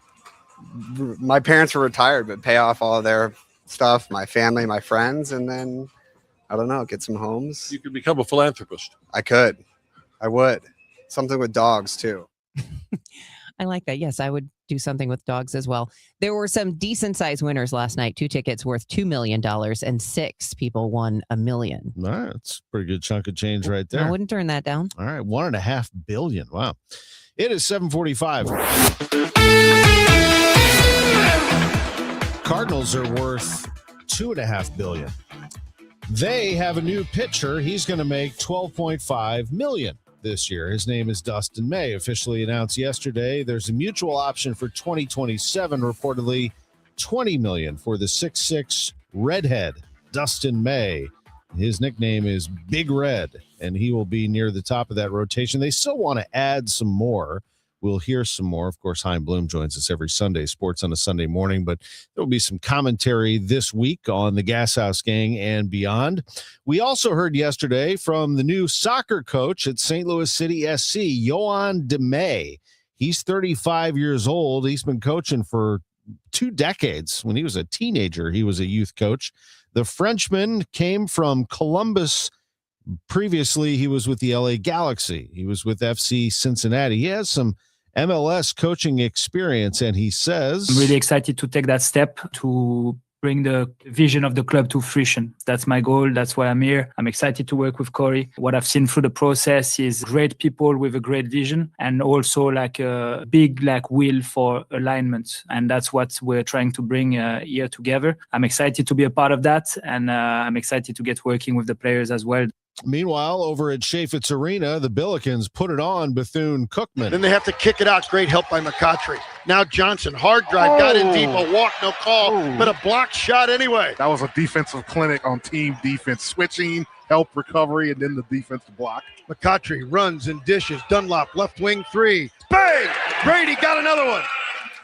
parents were retired, but pay off all of their stuff, my family, my friends, and then I don't know, get some homes. You could become a philanthropist. I could. I would. Something with dogs, too. I like that. Yes, I would do something with dogs as well. There were some decent-sized winners last night. 2 tickets worth $2 million, and 6 people won $1 million. All right, that's a pretty good chunk of change right there. I wouldn't turn that down. All right, $1.5 billion. Wow. It is 7:45. Cardinals are worth $2.5 billion. They have a new pitcher. He's going to make $12.5 million this year. His name is Dustin May, officially announced yesterday. There's a mutual option for 2027, reportedly $20 million for the 6'6" redhead, Dustin May. His nickname is Big Red, and he will be near the top of that rotation. They still want to add some more. We'll hear some more. Of course, Chaim Bloom joins us every Sunday, sports on a Sunday morning, but there will be some commentary this week on the Gas House Gang and beyond. We also heard yesterday from the new soccer coach at St. Louis City SC, Yohan DeMay. He's 35 years old. He's been coaching for 2 decades. When he was a teenager, he was a youth coach. The Frenchman came from Columbus. Previously, he was with the LA Galaxy. He was with FC Cincinnati. He has some MLS coaching experience, and he says, I'm really excited to take that step to bring the vision of the club to fruition. That's my goal. That's why I'm here. I'm excited to work with Corey. What I've seen through the process is great people with a great vision and also like a big will for alignment. And that's what we're trying to bring here together. I'm excited to be a part of that. And I'm excited to get working with the players as well. Meanwhile, over at Chaffetz Arena, the Billikens put it on Bethune-Cookman. Then they have to kick it out. Great help by McCautry. Now Johnson, hard drive, got in deep, a walk, no call, but a blocked shot anyway. That was a defensive clinic on team defense, switching, help recovery, and then the defensive block. McCautry runs and dishes. Dunlop, left wing three. Bang! Brady got another one.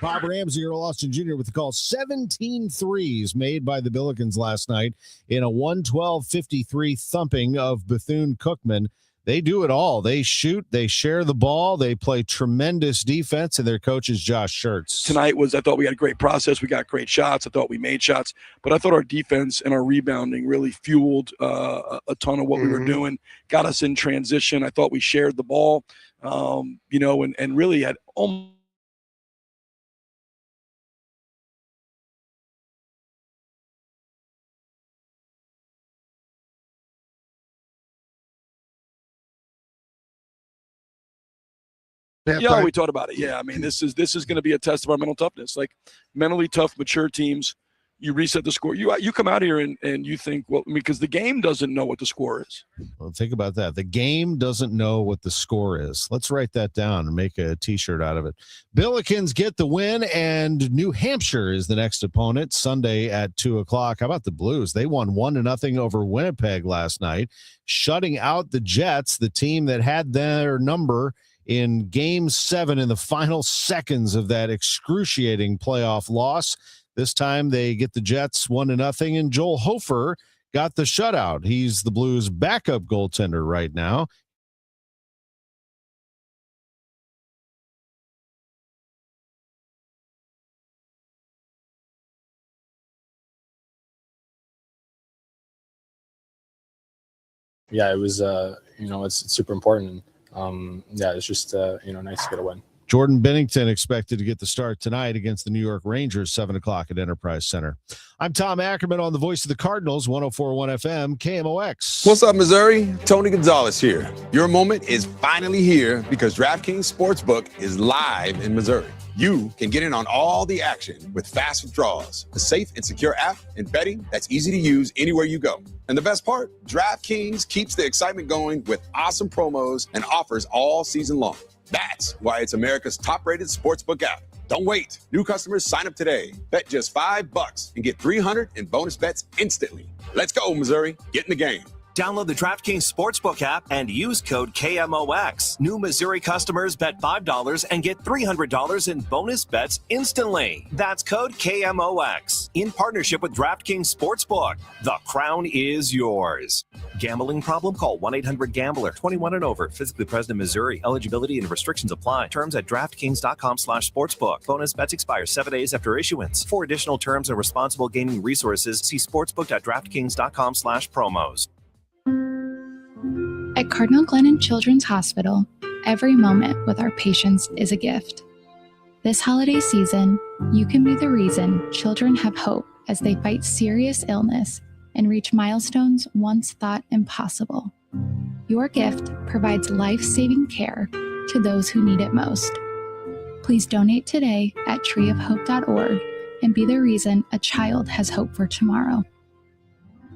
Bob Ramsey, Earl Austin Jr. with the call. 17 threes made by the Billikens last night in a 112-53 thumping of Bethune-Cookman. They do it all. They shoot, they share the ball, they play tremendous defense, and their coach is Josh Schertz. Tonight I thought we had a great process. We got great shots. I thought we made shots, but I thought our defense and our rebounding really fueled a ton of what we were doing, got us in transition. I thought we shared the ball, and really had almost. Yeah, we talked about it. Yeah, I mean, this is going to be a test of our mental toughness. Like mentally tough, mature teams, you reset the score. You come out here and you think, well, because the game doesn't know what the score is. Well, think about that. The game doesn't know what the score is. Let's write that down and make a T-shirt out of it. Billikens get the win, and New Hampshire is the next opponent Sunday at 2:00. How about the Blues? They won 1-0 over Winnipeg last night, shutting out the Jets, the team that had their number in Game 7 in the final seconds of that excruciating playoff loss. This time they get the Jets 1-0, and Joel Hofer got the shutout. He's the Blues' backup goaltender right now. Yeah, it was, it's super important. It's just, nice to get a win. Jordan Bennington expected to get the start tonight against the New York Rangers, 7:00 at Enterprise Center. I'm Tom Ackerman on the voice of the Cardinals, 104.1 FM, KMOX. What's up, Missouri? Tony Gonzalez here. Your moment is finally here because DraftKings Sportsbook is live in Missouri. You can get in on all the action with fast withdrawals, a safe and secure app, and betting that's easy to use anywhere you go. And the best part, DraftKings keeps the excitement going with awesome promos and offers all season long. That's why it's America's top-rated sportsbook app. Don't wait. New customers sign up today. Bet just $5 and get $300 in bonus bets instantly. Let's go, Missouri. Get in the game. Download the DraftKings Sportsbook app and use code KMOX. New Missouri customers bet $5 and get $300 in bonus bets instantly. That's code KMOX. In partnership with DraftKings Sportsbook. The crown is yours. Gambling problem? Call 1-800-GAMBLER. 21 and over. Physically present in Missouri. Eligibility and restrictions apply. Terms at DraftKings.com/sportsbook. Bonus bets expire 7 days after issuance. For additional terms and responsible gaming resources, see sportsbook.draftkings.com/promos. At Cardinal Glennon Children's Hospital, every moment with our patients is a gift. This holiday season, you can be the reason children have hope as they fight serious illness and reach milestones once thought impossible. Your gift provides life-saving care to those who need it most. Please donate today at treeofhope.org and be the reason a child has hope for tomorrow.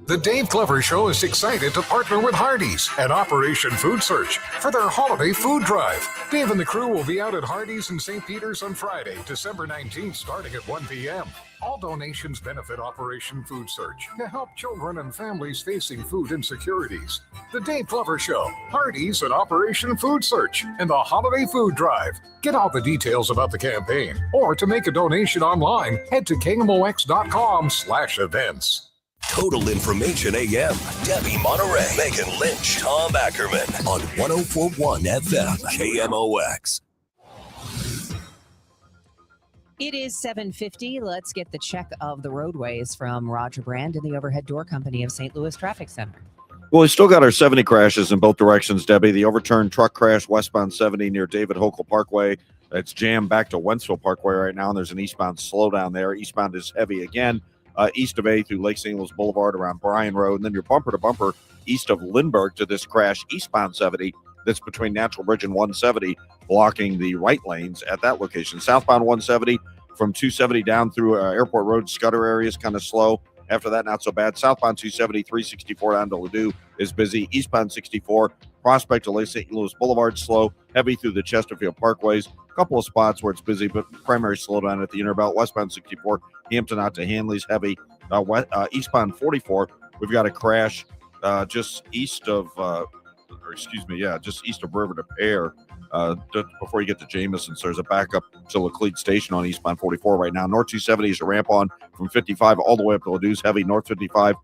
The Dave Glover Show is excited to partner with Hardee's and Operation Food Search for their holiday food drive. Dave and the crew will be out at Hardee's in St. Peters on Friday, December 19th, starting at 1 p.m. All donations benefit Operation Food Search to help children and families facing food insecurities. The Dave Glover Show, Hardee's and Operation Food Search, and the Holiday Food Drive. Get all the details about the campaign, or to make a donation online, head to KMOX.com/events. Total Information AM. Debbie Monterrey, Megan Lynch, Tom Ackerman on 104.1 FM KMOX. It is 7:50. Let's get the check of the roadways from Roger Brand and the Overhead Door Company of St. Louis Traffic Center. Well, we still got our 70 crashes in both directions, Debbie. The overturned truck crash westbound 70 near David Hochul Parkway. It's jammed back to Wentzville Parkway right now, and there's an eastbound slowdown there. Eastbound is heavy again. east of A through Lake St. Louis Boulevard around Bryan Road, and then your bumper-to-bumper east of Lindbergh to this crash eastbound 70 that's between Natural Bridge and 170, blocking the right lanes at that location. Southbound 170 from 270 down through Airport Road, Scudder area is kind of slow. After that, not so bad. Southbound 270, 364 down to Ladue is busy. Eastbound 64, Prospect to Lake St. Louis Boulevard, slow. Heavy through the Chesterfield Parkways. A couple of spots where it's busy, but primary slowdown at the Innerbelt. Westbound 64, Hampton out to Hanley's, heavy. Eastbound 44, we've got a crash just east of just east of River to Pear, just before you get to Jameson. So there's a backup to Laclede Station on eastbound 44 right now. North 270 is a ramp on from 55 all the way up to Ladou's, heavy. North 55,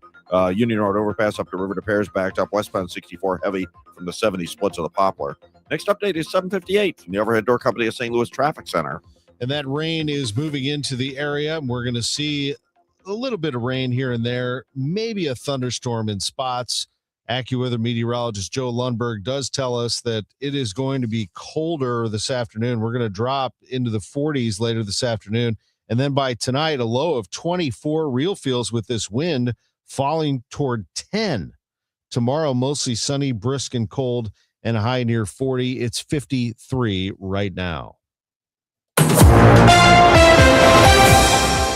Union Road overpass up to River to Pear is backed up. Westbound 64, heavy from the 70 splits of the Poplar. Next update is 7:58 from the Overhead Door Company of St. Louis Traffic Center. And that rain is moving into the area. We're going to see a little bit of rain here and there, maybe a thunderstorm in spots. AccuWeather meteorologist Joe Lundberg does tell us that it is going to be colder this afternoon. We're going to drop into the 40s later this afternoon. And then by tonight, a low of 24 real feels with this wind falling toward 10. Tomorrow, mostly sunny, brisk, and cold, and a high near 40. It's 53 right now.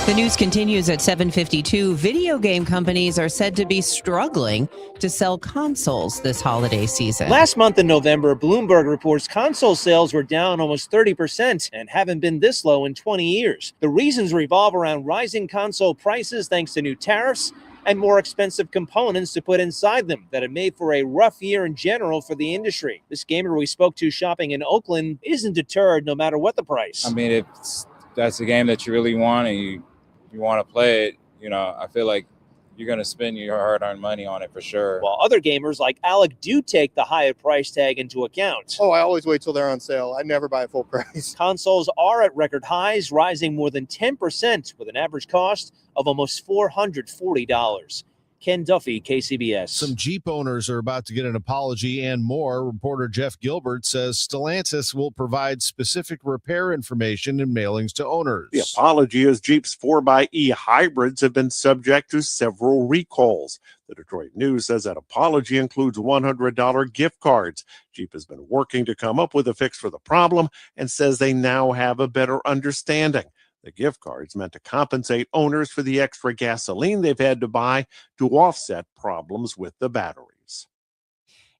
The news continues at 7:52. Video game companies are said to be struggling to sell consoles this holiday season. Last month in November, Bloomberg reports console sales were down almost 30% and haven't been this low in 20 years. The reasons revolve around rising console prices thanks to new tariffs and more expensive components to put inside them that have made for a rough year in general for the industry. This gamer we spoke to shopping in Oakland isn't deterred no matter what the price. I mean, if that's a game that you really want and you want to play it, I feel like you're going to spend your hard-earned money on it for sure. While other gamers like Alec do take the higher price tag into account. Oh, I always wait till they're on sale. I never buy it full price. Consoles are at record highs, rising more than 10% with an average cost of almost $440. Ken Duffy, KCBS. Some Jeep owners are about to get an apology and more. Reporter Jeff Gilbert says Stellantis will provide specific repair information and mailings to owners. The apology is Jeep's 4xe hybrids have been subject to several recalls. The Detroit News says that apology includes $100 gift cards. Jeep has been working to come up with a fix for the problem and says they now have a better understanding. The gift cards meant to compensate owners for the extra gasoline they've had to buy to offset problems with the batteries.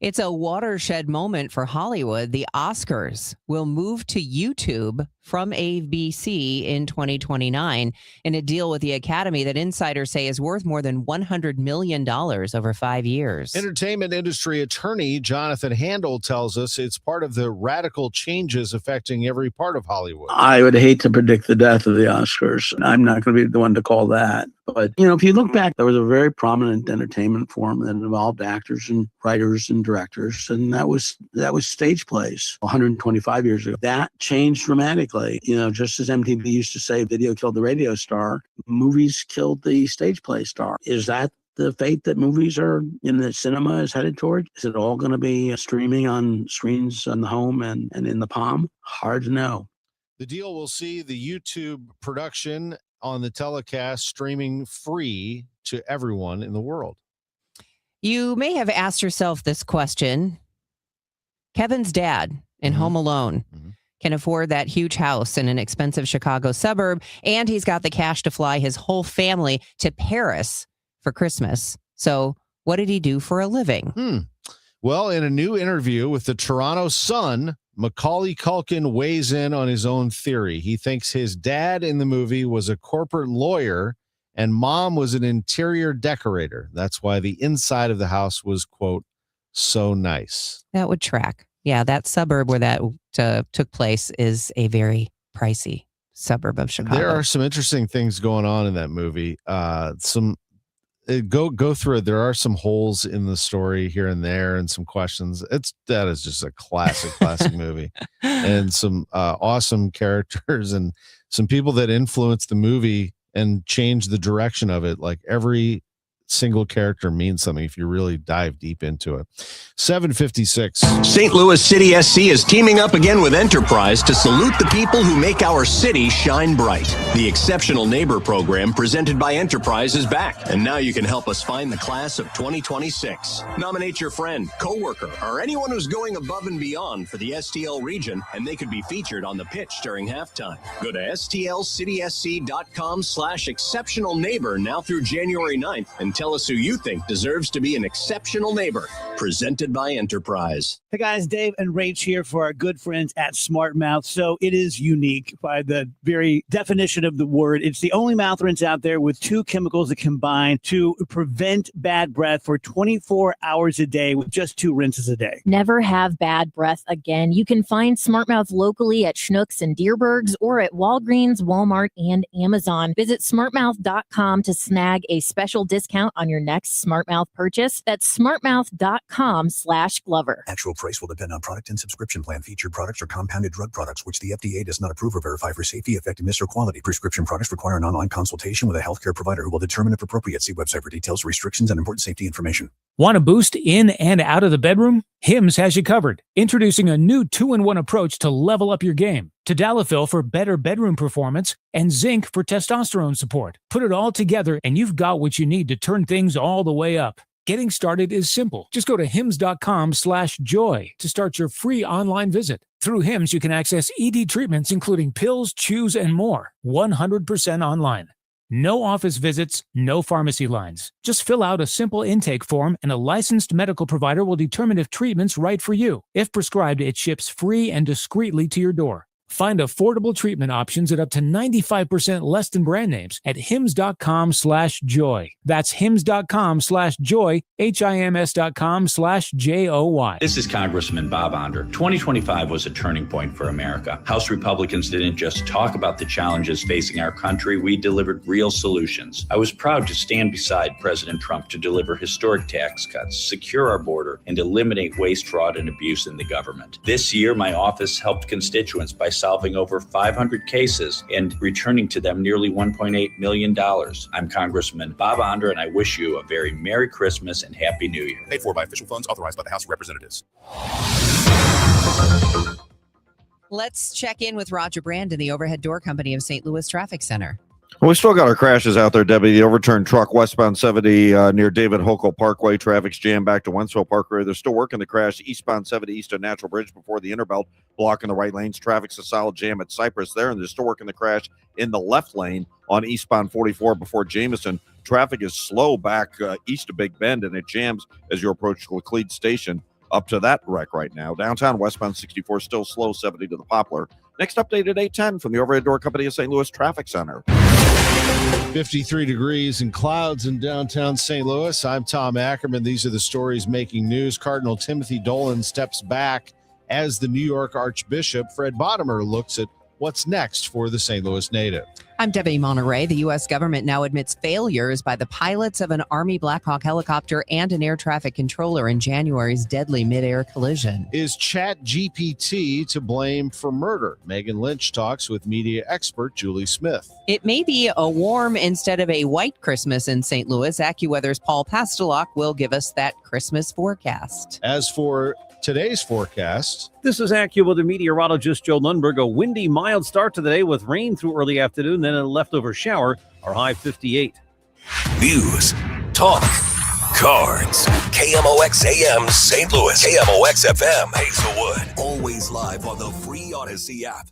It's a watershed moment for Hollywood. The Oscars will move to YouTube from ABC in 2029 in a deal with the Academy that insiders say is worth more than $100 million over 5 years. Entertainment industry attorney Jonathan Handel tells us it's part of the radical changes affecting every part of Hollywood. I would hate to predict the death of the Oscars. I'm not going to be the one to call that. But, if you look back, there was a very prominent entertainment form that involved actors and writers and directors, and that was stage plays 125 years ago. That changed dramatically. Just as MTV used to say video killed the radio star, movies killed the stage play star. Is that the fate that movies are in the cinema is headed toward? Is it all going to be streaming on screens on the home and in the palm? Hard to know. The deal will see the YouTube production on the telecast streaming free to everyone in the world. You may have asked yourself this question. Kevin's dad in Home Alone can afford that huge house in an expensive Chicago suburb, and he's got the cash to fly his whole family to Paris for Christmas. So what did he do for a living? Well, in a new interview with the Toronto Sun, Macaulay Culkin weighs in on his own theory. He thinks his dad in the movie was a corporate lawyer and mom was an interior decorator. That's why the inside of the house was, quote, so nice. That would track. Yeah, that suburb where that took place is a very pricey suburb of Chicago. There are some interesting things going on in that movie. Go through it. There are some holes in the story here and there and some questions. That is just a classic movie, and some awesome characters and some people that influenced the movie and changed the direction of it. Like every single character means something if you really dive deep into it. 756. St. Louis City SC is teaming up again with Enterprise to salute the people who make our city shine bright. The Exceptional Neighbor program presented by Enterprise is back, and now you can help us find the class of 2026. Nominate your friend, coworker, or anyone who's going above and beyond for the STL region, and they could be featured on the pitch during halftime. Go to stlcitysc.com/exceptional neighbor now through January 9th and tell us who you think deserves to be an exceptional neighbor. Presented by Enterprise. Hey guys, Dave and Rach here for our good friends at Smart Mouth. So it is unique by the very definition of the word. It's the only mouth rinse out there with 2 chemicals that combine to prevent bad breath for 24 hours a day with just 2 rinses a day. Never have bad breath again. You can find Smart Mouth locally at Schnucks and Deerbergs or at Walgreens, Walmart, and Amazon. Visit smartmouth.com to snag a special discount on your next Smart Mouth purchase. That's smartmouth.com/Glover. Actual price will depend on product and subscription plan. Featured products are compounded drug products, which the FDA does not approve or verify for safety, effectiveness, or quality. Prescription products require an online consultation with a healthcare provider who will determine if appropriate. See website for details, restrictions, and important safety information. Want a boost in and out of the bedroom? Hims has you covered. Introducing a new 2-in-1 approach to level up your game. Tadalafil for better bedroom performance and zinc for testosterone support. Put it all together and you've got what you need to turn things all the way up. Getting started is simple. Just go to hims.com/joy to start your free online visit. Through Hims, you can access ED treatments including pills, chews, and more. 100% online. No office visits, no pharmacy lines. Just fill out a simple intake form and a licensed medical provider will determine if treatment's right for you. If prescribed, it ships free and discreetly to your door. Find affordable treatment options at up to 95% less than brand names at hims.com/joy. That's hims.com/joy, hims.com/JOY. This is Congressman Bob Onder. 2025 was a turning point for America. House Republicans didn't just talk about the challenges facing our country, we delivered real solutions. I was proud to stand beside President Trump to deliver historic tax cuts, secure our border, and eliminate waste, fraud, and abuse in the government. This year, my office helped constituents by solving over 500 cases and returning to them nearly $1.8 million. I'm Congressman Bob Onder, and I wish you a very Merry Christmas and Happy New Year. Paid for by official funds authorized by the House of Representatives. Let's check in with Roger Brand in the Overhead Door Company of St. Louis Traffic Center. Well, we still got our crashes out there, Debbie. The overturned truck westbound 70 near David Hochul Parkway. Traffic's jammed back to Wentzville Parkway. They're still working the crash eastbound 70 east of Natural Bridge before the Interbelt, blocking the right lanes. Traffic's a solid jam at Cypress there, and they're still working the crash in the left lane on eastbound 44 before Jameson. Traffic is slow back east of Big Bend, and it jams as you approach Laclede Station up to that wreck right now. Downtown westbound 64 still slow 70 to the Poplar. Next update at 8:10 from the Overhead Door Company of St. Louis Traffic Center. 53 degrees and clouds in downtown St. Louis. I'm Tom Ackerman. These are the stories making news. Cardinal Timothy Dolan steps back as the New York Archbishop. Fred Bottomer looks at what's next for the St. Louis native. I'm Debbie Monterrey. The U.S. government now admits failures by the pilots of an Army Black Hawk helicopter and an air traffic controller in January's deadly mid-air collision. Is ChatGPT to blame for murder? Megan Lynch talks with media expert Julie Smith. It may be a warm instead of a white Christmas in St. Louis. AccuWeather's Paul Pastelok will give us that Christmas forecast. As for today's forecast, this is AccuWeather meteorologist Joe Lundberg. A windy, mild start to the day with rain through early afternoon, then a leftover shower. Our high 58. News, talk, cards. KMOX AM St. Louis. KMOX FM Hazelwood. Always live on the free Odyssey app.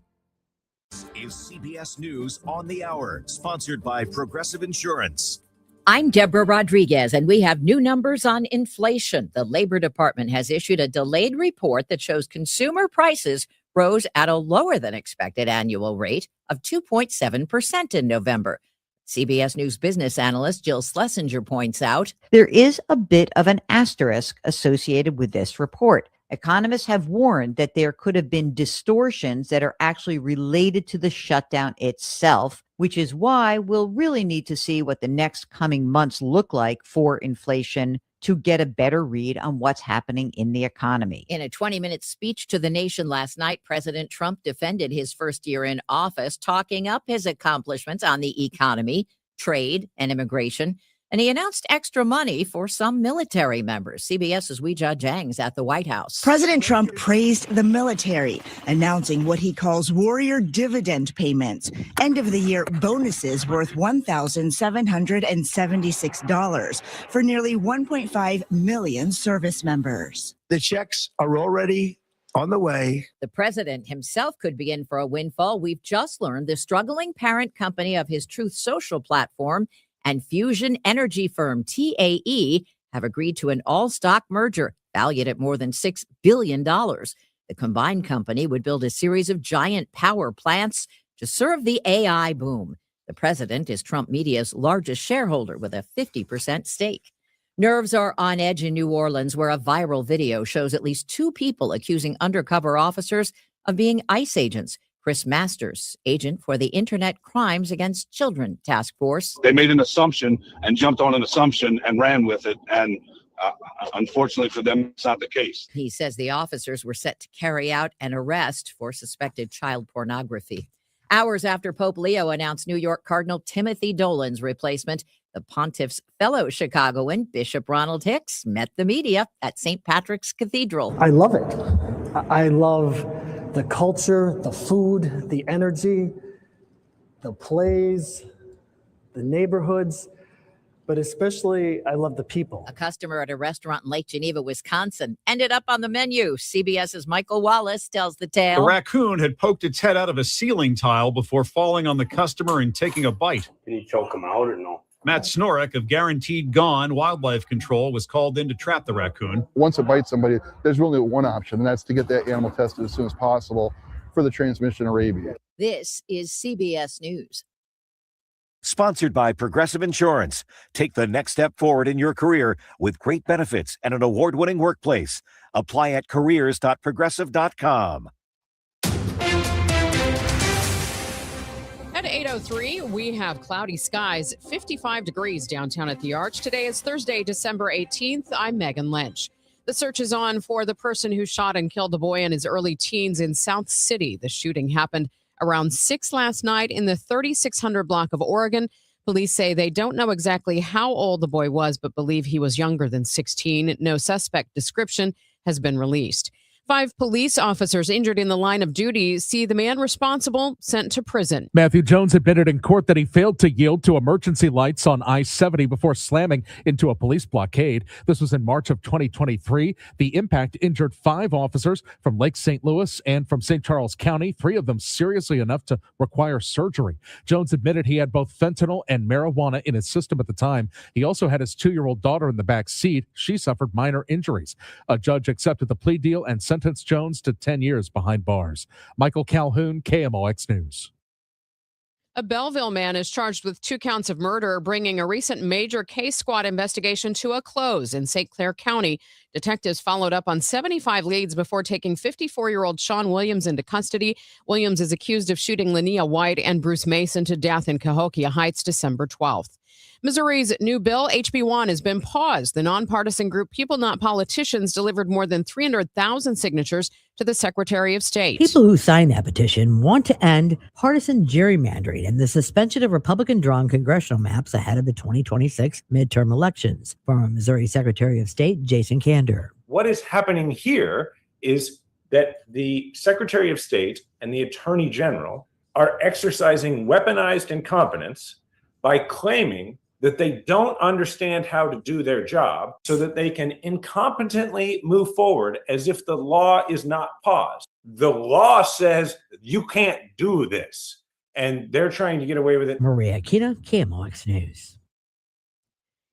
Is CBS News on the Hour, sponsored by Progressive Insurance. I'm Deborah Rodriguez, and we have new numbers on inflation. The Labor Department has issued a delayed report that shows consumer prices rose at a lower than expected annual rate of 2.7% in November. CBS News business analyst Jill Schlesinger points out, there is a bit of an asterisk associated with this report. Economists have warned that there could have been distortions that are actually related to the shutdown itself, which is why we'll really need to see what the next coming months look like for inflation to get a better read on what's happening in the economy. In a 20-minute speech to the nation last night, President Trump defended his first year in office, talking up his accomplishments on the economy, trade, and immigration. And he announced extra money for some military members. CBS's Weijia Zhang's at the White House. President Trump praised the military, announcing what he calls warrior dividend payments, end-of-the-year bonuses worth $1,776 for nearly 1.5 million service members. The checks are already on the way. The president himself could be in for a windfall. We've just learned the struggling parent company of his Truth Social platform and fusion energy firm TAE have agreed to an all-stock merger valued at more than $6 billion. The combined company would build a series of giant power plants to serve the AI boom. The president is Trump Media's largest shareholder with a 50% stake. Nerves are on edge in New Orleans, where a viral video shows at least 2 people accusing undercover officers of being ICE agents. Chris Masters, agent for the Internet Crimes Against Children Task Force. They made an assumption and jumped on an assumption and ran with it. And unfortunately for them, it's not the case. He says the officers were set to carry out an arrest for suspected child pornography. Hours after Pope Leo announced New York Cardinal Timothy Dolan's replacement, the Pontiff's fellow Chicagoan, Bishop Ronald Hicks, met the media at St. Patrick's Cathedral. I love it. I love the culture, the food, the energy, the plays, the neighborhoods, but especially I love the people. A customer at a restaurant in Lake Geneva, Wisconsin, ended up on the menu. CBS's Michael Wallace tells the tale. A raccoon had poked its head out of a ceiling tile before falling on the customer and taking a bite. Can you choke him out or no? Matt Snorek of Guaranteed Gone Wildlife Control was called in to trap the raccoon. Once it bites somebody, there's really one option, and that's to get that animal tested as soon as possible for the transmission of rabies. This is CBS News. Sponsored by Progressive Insurance. Take the next step forward in your career with great benefits and an award-winning workplace. Apply at careers.progressive.com. At 8:03, we have cloudy skies, 55 degrees downtown at the Arch. Today is Thursday, December 18th. I'm Megan Lynch. The search is on for the person who shot and killed a boy in his early teens in South City. The shooting happened around 6 last night in the 3600 block of Oregon. Police say they don't know exactly how old the boy was, but believe he was younger than 16. No suspect description has been released. 5 police officers injured in the line of duty see the man responsible sent to prison. Matthew Jones admitted in court that he failed to yield to emergency lights on I-70 before slamming into a police blockade. This was in March of 2023. The impact injured 5 officers from Lake St. Louis and from St. Charles County, 3 of them seriously enough to require surgery. Jones admitted he had both fentanyl and marijuana in his system at the time. He also had his 2-year-old daughter in the back seat. She suffered minor injuries. A judge accepted the plea deal and sentenced Jones to 10 years behind bars. Michael Calhoun, KMOX News. A Belleville man is charged with 2 counts of murder, bringing a recent major case squad investigation to a close in St. Clair County. Detectives followed up on 75 leads before taking 54-year-old Sean Williams into custody. Williams is accused of shooting Linnea White and Bruce Mason to death in Cahokia Heights December 12th. Missouri's new bill, HB 1, has been paused. The nonpartisan group People Not Politicians delivered more than 300,000 signatures to the Secretary of State. People who signed that petition want to end partisan gerrymandering and the suspension of Republican-drawn congressional maps ahead of the 2026 midterm elections. Former Missouri Secretary of State Jason Kander. What is happening here is that the Secretary of State and the Attorney General are exercising weaponized incompetence by claiming that they don't understand how to do their job so that they can incompetently move forward as if the law is not paused. The law says you can't do this, and they're trying to get away with it. Maria Aquino, KMOX News.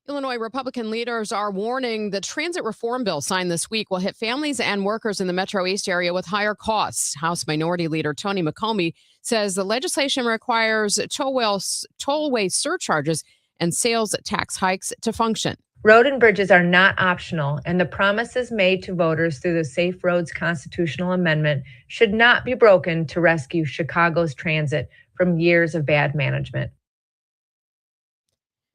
Illinois Republican leaders are warning the transit reform bill signed this week will hit families and workers in the Metro East area with higher costs. House Minority Leader Tony McComey says the legislation requires tollway surcharges and sales tax hikes to function. Road and bridges are not optional, and the promises made to voters through the Safe Roads Constitutional Amendment should not be broken to rescue Chicago's transit from years of bad management.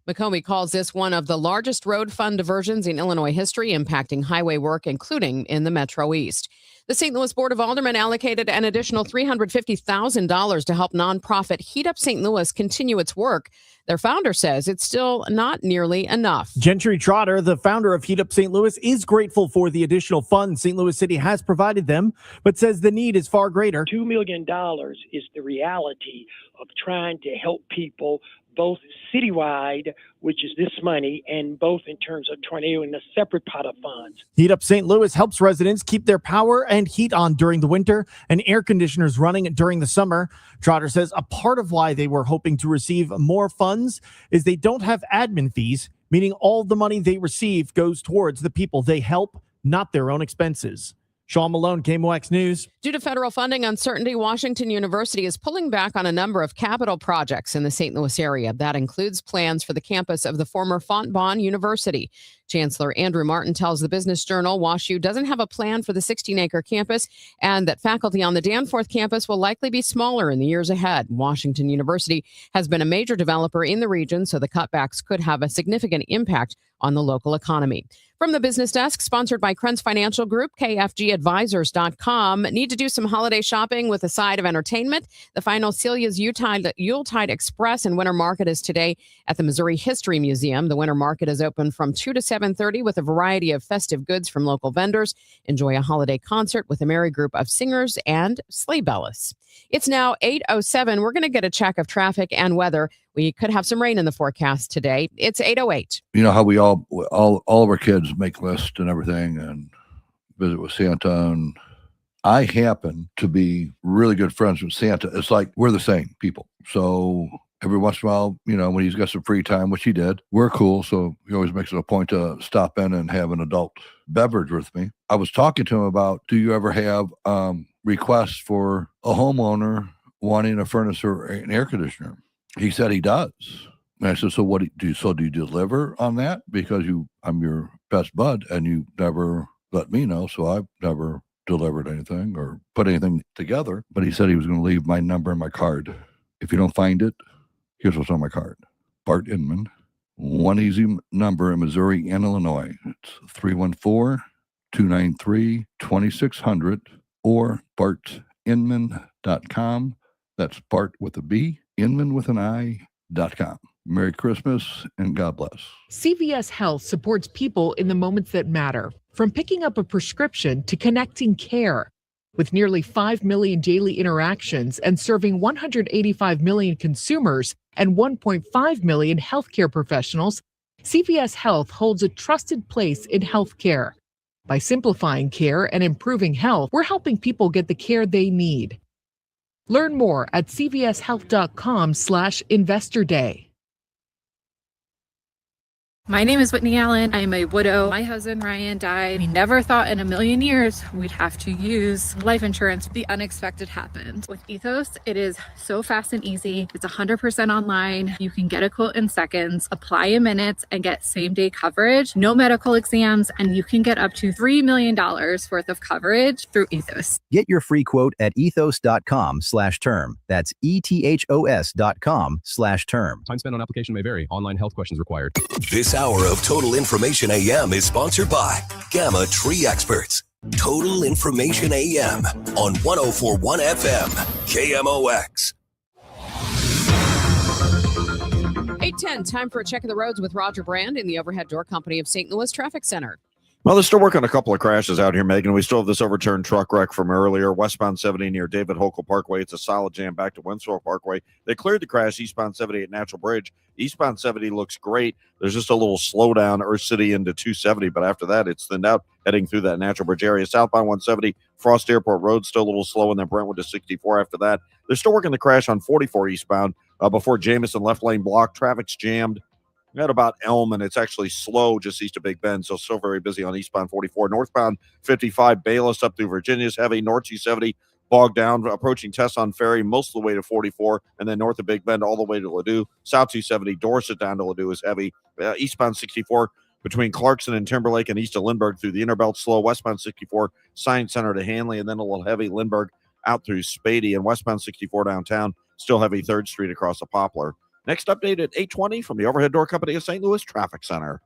McComey calls this one of the largest road fund diversions in Illinois history, impacting highway work, including in the Metro East. The St. Louis Board of Aldermen allocated an additional $350,000 to help nonprofit Heat Up St. Louis continue its work. Their founder says it's still not nearly enough. Gentry Trotter, the founder of Heat Up St. Louis, is grateful for the additional funds St. Louis City has provided them, but says the need is far greater. $2 million is the reality of trying to help people both citywide, which is this money, and both in terms of tornado and a separate pot of funds. Heat Up St. Louis helps residents keep their power and heat on during the winter and air conditioners running during the summer. Trotter says a part of why they were hoping to receive more funds is they don't have admin fees, meaning all the money they receive goes towards the people they help, not their own expenses. Sean Malone, KMOX News. Due to federal funding uncertainty, Washington University is pulling back on a number of capital projects in the St. Louis area. That includes plans for the campus of the former Fontbonne University. Chancellor Andrew Martin tells the Business Journal WashU doesn't have a plan for the 16-acre campus and that faculty on the Danforth campus will likely be smaller in the years ahead. Washington University has been a major developer in the region, so the cutbacks could have a significant impact on the local economy. From the business desk, sponsored by Krenz Financial Group, KFGadvisors.com. Need to do some holiday shopping with a side of entertainment? The final Celia's Yuletide Express and Winter Market is today at the Missouri History Museum. The Winter Market is open from 2 to 7:30 with a variety of festive goods from local vendors. Enjoy a holiday concert with a merry group of singers and sleigh bells. It's now 8:07. We're going to get a check of traffic and weather. We could have some rain in the forecast today. It's 8:08. You know how we all of our kids make lists and everything and visit with Santa, and I happen to be really good friends with Santa. It's like we're the same people. So every once in a while, you know, when he's got some free time, which he did, we're cool. So he always makes it a point to stop in and have an adult beverage with me. I was talking to him about, do you ever have requests for a homeowner wanting a furnace or an air conditioner? He said he does. And I said, so what do you deliver on that? Because I'm your best bud and you never let me know. So I've never delivered anything or put anything together. But he said he was going to leave my number and my card. If you don't find it, here's what's on my card. Bart Inman. One easy number in Missouri and Illinois. It's 314-293-2600 or bartinman.com. That's Bart with a B, Inman with an I.com. Merry Christmas and God bless. CVS Health supports people in the moments that matter, from picking up a prescription to connecting care. With nearly 5 million daily interactions and serving 185 million consumers and 1.5 million healthcare professionals, CVS Health holds a trusted place in healthcare. By simplifying care and improving health, we're helping people get the care they need. Learn more at cvshealth.com/Investor Day. My name is Whitney Allen. I'm a widow. My husband, Ryan, died. We never thought in a million years we'd have to use life insurance. The unexpected happened. With Ethos, it is so fast and easy. It's 100% online. You can get a quote in seconds, apply in minutes, and get same-day coverage. No medical exams, and you can get up to $3 million worth of coverage through Ethos. Get your free quote at ethos.com/term. That's ETHOS.com/term. Time spent on application may vary. Online health questions required. This hour of Total Information AM is sponsored by Gamma Tree Experts. Total Information AM on 104.1 FM, KMOX. 8:10, time for a check of the roads with Roger Brand in the Overhead Door Company of St. Louis Traffic Center. Well, they're still working on a couple of crashes out here, Megan. We still have this overturned truck wreck from earlier, westbound 70 near David Hochul Parkway. It's a solid jam back to Winslow Parkway. They cleared the crash eastbound 70 at Natural Bridge. Eastbound 70 looks great. There's just a little slowdown Earth City into 270, but after that, it's thinned out heading through that Natural Bridge area. Southbound 170, Frost Airport Road, still a little slow, and then Brentwood to 64 after that. They're still working the crash on 44 eastbound before Jamison left lane block. Traffic's jammed at about Elm, and it's actually slow just east of Big Bend, so still very busy on eastbound 44. Northbound 55, Bayless up through Virginia is heavy. North 270 bogged down, approaching Tesson Ferry most of the way to 44, and then north of Big Bend all the way to Ladue. South 270, Dorset down to Ladue is heavy. Eastbound 64 between Clarkson and Timberlake and east of Lindbergh through the Interbelt slow. Westbound 64, Science Center to Hanley, and then a little heavy Lindbergh out through Spady, and westbound 64 downtown still heavy 3rd Street across the Poplar. Next update at 8:20 from the Overhead Door Company of St. Louis Traffic Center.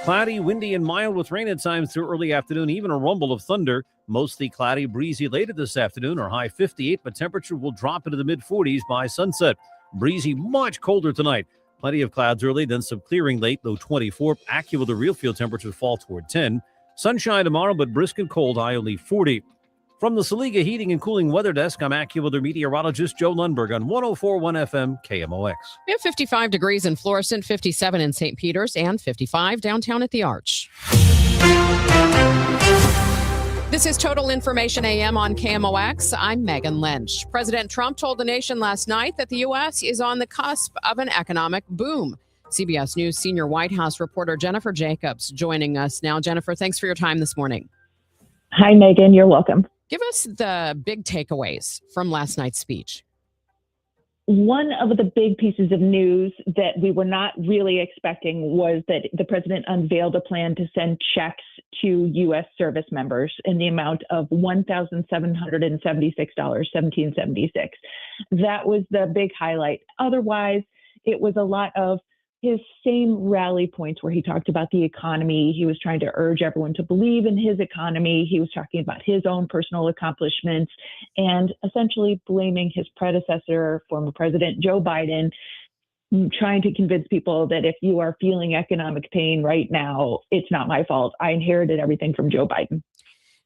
Cloudy, windy, and mild with rain at times through early afternoon, even a rumble of thunder. Mostly cloudy, breezy later this afternoon, our high 58, but temperature will drop into the mid-40s by sunset. Breezy, much colder tonight. Plenty of clouds early, then some clearing late, low 24. AccuWeather real field temperatures fall toward 10. Sunshine tomorrow, but brisk and cold, high only 40. From the Saliga Heating and Cooling Weather Desk, I'm AccuWeather meteorologist Joe Lundberg on 104.1 FM KMOX. We have 55 degrees in Florissant, 57 in St. Peters, and 55 downtown at the Arch. This is Total Information AM on KMOX. I'm Megan Lynch. President Trump told the nation last night that the U.S. is on the cusp of an economic boom. CBS News senior White House reporter Jennifer Jacobs joining us now. Jennifer, thanks for your time this morning. Hi, Megan. You're welcome. Give us the big takeaways from last night's speech. One of the big pieces of news that we were not really expecting was that the president unveiled a plan to send checks to U.S. service members in the amount of $1,776, $1,776. That was the big highlight. Otherwise, it was a lot of his same rally points where he talked about the economy. He was trying to urge everyone to believe in his economy. He was talking about his own personal accomplishments and essentially blaming his predecessor, former President Joe Biden, trying to convince people that if you are feeling economic pain right now, it's not my fault. I inherited everything from Joe Biden.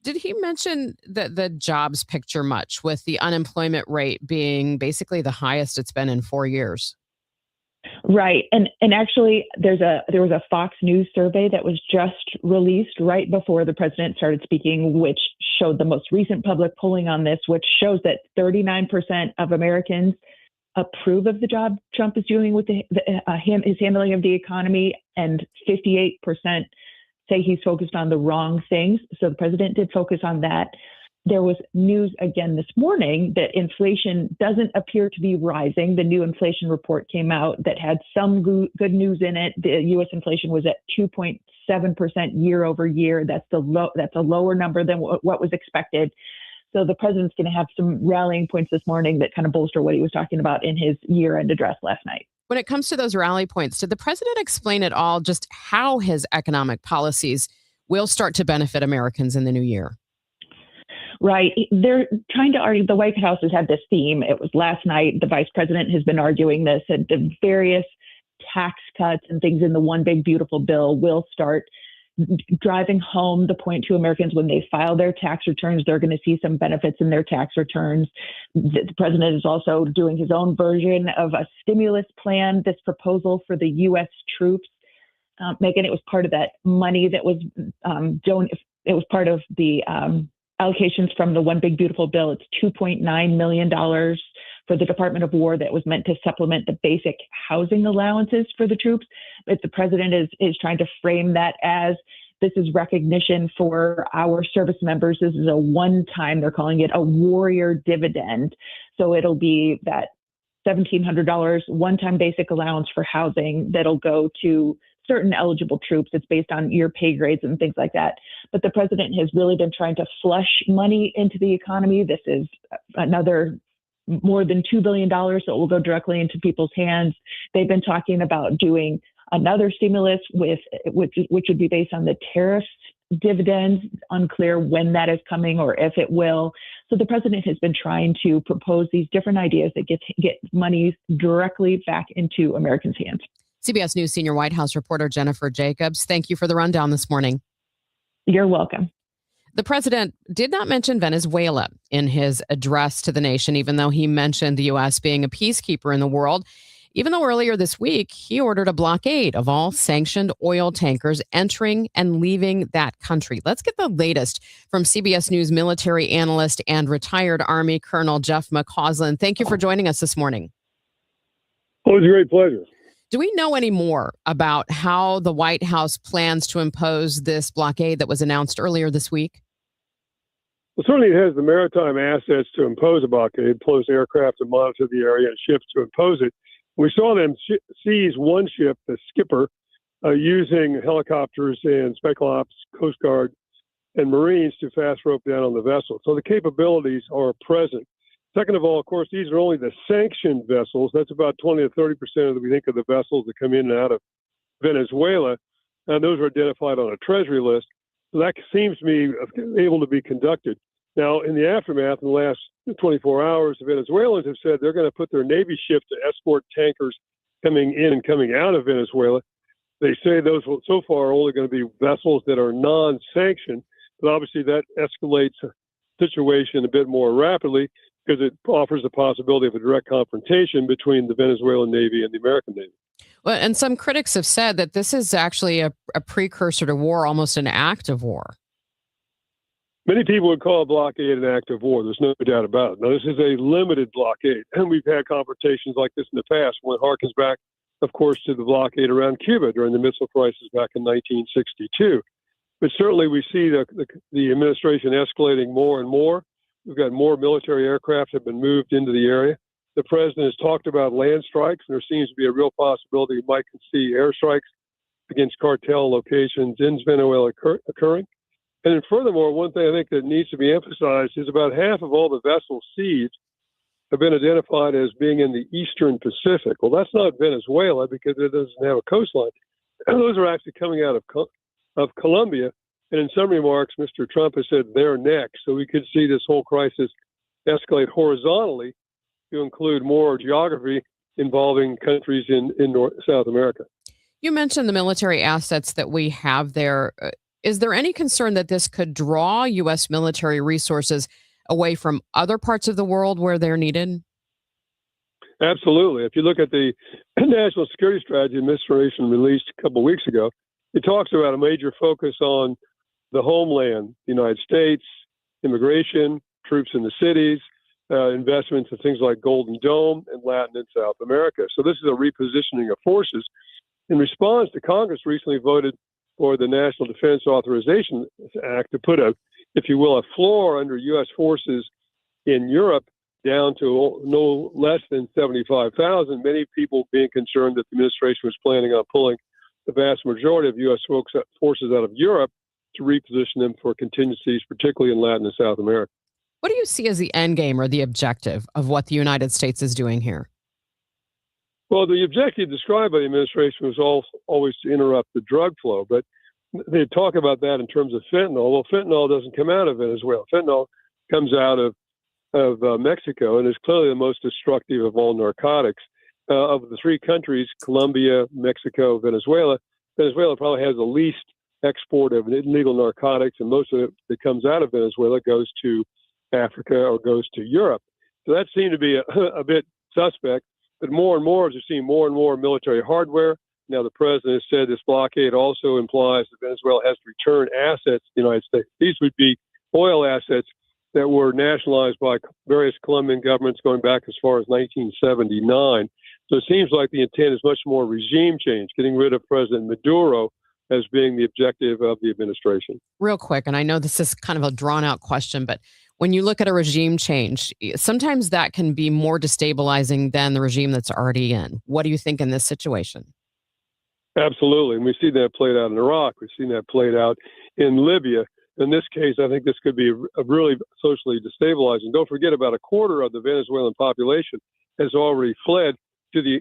Did he mention the jobs picture much, with the unemployment rate being basically the highest it's been in 4 years? Right. And actually, there was a Fox News survey that was just released right before the president started speaking, which showed the most recent public polling on this, which shows that 39% of Americans approve of the job Trump is doing with his handling of the economy, and 58% say he's focused on the wrong things. So the president did focus on that. There was news again this morning that inflation doesn't appear to be rising. The new inflation report came out that had some good news in it. The U.S. inflation was at 2.7% year over year. That's a lower number than what was expected. So the president's going to have some rallying points this morning that kind of bolster what he was talking about in his year-end address last night. When it comes to those rally points, did the president explain at all just how his economic policies will start to benefit Americans in the new year? Right. They're trying to argue. The White House has had this theme. It was last night. The vice president has been arguing this, and the various tax cuts and things in the One Big Beautiful Bill will start driving home the point to Americans. When they file their tax returns, they're going to see some benefits in their tax returns. The president is also doing his own version of a stimulus plan, this proposal for the U.S. troops. Megan, it was part of that money that was it was part of the allocations from the One Big Beautiful Bill. It's $2.9 million for the Department of War that was meant to supplement the basic housing allowances for the troops. But the president is trying to frame that as this is recognition for our service members. This is a one-time, they're calling it a warrior dividend. So it'll be that $1,700 one-time basic allowance for housing that'll go to certain eligible troops. It's based on your pay grades and things like that. But the president has really been trying to flush money into the economy. This is another more than $2 billion that will go directly into people's hands. They've been talking about doing another stimulus which would be based on the tariff dividends. Unclear when that is coming or if it will. So the president has been trying to propose these different ideas that get money directly back into Americans' hands. CBS News senior White House reporter Jennifer Jacobs, thank you for the rundown this morning. You're welcome. The president did not mention Venezuela in his address to the nation, even though he mentioned the U.S. being a peacekeeper in the world, even though earlier this week he ordered a blockade of all sanctioned oil tankers entering and leaving that country. Let's get the latest from CBS News military analyst and retired Army Colonel Jeff McCausland. Thank you for joining us this morning. Oh, it's a great pleasure. Do we know any more about how the White House plans to impose this blockade that was announced earlier this week? Well, certainly it has the maritime assets to impose a blockade, deploys aircraft to monitor the area and ships to impose it. We saw them seize one ship, the Skipper, using helicopters and Special Ops, Coast Guard, and Marines to fast rope down on the vessel. So the capabilities are present. Second of all, of course, these are only the sanctioned vessels. That's about 20 to 30% of we think of the vessels that come in and out of Venezuela, and those are identified on a treasury list. So that seems to be able to be conducted. Now, in the aftermath, in the last 24 hours, the Venezuelans have said they're going to put their Navy ships to escort tankers coming in and coming out of Venezuela. They say those will, so far, are only going to be vessels that are non-sanctioned, but obviously that escalates the situation a bit more rapidly because it offers the possibility of a direct confrontation between the Venezuelan Navy and the American Navy. Well, and some critics have said that this is actually a precursor to war, almost an act of war. Many people would call a blockade an act of war. There's no doubt about it. Now, this is a limited blockade, and we've had confrontations like this in the past. One harkens back, of course, to the blockade around Cuba during the missile crisis back in 1962. But certainly we see the administration escalating more and more. We've got more military aircraft have been moved into the area. The president has talked about land strikes, and there seems to be a real possibility we might see airstrikes against cartel locations in Venezuela occurring. And then furthermore, one thing I think that needs to be emphasized is about half of all the vessels seized have been identified as being in the Eastern Pacific. Well, that's not Venezuela because it doesn't have a coastline. Those are actually coming out of Colombia. And in some remarks, Mr. Trump has said they're next. So we could see this whole crisis escalate horizontally to include more geography involving countries in South America. You mentioned the military assets that we have there. Is there any concern that this could draw U.S. military resources away from other parts of the world where they're needed? Absolutely. If you look at the National Security Strategy administration released a couple of weeks ago, it talks about a major focus on the homeland, the United States, immigration, troops in the cities, investments in things like Golden Dome and Latin and South America. So this is a repositioning of forces. In response to Congress recently voted for the National Defense Authorization Act to put if you will, a floor under U.S. forces in Europe down to no less than 75,000, many people being concerned that the administration was planning on pulling the vast majority of U.S. forces out of Europe to reposition them for contingencies, particularly in Latin and South America. What do you see as the end game or the objective of what the United States is doing here? Well, the objective described by the administration was always to interrupt the drug flow, but they talk about that in terms of fentanyl. Well, fentanyl doesn't come out of Venezuela. Fentanyl comes out of Mexico and is clearly the most destructive of all narcotics. Of the three countries, Colombia, Mexico, Venezuela probably has the least export of illegal narcotics, and most of it that comes out of Venezuela goes to Africa or goes to Europe. So that seemed to be a bit suspect. But more and more, as we're seeing more and more military hardware. Now, the president has said this blockade also implies that Venezuela has to return assets to the United States. These would be oil assets that were nationalized by various Colombian governments going back as far as 1979. So it seems like the intent is much more regime change, getting rid of President Maduro as being the objective of the administration. Real quick, and I know this is kind of a drawn-out question, but when you look at a regime change, sometimes that can be more destabilizing than the regime that's already in. What do you think in this situation? Absolutely. And we've seen that played out in Iraq. We've seen that played out in Libya. In this case, I think this could be a really socially destabilizing. Don't forget, about a quarter of the Venezuelan population has already fled to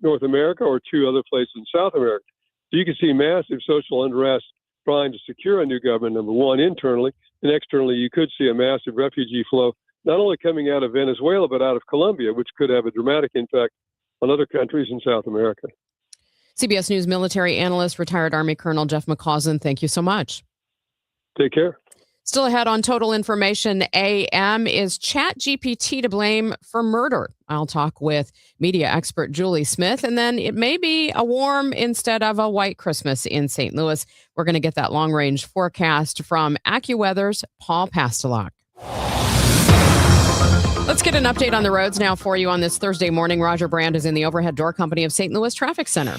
North America or to other places in South America. So you can see massive social unrest trying to secure a new government, number one, internally, and externally you could see a massive refugee flow, not only coming out of Venezuela, but out of Colombia, which could have a dramatic impact on other countries in South America. CBS News military analyst, retired Army Colonel Jeff McCausland, thank you so much. Take care. Still ahead on Total Information AM, is ChatGPT to blame for murder? I'll talk with media expert Julie Smith, and then it may be a warm instead of a white Christmas in St. Louis. We're going to get that long-range forecast from AccuWeather's Paul Pastelak. Let's get an update on the roads now for you on this Thursday morning. Roger Brand is in the Overhead Door Company of St. Louis Traffic Center.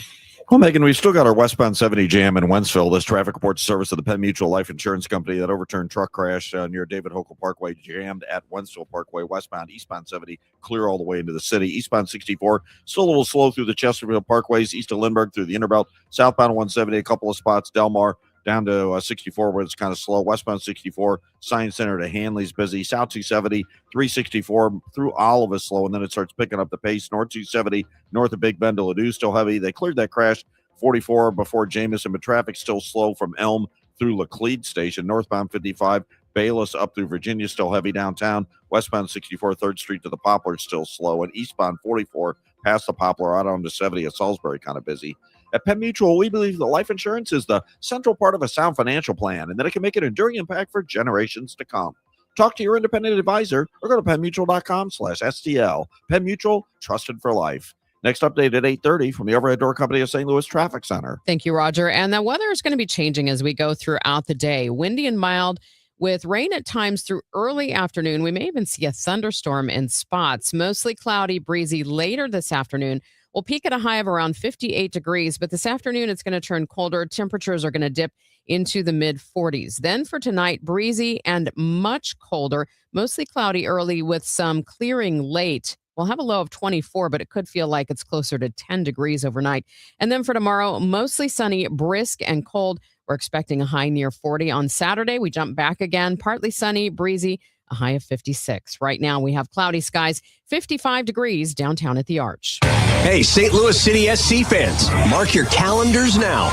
Well, Megan, we've still got our westbound 70 jam in Wentzville. This traffic report service of the Penn Mutual Life Insurance Company. That overturned truck crash near David Hokel Parkway jammed at Wentzville Parkway. Westbound, eastbound 70, clear all the way into the city. Eastbound 64, still a little slow through the Chesterfield Parkways, east of Lindbergh through the Interbelt. Southbound 170, a couple of spots. Delmar down to 64 where it's kind of slow. Westbound 64, Science Center to Hanley's busy. South 270, 364 through Olive is slow, and then it starts picking up the pace. North 270, north of Big Bend to Ladue, still heavy. They cleared that crash 44 before Jameson, but traffic still slow from Elm through Laclede Station. Northbound 55, Bayless up through Virginia, still heavy downtown. Westbound 64, 3rd Street to the Poplar, still slow. And eastbound 44, past the Poplar, out on to 70 at Salisbury, kind of busy. At Penn Mutual, we believe that life insurance is the central part of a sound financial plan and that it can make an enduring impact for generations to come. Talk to your independent advisor or go to PennMutual.com/STL. Penn Mutual, trusted for life. Next update at 8:30 from the Overhead Door Company of St. Louis Traffic Center. Thank you, Roger. And the weather is going to be changing as we go throughout the day. Windy and mild with rain at times through early afternoon. We may even see a thunderstorm in spots. Mostly cloudy, breezy later this afternoon. We'll peak at a high of around 58 degrees, but this afternoon it's going to turn colder. Temperatures are going to dip into the mid-40s. Then for tonight, breezy and much colder, mostly cloudy early with some clearing late. We'll have a low of 24, but it could feel like it's closer to 10 degrees overnight. And then for tomorrow, mostly sunny, brisk, and cold. We're expecting a high near 40. On Saturday, we jump back again, partly sunny, breezy, a high of 56. Right now, we have cloudy skies, 55 degrees downtown at the Arch. Hey, St. Louis City SC fans, mark your calendars now.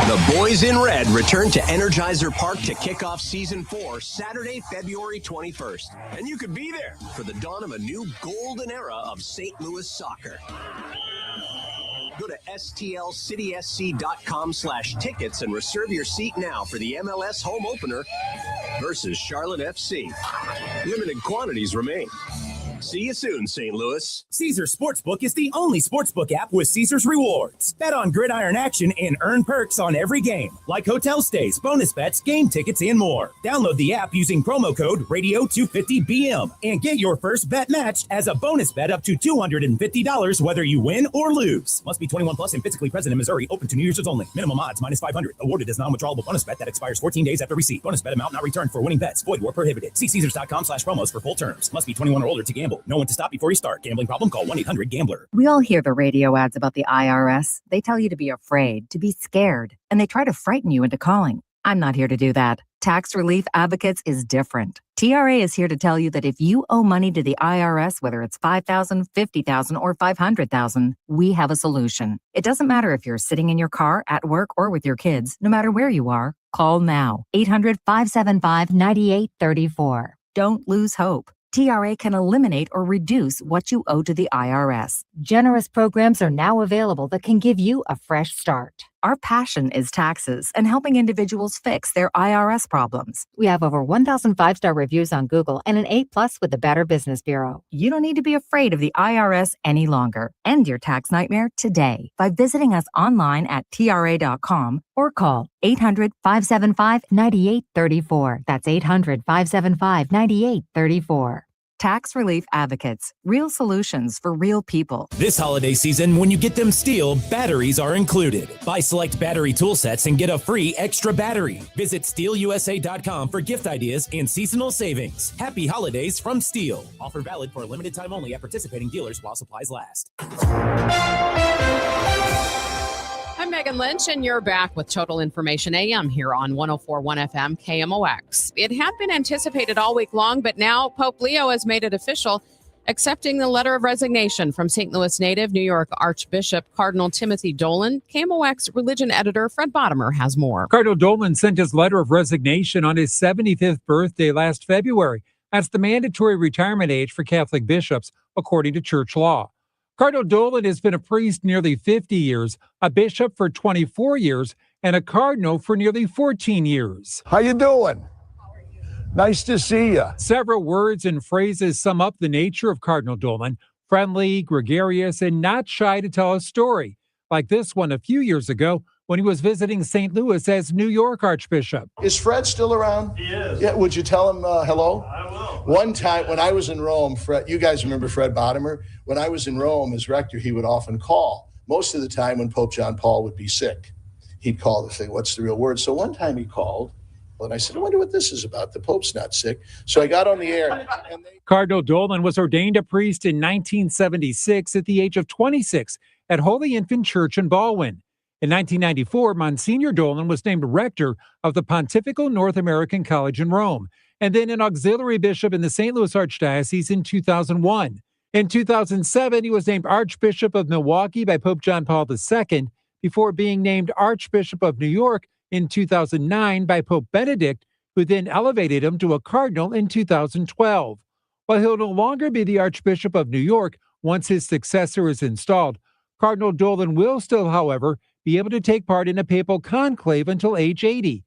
The Boys in Red return to Energizer Park to kick off Season 4 Saturday, February 21st. And you could be there for the dawn of a new golden era of St. Louis soccer. Go to stlcitysc.com/tickets and reserve your seat now for the MLS home opener versus Charlotte FC. Limited quantities remain. See you soon, St. Louis. Caesars Sportsbook is the only sportsbook app with Caesars Rewards. Bet on gridiron action and earn perks on every game, like hotel stays, bonus bets, game tickets, and more. Download the app using promo code Radio250BM and get your first bet matched as a bonus bet up to $250 whether you win or lose. Must be 21 plus and physically present in Missouri. Open to New users only. Minimum odds -500. Awarded as non-withdrawable bonus bet that expires 14 days after receipt. Bonus bet amount not returned for winning bets. Void where prohibited. See Caesars.com/promos for full terms. Must be 21 or older to gamble. Know when to stop before you start. Gambling problem? Call 1-800-GAMBLER. We all hear the radio ads about the IRS. They tell you to be afraid, to be scared, and they try to frighten you into calling. I'm not here to do that. Tax Relief Advocates is different. TRA is here to tell you that if you owe money to the IRS, whether it's $5,000, $50,000, or $500,000, we have a solution. It doesn't matter if you're sitting in your car, at work, or with your kids. No matter where you are, call now. 800-575-9834. Don't lose hope. TRA can eliminate or reduce what you owe to the IRS. Generous programs are now available that can give you a fresh start. Our passion is taxes and helping individuals fix their IRS problems. We have over 1,000 5-star reviews on Google and an A+ with the Better Business Bureau. You don't need to be afraid of the IRS any longer. End your tax nightmare today by visiting us online at TRA.com or call 800-575-9834. That's 800-575-9834. Tax Relief Advocates. Real solutions for real people. This holiday season, when you get them STIHL, batteries are included. Buy select battery tool sets and get a free extra battery. Visit STIHLUSA.com for gift ideas and seasonal savings. Happy holidays from STIHL. Offer valid for a limited time only at participating dealers while supplies last. I'm Megan Lynch, and you're back with Total Information AM here on 104.1 FM KMOX. It had been anticipated all week long, but now Pope Leo has made it official, accepting the letter of resignation from St. Louis native New York Archbishop Cardinal Timothy Dolan. KMOX religion editor Fred Bottomer has more. Cardinal Dolan sent his letter of resignation on his 75th birthday last February. That's the mandatory retirement age for Catholic bishops, according to church law. Cardinal Dolan has been a priest nearly 50 years, a bishop for 24 years, and a cardinal for nearly 14 years. How you doing? Nice to see you. Several words and phrases sum up the nature of Cardinal Dolan: friendly, gregarious, and not shy to tell a story, like this one a few years ago when he was visiting St. Louis as New York Archbishop. Is Fred still around? He is. Yeah, would you tell him hello? I will. One time when I was in Rome, Fred, you guys remember Fred Bottomer? When I was in Rome as rector, he would often call. Most of the time when Pope John Paul would be sick, he'd call to say, what's the real word? So one time he called, and I said, I wonder what this is about. The Pope's not sick. So I got on the air. Cardinal Dolan was ordained a priest in 1976 at the age of 26 at Holy Infant Church in Baldwin. In 1994, Monsignor Dolan was named rector of the Pontifical North American College in Rome, and then an auxiliary bishop in the St. Louis Archdiocese in 2001. In 2007, he was named Archbishop of Milwaukee by Pope John Paul II, before being named Archbishop of New York in 2009 by Pope Benedict, who then elevated him to a cardinal in 2012. While he'll no longer be the Archbishop of New York once his successor is installed, Cardinal Dolan will still, however, be able to take part in a papal conclave until age 80.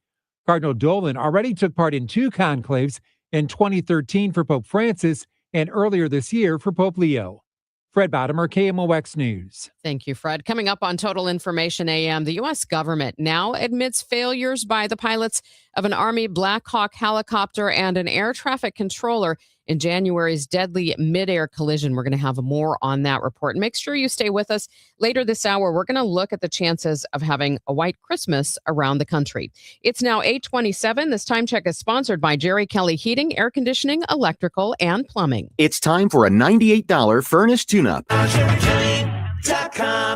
Cardinal Dolan already took part in 2 conclaves, in 2013 for Pope Francis and earlier this year for Pope Leo. Fred Bottomer, KMOX News. Thank you, Fred. Coming up on Total Information AM, the U.S. government now admits failures by the pilots of an Army Black Hawk helicopter and an air traffic controller in January's deadly mid-air collision. We're going to have more on that report. Make sure you stay with us. Later this hour, we're going to look at the chances of having a white Christmas around the country. It's now 8:27. This time check is sponsored by Jerry Kelly Heating, Air Conditioning, Electrical, and Plumbing. It's time for a $98 furnace tune-up.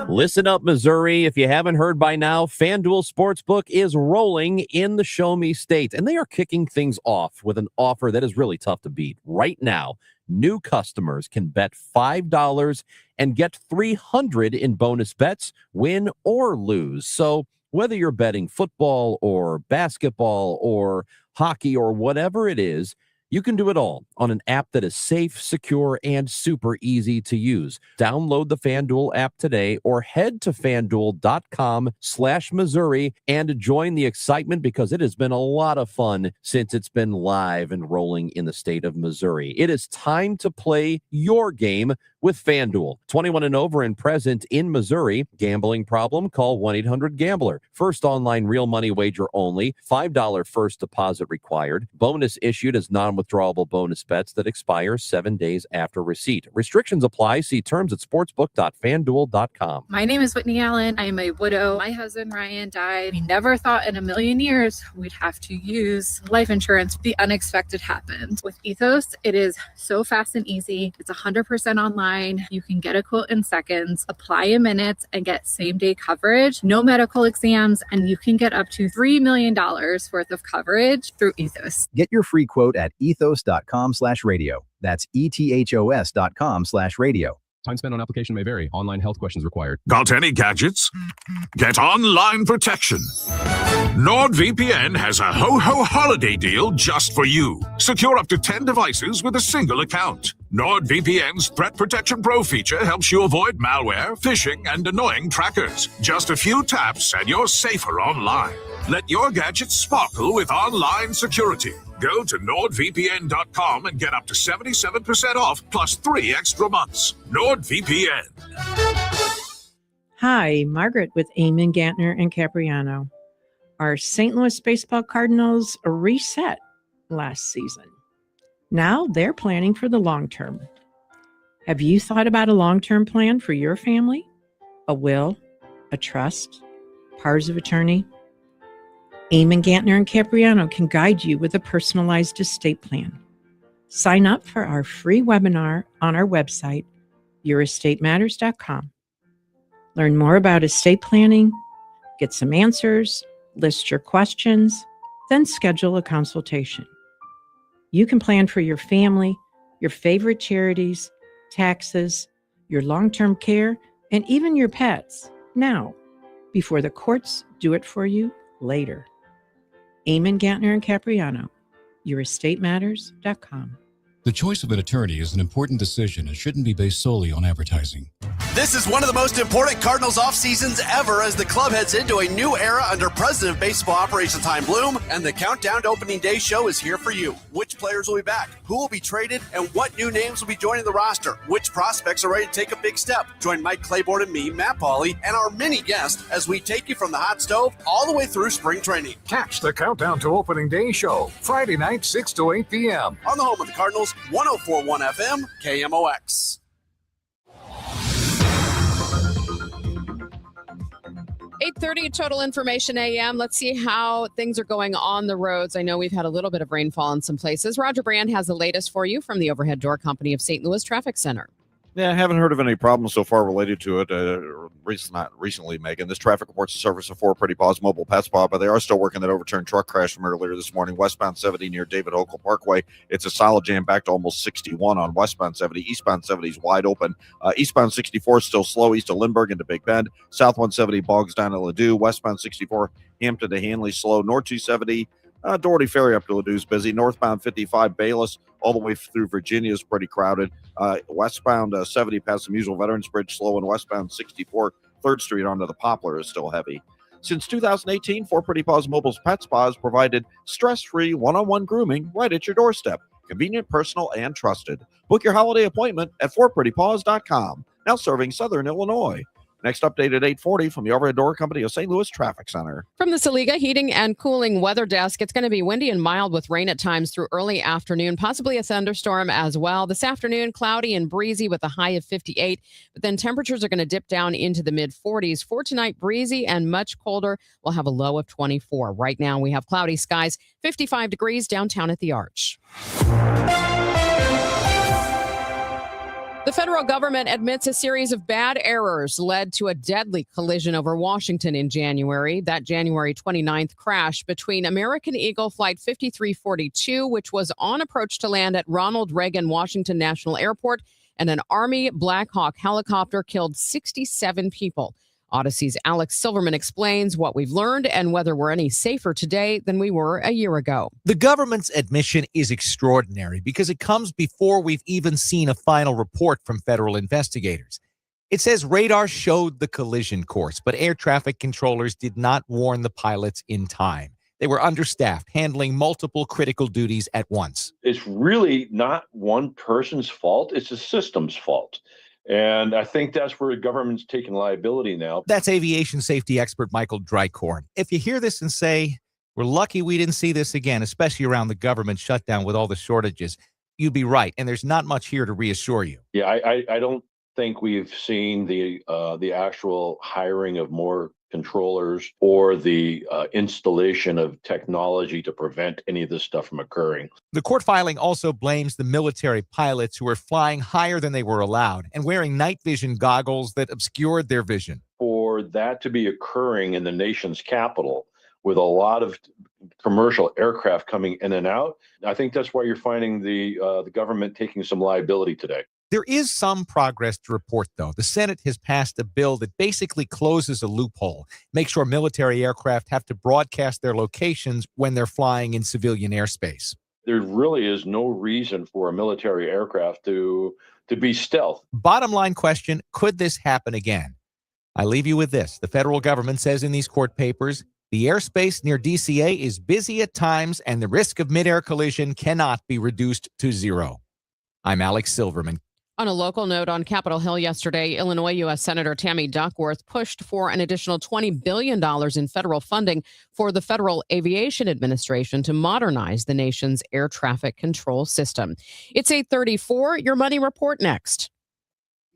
Listen up, Missouri. If you haven't heard by now, FanDuel Sportsbook is rolling in the Show Me State, and they are kicking things off with an offer that is really tough to beat. Right now, new customers can bet $5 and get $300 in bonus bets, win or lose. So whether you're betting football or basketball or hockey or whatever it is, you can do it all on an app that is safe, secure, and super easy to use. Download the FanDuel app today or head to FanDuel.com/Missouri and join the excitement, because it has been a lot of fun since it's been live and rolling in the state of Missouri. It is time to play your game with FanDuel. 21 and over and present in Missouri. Gambling problem? Call 1-800-GAMBLER. First online real money wager only. $5 first deposit required. Bonus issued as non-withdrawable bonus bets that expire 7 days after receipt. Restrictions apply. See terms at sportsbook.fanduel.com. My name is Whitney Allen. I am a widow. My husband, Ryan, died. We never thought in a million years we'd have to use life insurance. The unexpected happened. With Ethos, it is so fast and easy. It's 100% online. You can get a quote in seconds, apply in minutes, and get same-day coverage. No medical exams, and you can get up to $3 million worth of coverage through Ethos. Get your free quote at ethos.com/radio. That's ethos.com/radio. Time spent on application may vary. Online health questions required. Got any gadgets? Get online protection. NordVPN has a ho-ho holiday deal just for you. Secure up to 10 devices with a single account. NordVPN's Threat Protection Pro feature helps you avoid malware, phishing, and annoying trackers. Just a few taps and you're safer online. Let your gadgets sparkle with online security. Go to NordVPN.com and get up to 77% off plus 3 extra months. NordVPN. Hi, Margaret with Eamon, Gantner, and Capriano. Our St. Louis Baseball Cardinals reset last season. Now they're planning for the long term. Have you thought about a long-term plan for your family? A will, a trust, powers of attorney? Eamon, Gantner, and Capriano can guide you with a personalized estate plan. Sign up for our free webinar on our website, yourestateMatters.com. Learn more about estate planning, get some answers, list your questions, then schedule a consultation. You can plan for your family, your favorite charities, taxes, your long-term care, and even your pets now, before the courts do it for you later. Eamon, Gantner, and Capriano, yourestateMatters.com. The choice of an attorney is an important decision and shouldn't be based solely on advertising. This is one of the most important Cardinals off seasons ever as the club heads into a new era under President of Baseball Operations Chaim Bloom, and the Countdown to Opening Day show is here for you. Which players will be back? Who will be traded? And what new names will be joining the roster? Which prospects are ready to take a big step? Join Mike Claiborne and me, Matt Pauley, and our many guests as we take you from the hot stove all the way through spring training. Catch the Countdown to Opening Day show, Friday night, 6 to 8 p.m. on the home of the Cardinals, 104.1 FM, KMOX. 8:30 Total Information AM. Let's see how things are going on the roads. I know we've had a little bit of rainfall in some places. Roger Brand has the latest for you from the Overhead Door Company of St. Louis Traffic Center. Yeah, I haven't heard of any problems so far related to it. Not recently, Megan. This traffic reports the service of 4 Pretty Paws mobile pet spa, but they are still working that overturned truck crash from earlier this morning, westbound 70 near David Hokel Parkway. It's a solid jam back to almost 61 on westbound 70. Eastbound 70 is wide open. Eastbound 64 is still slow east of Lindbergh into Big Bend. South 170 bogs down at Ladue. Westbound 64 Hampton to Hanley slow. North 270 Doherty Ferry up to Ladue is busy. Northbound 55 Bayless all the way through Virginia is pretty crowded. Westbound 70 past the Musel Veterans Bridge slow, and westbound 64 3rd Street onto the Poplar is still heavy. Since 2018, 4 Pretty Paws Mobile's Pet Spa has provided stress-free one-on-one grooming right at your doorstep. Convenient, personal, and trusted. Book your holiday appointment at 4prettypaws.com. Now serving Southern Illinois. Next update at 8:40 from the Overhead Door Company of St. Louis Traffic Center. From the Saliga Heating and Cooling Weather Desk, it's going to be windy and mild with rain at times through early afternoon, possibly a thunderstorm as well. This afternoon, cloudy and breezy with a high of 58, but then temperatures are going to dip down into the mid-40s. For tonight, breezy and much colder. We'll have a low of 24. Right now, we have cloudy skies, 55 degrees downtown at the Arch. The federal government admits a series of bad errors led to a deadly collision over Washington in January. That January 29th crash between American Eagle Flight 5342, which was on approach to land at Ronald Reagan Washington National Airport, and an Army Black Hawk helicopter killed 67 people. Odyssey's Alex Silverman explains what we've learned and whether we're any safer today than we were a year ago. The government's admission is extraordinary because it comes before we've even seen a final report from federal investigators. It says radar showed the collision course, but air traffic controllers did not warn the pilots in time. They were understaffed, handling multiple critical duties at once. It's really not one person's fault. It's a system's fault. And I think that's where the government's taking liability now. That's aviation safety expert Michael Drycorn. If you hear this and say, we're lucky we didn't see this again, especially around the government shutdown with all the shortages, you'd be right. And there's not much here to reassure you. Yeah, I don't think we've seen the actual hiring of more controllers or the installation of technology to prevent any of this stuff from occurring. The court filing also blames the military pilots who were flying higher than they were allowed and wearing night vision goggles that obscured their vision. For that to be occurring in the nation's capital with a lot of commercial aircraft coming in and out, I think that's why you're finding the government taking some liability today. There is some progress to report, though. The Senate has passed a bill that basically closes a loophole, makes sure military aircraft have to broadcast their locations when they're flying in civilian airspace. There really is no reason for a military aircraft to be stealth. Bottom line question, could this happen again? I leave you with this. The federal government says in these court papers, the airspace near DCA is busy at times and the risk of mid-air collision cannot be reduced to zero. I'm Alex Silverman. On a local note, on Capitol Hill yesterday, Illinois U.S. Senator Tammy Duckworth pushed for an additional $20 billion in federal funding for the Federal Aviation Administration to modernize the nation's air traffic control system. It's 8:34. Your Money Report next.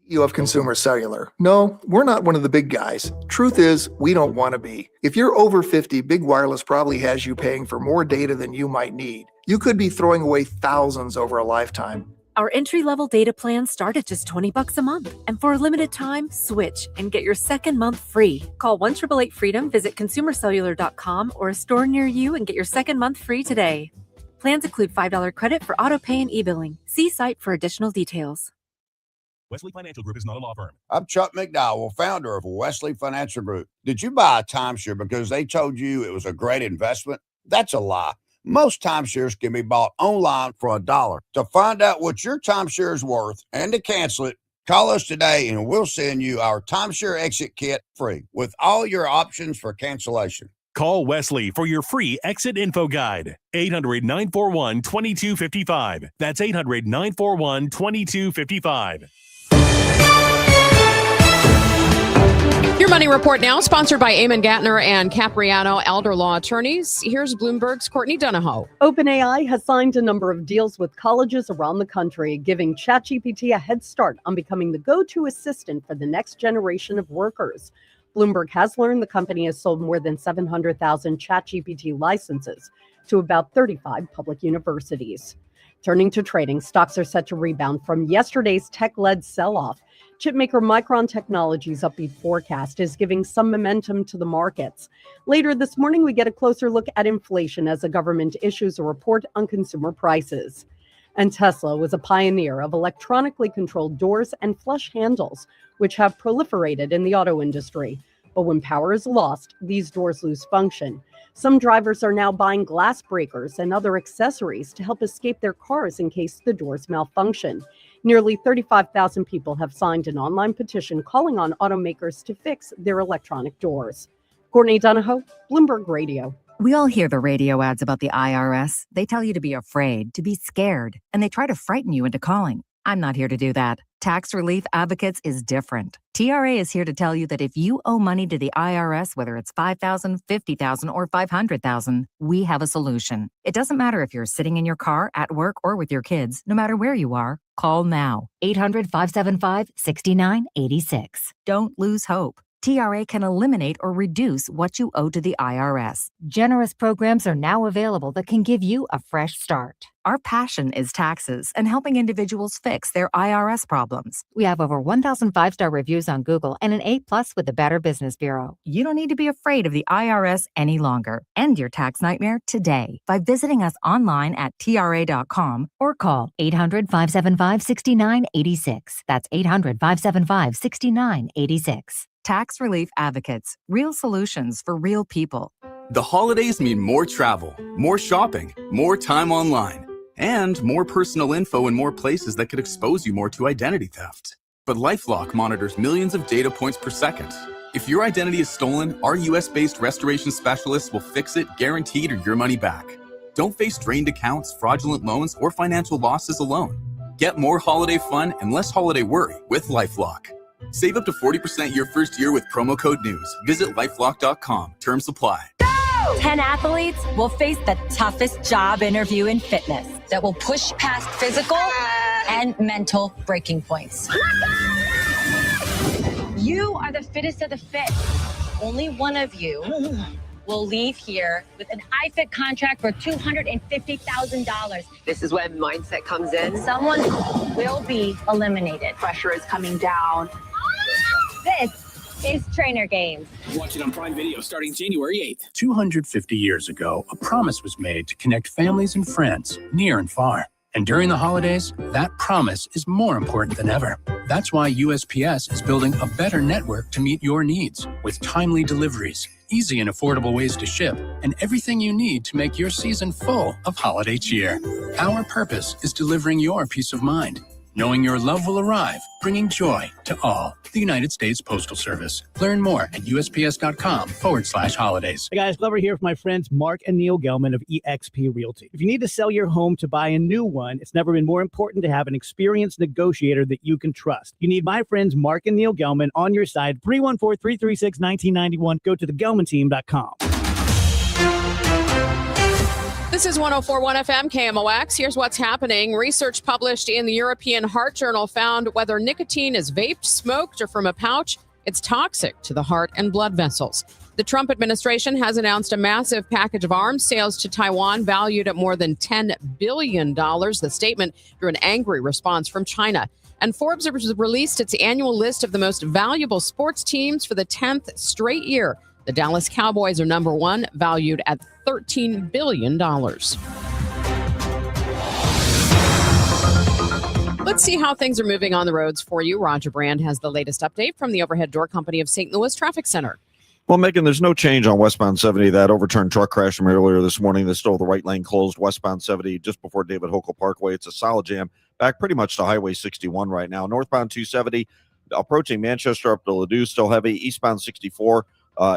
You have Consumer Cellular. No, we're not one of the big guys. Truth is, we don't want to be. If you're over 50, Big Wireless probably has you paying for more data than you might need. You could be throwing away thousands over a lifetime. Our entry-level data plans start at just $20 a month. And for a limited time, switch and get your second month free. Call 1-888-FREEDOM, visit consumercellular.com or a store near you and get your second month free today. Plans include $5 credit for auto pay and e-billing. See site for additional details. Wesley Financial Group is not a law firm. I'm Chuck McDowell, founder of Wesley Financial Group. Did you buy a timeshare because they told you it was a great investment? That's a lie. Most timeshares can be bought online for $1. To find out what your timeshare is worth and to cancel it, call us today and we'll send you our timeshare exit kit free with all your options for cancellation. Call Wesley for your free exit info guide. 800-941-2255. That's 800-941-2255. Your Money Report now, sponsored by Eamon Gattner and Capriano Elder Law Attorneys. Here's Bloomberg's Courtney Donahoe. OpenAI has signed a number of deals with colleges around the country, giving ChatGPT a head start on becoming the go-to assistant for the next generation of workers. Bloomberg has learned the company has sold more than 700,000 ChatGPT licenses to about 35 public universities. Turning to trading, stocks are set to rebound from yesterday's tech-led sell-off. Chipmaker Micron Technology's upbeat forecast is giving some momentum to the markets. Later this morning, we get a closer look at inflation as the government issues a report on consumer prices. And Tesla was a pioneer of electronically controlled doors and flush handles, which have proliferated in the auto industry. But when power is lost, these doors lose function. Some drivers are now buying glass breakers and other accessories to help escape their cars in case the doors malfunction. Nearly 35,000 people have signed an online petition calling on automakers to fix their electronic doors. Courtney Donahoe, Bloomberg Radio. We all hear the radio ads about the IRS. They tell you to be afraid, to be scared, and they try to frighten you into calling. I'm not here to do that. Tax Relief Advocates is different. TRA is here to tell you that if you owe money to the IRS, whether it's $5,000, $50,000, or $500,000, we have a solution. It doesn't matter if you're sitting in your car, at work, or with your kids. No matter where you are, call now. 800-575-6986. Don't lose hope. TRA can eliminate or reduce what you owe to the IRS. Generous programs are now available that can give you a fresh start. Our passion is taxes and helping individuals fix their IRS problems. We have over 1,000 5-star reviews on Google and an A+ with the Better Business Bureau. You don't need to be afraid of the IRS any longer. End your tax nightmare today by visiting us online at TRA.com or call 800-575-6986. That's 800-575-6986. Tax Relief Advocates. Real solutions for real people. The holidays mean more travel, more shopping, more time online, and more personal info in more places that could expose you more to identity theft. But LifeLock monitors millions of data points per second. If your identity is stolen, our US-based restoration specialists will fix it, guaranteed, or your money back. Don't face drained accounts, fraudulent loans, or financial losses alone. Get more holiday fun and less holiday worry with LifeLock. Save up to 40% your first year with promo code NEWS. Visit lifelock.com. Terms apply. 10 athletes will face the toughest job interview in fitness that will push past physical and mental breaking points. You are the fittest of the fit. Only one of you will leave here with an iFit contract for $250,000. This is when mindset comes in. Someone will be eliminated. Pressure is coming down. This is Trainer Games. Watch it on Prime Video starting January 8th. 250 years ago, a promise was made to connect families and friends near and far. And during the holidays, that promise is more important than ever. That's why USPS is building a better network to meet your needs with timely deliveries, easy and affordable ways to ship, and everything you need to make your season full of holiday cheer. Our purpose is delivering your peace of mind, knowing your love will arrive, bringing joy to all. The United States Postal Service. Learn more at USPS.com/holidays. Hey guys, Glover here with my friends Mark and Neil Gelman of eXp Realty. If you need to sell your home to buy a new one, it's never been more important to have an experienced negotiator that you can trust. You need my friends Mark and Neil Gelman on your side. 314-336-1991. Go to thegelmanteam.com. This is 104.1 FM KMOX. Here's what's happening. Research published in the European Heart Journal found whether nicotine is vaped, smoked, or from a pouch, it's toxic to the heart and blood vessels. The Trump administration has announced a massive package of arms sales to Taiwan valued at more than $10 billion. The statement drew an angry response from China. And Forbes has released its annual list of the most valuable sports teams for the 10th straight year. The Dallas Cowboys are number one, valued at $13 billion. Let's see how things are moving on the roads for you. Roger Brand has the latest update from the Overhead Door Company of St. Louis Traffic Center. Well, Megan, there's no change on westbound 70. That overturned truck crash from earlier this morning. There's still the right lane closed westbound 70 just before David Hokel Parkway. It's a solid jam back pretty much to Highway 61 right now. Northbound 270 approaching Manchester up to Ladue, still heavy. Eastbound 64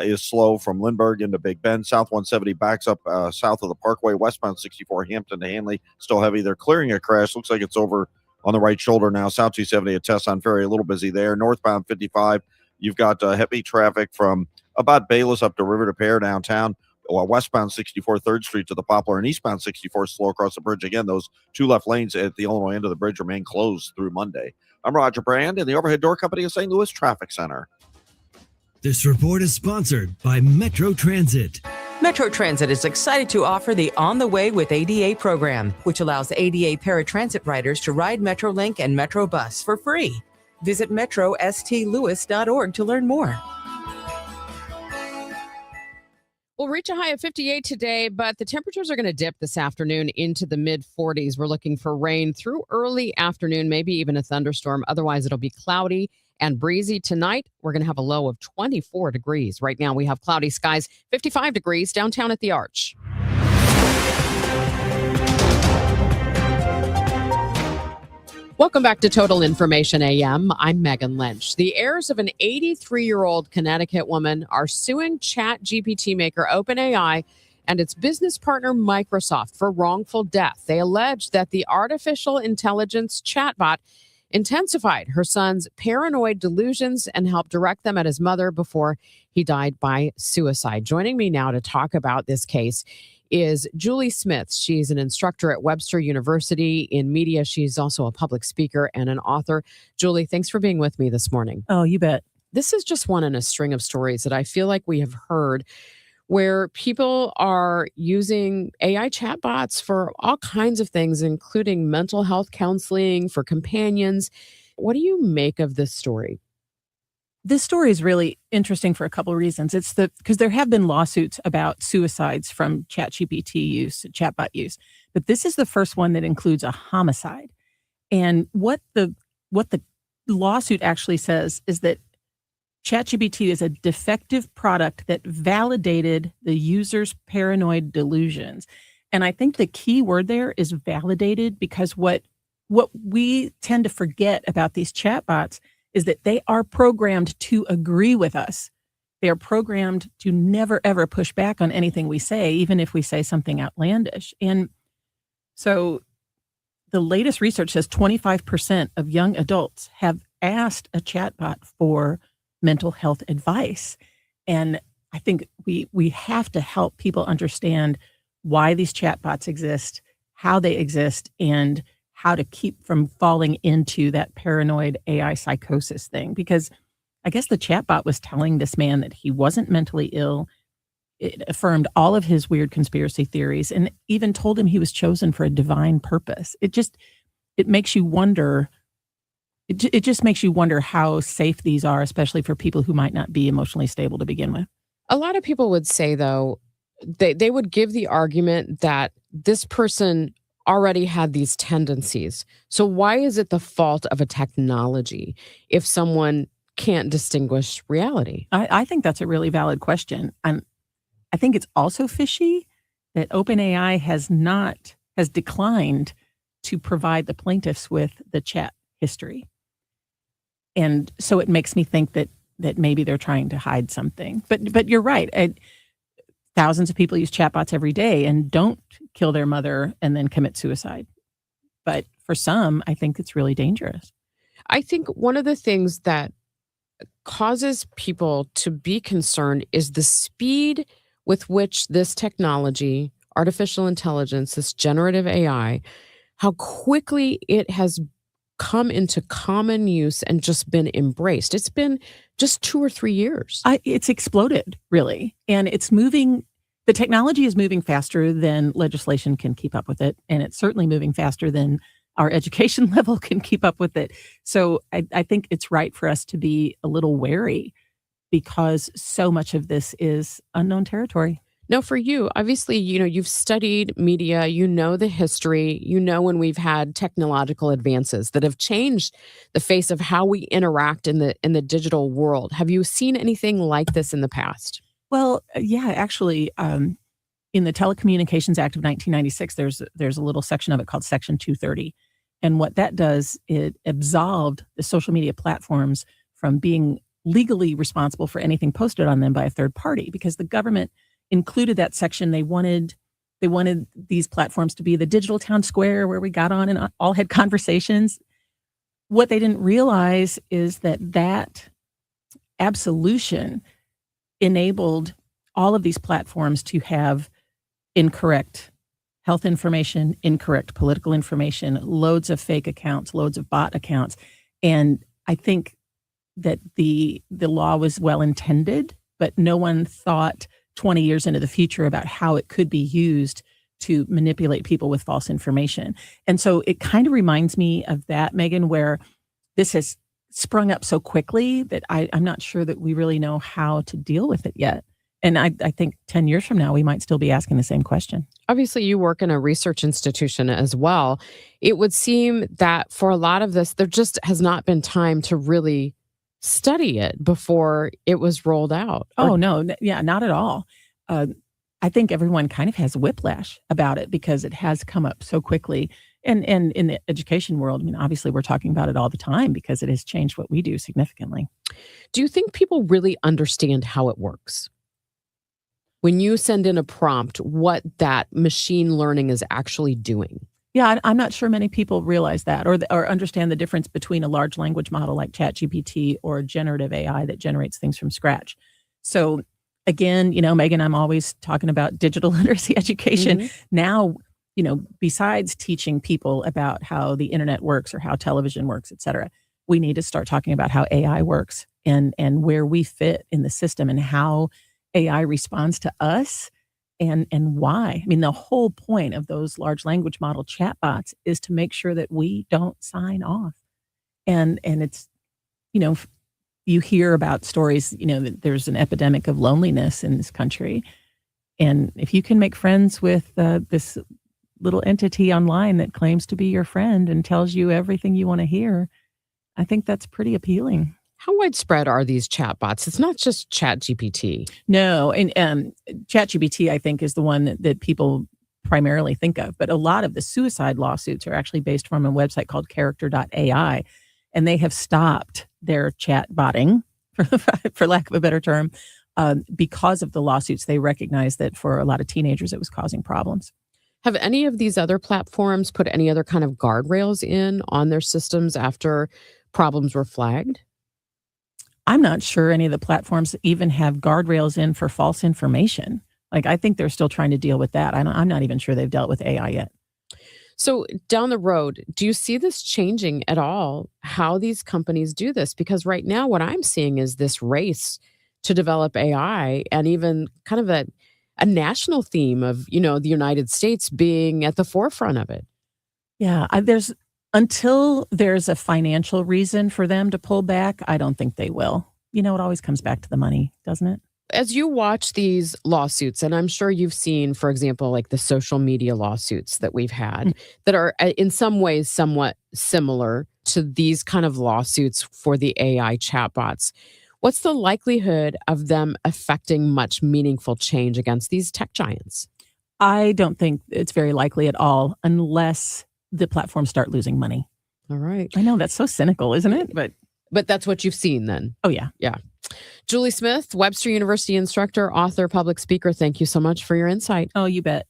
is slow from Lindbergh into Big Bend. South 170 backs up south of the Parkway. Westbound 64 Hampton to Hanley, still heavy. They're clearing a crash. Looks like it's over on the right shoulder now. South 270 at Tesson Ferry, a little busy there. Northbound 55, you've got heavy traffic from about Bayless up to River to Pear downtown. Westbound 64 3rd Street to the Poplar, and eastbound 64 slow across the bridge. Again, those two left lanes at the Illinois end of the bridge remain closed through Monday. I'm Roger Brand in the Overhead Door Company of St. Louis Traffic Center. This report is sponsored by Metro Transit. Metro Transit is excited to offer the On the Way with ADA program, which allows ADA paratransit riders to ride MetroLink and Metro Bus for free. Visit metrostlewis.org to learn more. We'll reach a high of 58 today, but the temperatures are going to dip this afternoon into the mid 40s. We're looking for rain through early afternoon, maybe even a thunderstorm. Otherwise, it'll be cloudy and breezy. Tonight, we're going to have a low of 24 degrees. Right now, we have cloudy skies, 55 degrees downtown at the Arch. Welcome back to Total Information AM. I'm Megan Lynch. The heirs of an 83-year-old Connecticut woman are suing ChatGPT maker OpenAI and its business partner Microsoft for wrongful death. They allege that the artificial intelligence chatbot intensified her son's paranoid delusions and helped direct them at his mother before he died by suicide. Joining me now to talk about this case is Julie Smith. She's an instructor at Webster University in media. She's also a public speaker and an author. Julie, thanks for being with me this morning. Oh, you bet. This is just one in a string of stories that I feel like we have heard where people are using AI chatbots for all kinds of things, including mental health counseling, for companions. What do you make of this story? This story is really interesting for a couple of reasons. It's because there have been lawsuits about suicides from ChatGPT use, chatbot use, but this is the first one that includes a homicide. And what the lawsuit actually says is that ChatGPT is a defective product that validated the user's paranoid delusions. And I think the key word there is validated, because what we tend to forget about these chatbots is that they are programmed to agree with us. They are programmed to never, ever push back on anything we say, even if we say something outlandish. And so the latest research says 25% of young adults have asked a chatbot for mental health advice. And I think we have to help people understand why these chatbots exist, how they exist, and how to keep from falling into that paranoid AI psychosis thing. Because I guess the chatbot was telling this man that he wasn't mentally ill. It affirmed all of his weird conspiracy theories and even told him he was chosen for a divine purpose. It makes you wonder. It just makes you wonder how safe these are, especially for people who might not be emotionally stable to begin with. A lot of people would say, though, they would give the argument that this person already had these tendencies. So why is it the fault of a technology if someone can't distinguish reality? I think that's a really valid question. And I think it's also fishy that OpenAI has declined to provide the plaintiffs with the chat history. And so it makes me think that maybe they're trying to hide something. But you're right. Thousands of people use chatbots every day and don't kill their mother and then commit suicide. But for some, I think it's really dangerous. I think one of the things that causes people to be concerned is the speed with which this technology, artificial intelligence, this generative AI, how quickly it has come into common use and just been embraced. It's been just 2 or 3 years. It's exploded, really. And it's moving. The technology is moving faster than legislation can keep up with it. And it's certainly moving faster than our education level can keep up with it. So I think it's right for us to be a little wary, because so much of this is unknown territory. Now, for you, obviously, you've studied media, the history, when we've had technological advances that have changed the face of how we interact in the digital world. Have you seen anything like this in the past? Well, yeah, actually, in the Telecommunications Act of 1996, there's a little section of it called Section 230. And what that does, it absolved the social media platforms from being legally responsible for anything posted on them by a third party, because the government included that section. They wanted these platforms to be the digital town square where we got on and all had conversations. What they didn't realize is that absolution enabled all of these platforms to have incorrect health information, incorrect political information, loads of fake accounts, loads of bot accounts. And I think that the law was well intended, but no one thought 20 years into the future about how it could be used to manipulate people with false information. And so it kind of reminds me of that, Megan, where this has sprung up so quickly that I'm not sure that we really know how to deal with it yet. And I think 10 years from now, we might still be asking the same question. Obviously, you work in a research institution as well. It would seem that for a lot of this, there just has not been time to really study it before it was rolled out. Oh, no. Yeah, not at all. I think everyone kind of has whiplash about it because it has come up so quickly. And in the education world, I mean, obviously, we're talking about it all the time because it has changed what we do significantly. Do you think people really understand how it works? When you send in a prompt, what that machine learning is actually doing? Yeah, I'm not sure many people realize that or understand the difference between a large language model like ChatGPT or generative AI that generates things from scratch. So again, Megan, I'm always talking about digital literacy education. Mm-hmm. Now, besides teaching people about how the internet works or how television works, et cetera, we need to start talking about how AI works and where we fit in the system and how AI responds to us and why. I mean, the whole point of those large language model chatbots is to make sure that we don't sign off. And it's, you hear about stories, that there's an epidemic of loneliness in this country. And if you can make friends with this little entity online that claims to be your friend and tells you everything you want to hear, I think that's pretty appealing. How widespread are these chatbots? It's not just ChatGPT. No, and ChatGPT, I think, is the one that people primarily think of. But a lot of the suicide lawsuits are actually based from a website called character.ai, and they have stopped their chatbotting, for lack of a better term, because of the lawsuits. They recognize that for a lot of teenagers, it was causing problems. Have any of these other platforms put any other kind of guardrails in on their systems after problems were flagged? I'm not sure any of the platforms even have guardrails in for false information. Like, I think they're still trying to deal with that. I'm not even sure they've dealt with AI yet. So down the road, do you see this changing at all, how these companies do this? Because right now what I'm seeing is this race to develop AI and even kind of a national theme of, the United States being at the forefront of it. Yeah, until there's a financial reason for them to pull back, I don't think they will. It always comes back to the money, doesn't it? As you watch these lawsuits, and I'm sure you've seen, for example, like the social media lawsuits that we've had that are in some ways somewhat similar to these kind of lawsuits for the AI chatbots, what's the likelihood of them affecting much meaningful change against these tech giants? I don't think it's very likely at all unless the platforms start losing money. All right. I know that's so cynical, isn't it? But that's what you've seen then. Oh, yeah. Yeah. Julie Smith, Webster University instructor, author, public speaker. Thank you so much for your insight. Oh, you bet.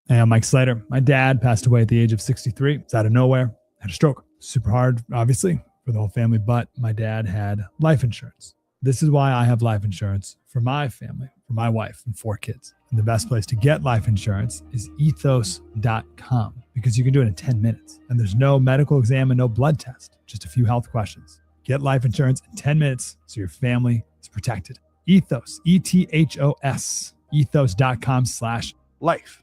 Hey, I'm Mike Slater. My dad passed away at the age of 63. It's out of nowhere. Had a stroke. Super hard, obviously, for the whole family, but my dad had life insurance. This is why I have life insurance for my family, for my wife and 4 kids. And the best place to get life insurance is ethos.com because you can do it in 10 minutes. And there's no medical exam and no blood test, just a few health questions. Get life insurance in 10 minutes so your family is protected. Ethos, ETHOS, ethos.com/life.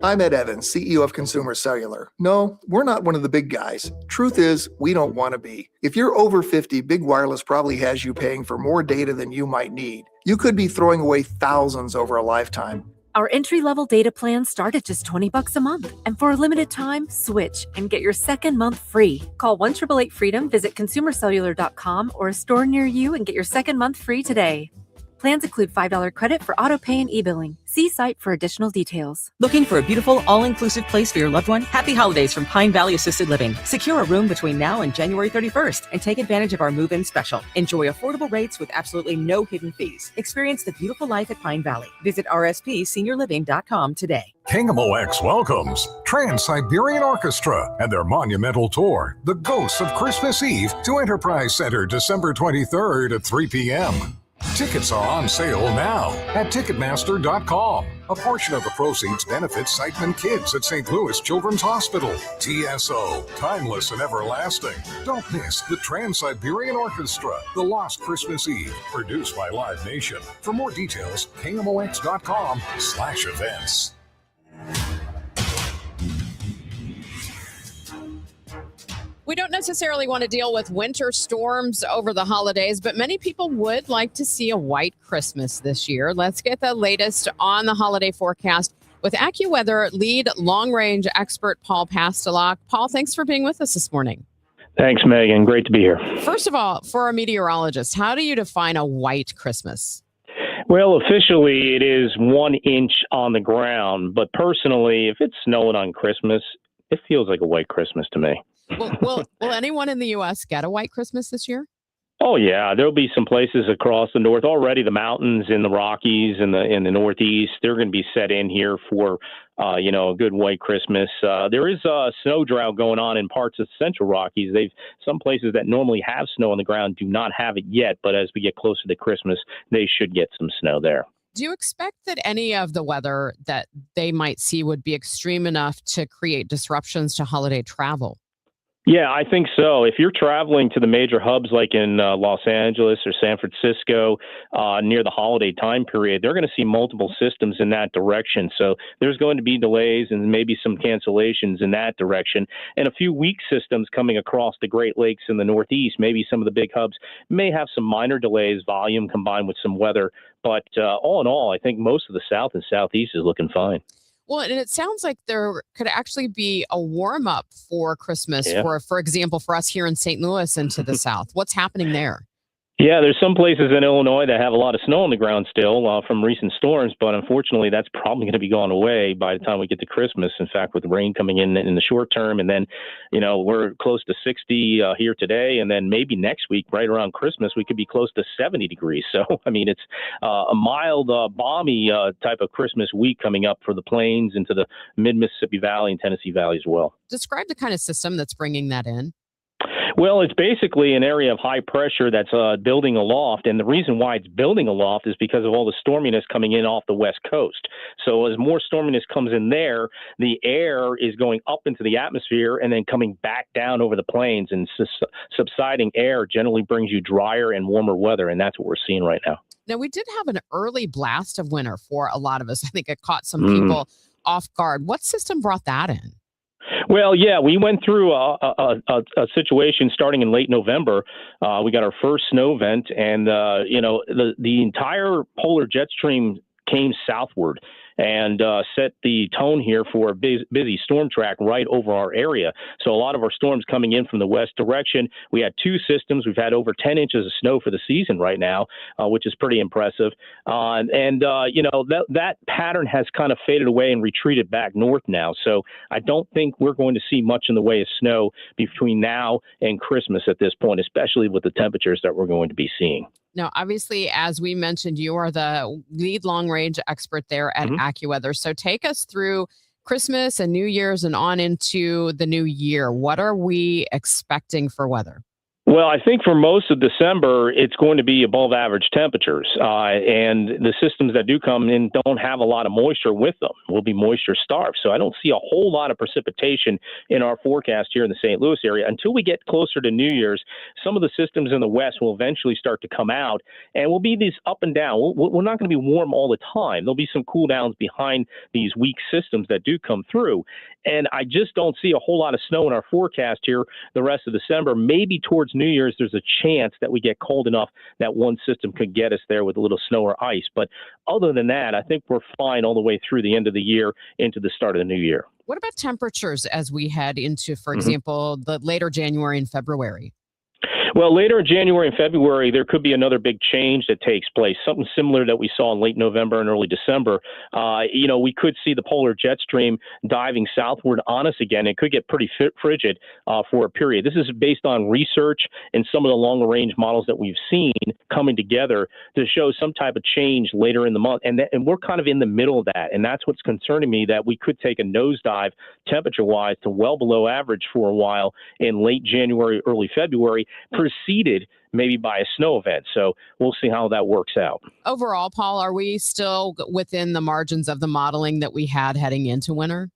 I'm Ed Evans, CEO of Consumer Cellular. No, we're not one of the big guys. Truth is, we don't want to be. If you're over 50, Big Wireless probably has you paying for more data than you might need. You could be throwing away thousands over a lifetime. Our entry-level data plans start at just $20 a month. And for a limited time, switch and get your second month free. Call 1-888-FREEDOM, visit consumercellular.com or a store near you and get your second month free today. Plans include $5 credit for auto pay and e-billing. See site for additional details. Looking for a beautiful, all-inclusive place for your loved one? Happy holidays from Pine Valley Assisted Living. Secure a room between now and January 31st and take advantage of our move-in special. Enjoy affordable rates with absolutely no hidden fees. Experience the beautiful life at Pine Valley. Visit rspseniorliving.com today. KMOX welcomes Trans-Siberian Orchestra and their monumental tour, The Ghosts of Christmas Eve, to Enterprise Center December 23rd at 3 p.m. Tickets are on sale now at Ticketmaster.com. A portion of the proceeds benefits Siteman Kids at St. Louis Children's Hospital. TSO, timeless and everlasting. Don't miss the Trans-Siberian Orchestra, The Lost Christmas Eve, produced by Live Nation. For more details, KMOX.com/events. We don't necessarily want to deal with winter storms over the holidays, but many people would like to see a white Christmas this year. Let's get the latest on the holiday forecast with AccuWeather lead long-range expert Paul Pastelak. Paul, thanks for being with us this morning. Thanks, Megan. Great to be here. First of all, for a meteorologist, how do you define a white Christmas? Well, officially, it is 1 inch on the ground. But personally, if it's snowing on Christmas, it feels like a white Christmas to me. Will anyone in the U.S. get a white Christmas this year? Oh, yeah. There'll be some places across the north. Already the mountains in the Rockies and in the Northeast, they're going to be set in here for, a good white Christmas. There is a snow drought going on in parts of the Central Rockies. Some places that normally have snow on the ground do not have it yet. But as we get closer to Christmas, they should get some snow there. Do you expect that any of the weather that they might see would be extreme enough to create disruptions to holiday travel? Yeah, I think so. If you're traveling to the major hubs like in Los Angeles or San Francisco near the holiday time period, they're going to see multiple systems in that direction. So there's going to be delays and maybe some cancellations in that direction. And a few weak systems coming across the Great Lakes in the Northeast. Maybe some of the big hubs may have some minor delays, volume combined with some weather. But all in all, I think most of the South and Southeast is looking fine. Well, and it sounds like there could actually be a warm up for Christmas, for example, for us here in St. Louis and to the South. What's happening there? Yeah, there's some places in Illinois that have a lot of snow on the ground still from recent storms, but unfortunately that's probably going to be gone away by the time we get to Christmas. In fact, with rain coming in the short term, and then, we're close to 60 here today, and then maybe next week, right around Christmas, we could be close to 70 degrees. So, it's a mild, balmy type of Christmas week coming up for the plains into the mid-Mississippi Valley and Tennessee Valley as well. Describe the kind of system that's bringing that in. Well, it's basically an area of high pressure that's building aloft. And the reason why it's building aloft is because of all the storminess coming in off the West Coast. So as more storminess comes in there, the air is going up into the atmosphere and then coming back down over the plains. And subsiding air generally brings you drier and warmer weather. And that's what we're seeing right now. Now, we did have an early blast of winter for a lot of us. I think it caught some people off guard. What system brought that in? Well, yeah, we went through a situation starting in late November. We got our first snow event, and the entire polar jet stream came southward and set the tone here for a busy storm track right over our area. So a lot of our storms coming in from the west direction. We had two systems. We've had over 10 inches of snow for the season right now, which is pretty impressive. That pattern has kind of faded away and retreated back north now. So I don't think we're going to see much in the way of snow between now and Christmas at this point, especially with the temperatures that we're going to be seeing. Now, obviously, as we mentioned, you are the lead long-range expert there at AccuWeather. So take us through Christmas and New Year's and on into the new year. What are we expecting for weather? Well, I think for most of December, it's going to be above average temperatures. And the systems that do come in don't have a lot of moisture with them. We'll be moisture starved. So I don't see a whole lot of precipitation in our forecast here in the St. Louis area. Until we get closer to New Year's, some of the systems in the west will eventually start to come out, and we'll be these up and down. We're not going to be warm all the time. There'll be some cool downs behind these weak systems that do come through. And I just don't see a whole lot of snow in our forecast here the rest of December. Maybe towards New Year's, there's a chance that we get cold enough that one system could get us there with a little snow or ice. But other than that, I think we're fine all the way through the end of the year into the start of the new year. What about temperatures as we head into, for example, the later January and February? Well, later in January and February, there could be another big change that takes place, something similar that we saw in late November and early December. We could see the polar jet stream diving southward on us again. It could get pretty frigid for a period. This is based on research and some of the longer range models that we've seen coming together to show some type of change later in the month. And we're kind of in the middle of that. And that's what's concerning me, that we could take a nosedive temperature-wise to well below average for a while in late January, early February, preceded maybe by a snow event. So we'll see how that works out. Overall, Paul, are we still within the margins of the modeling that we had heading into winter?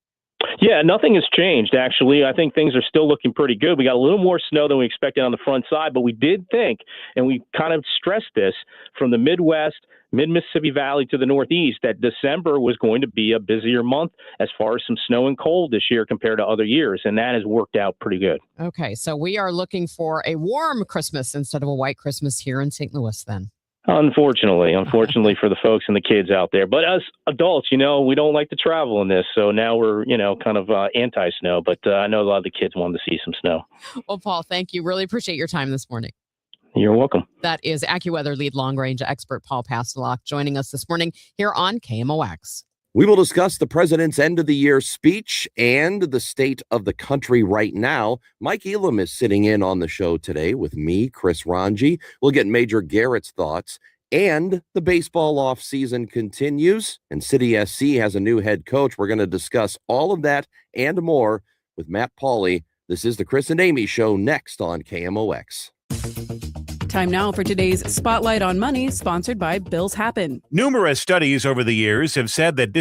Yeah, nothing has changed, actually. I think things are still looking pretty good. We got a little more snow than we expected on the front side, but we did think, and we kind of stressed this from the Midwest, mid-Mississippi Valley to the Northeast, that December was going to be a busier month as far as some snow and cold this year compared to other years, and that has worked out pretty good. Okay, so we are looking for a warm Christmas instead of a white Christmas here in St. Louis then. Unfortunately for the folks and the kids out there. But as adults, we don't like to travel in this. So now we're, kind of anti-snow. But I know a lot of the kids wanted to see some snow. Well, Paul, thank you. Really appreciate your time this morning. You're welcome. That is AccuWeather lead long-range expert Paul Pastelok joining us this morning here on KMOX. We will discuss the president's end-of-the-year speech and the state of the country right now. Mike Elam is sitting in on the show today with me, Chris Ranji. We'll get Major Garrett's thoughts. And the baseball offseason continues, and City SC has a new head coach. We're going to discuss all of that and more with Matt Pauley. This is the Chris and Amy Show next on KMOX. Time now for today's Spotlight on Money, sponsored by Bills Happen. Numerous studies over the years have said that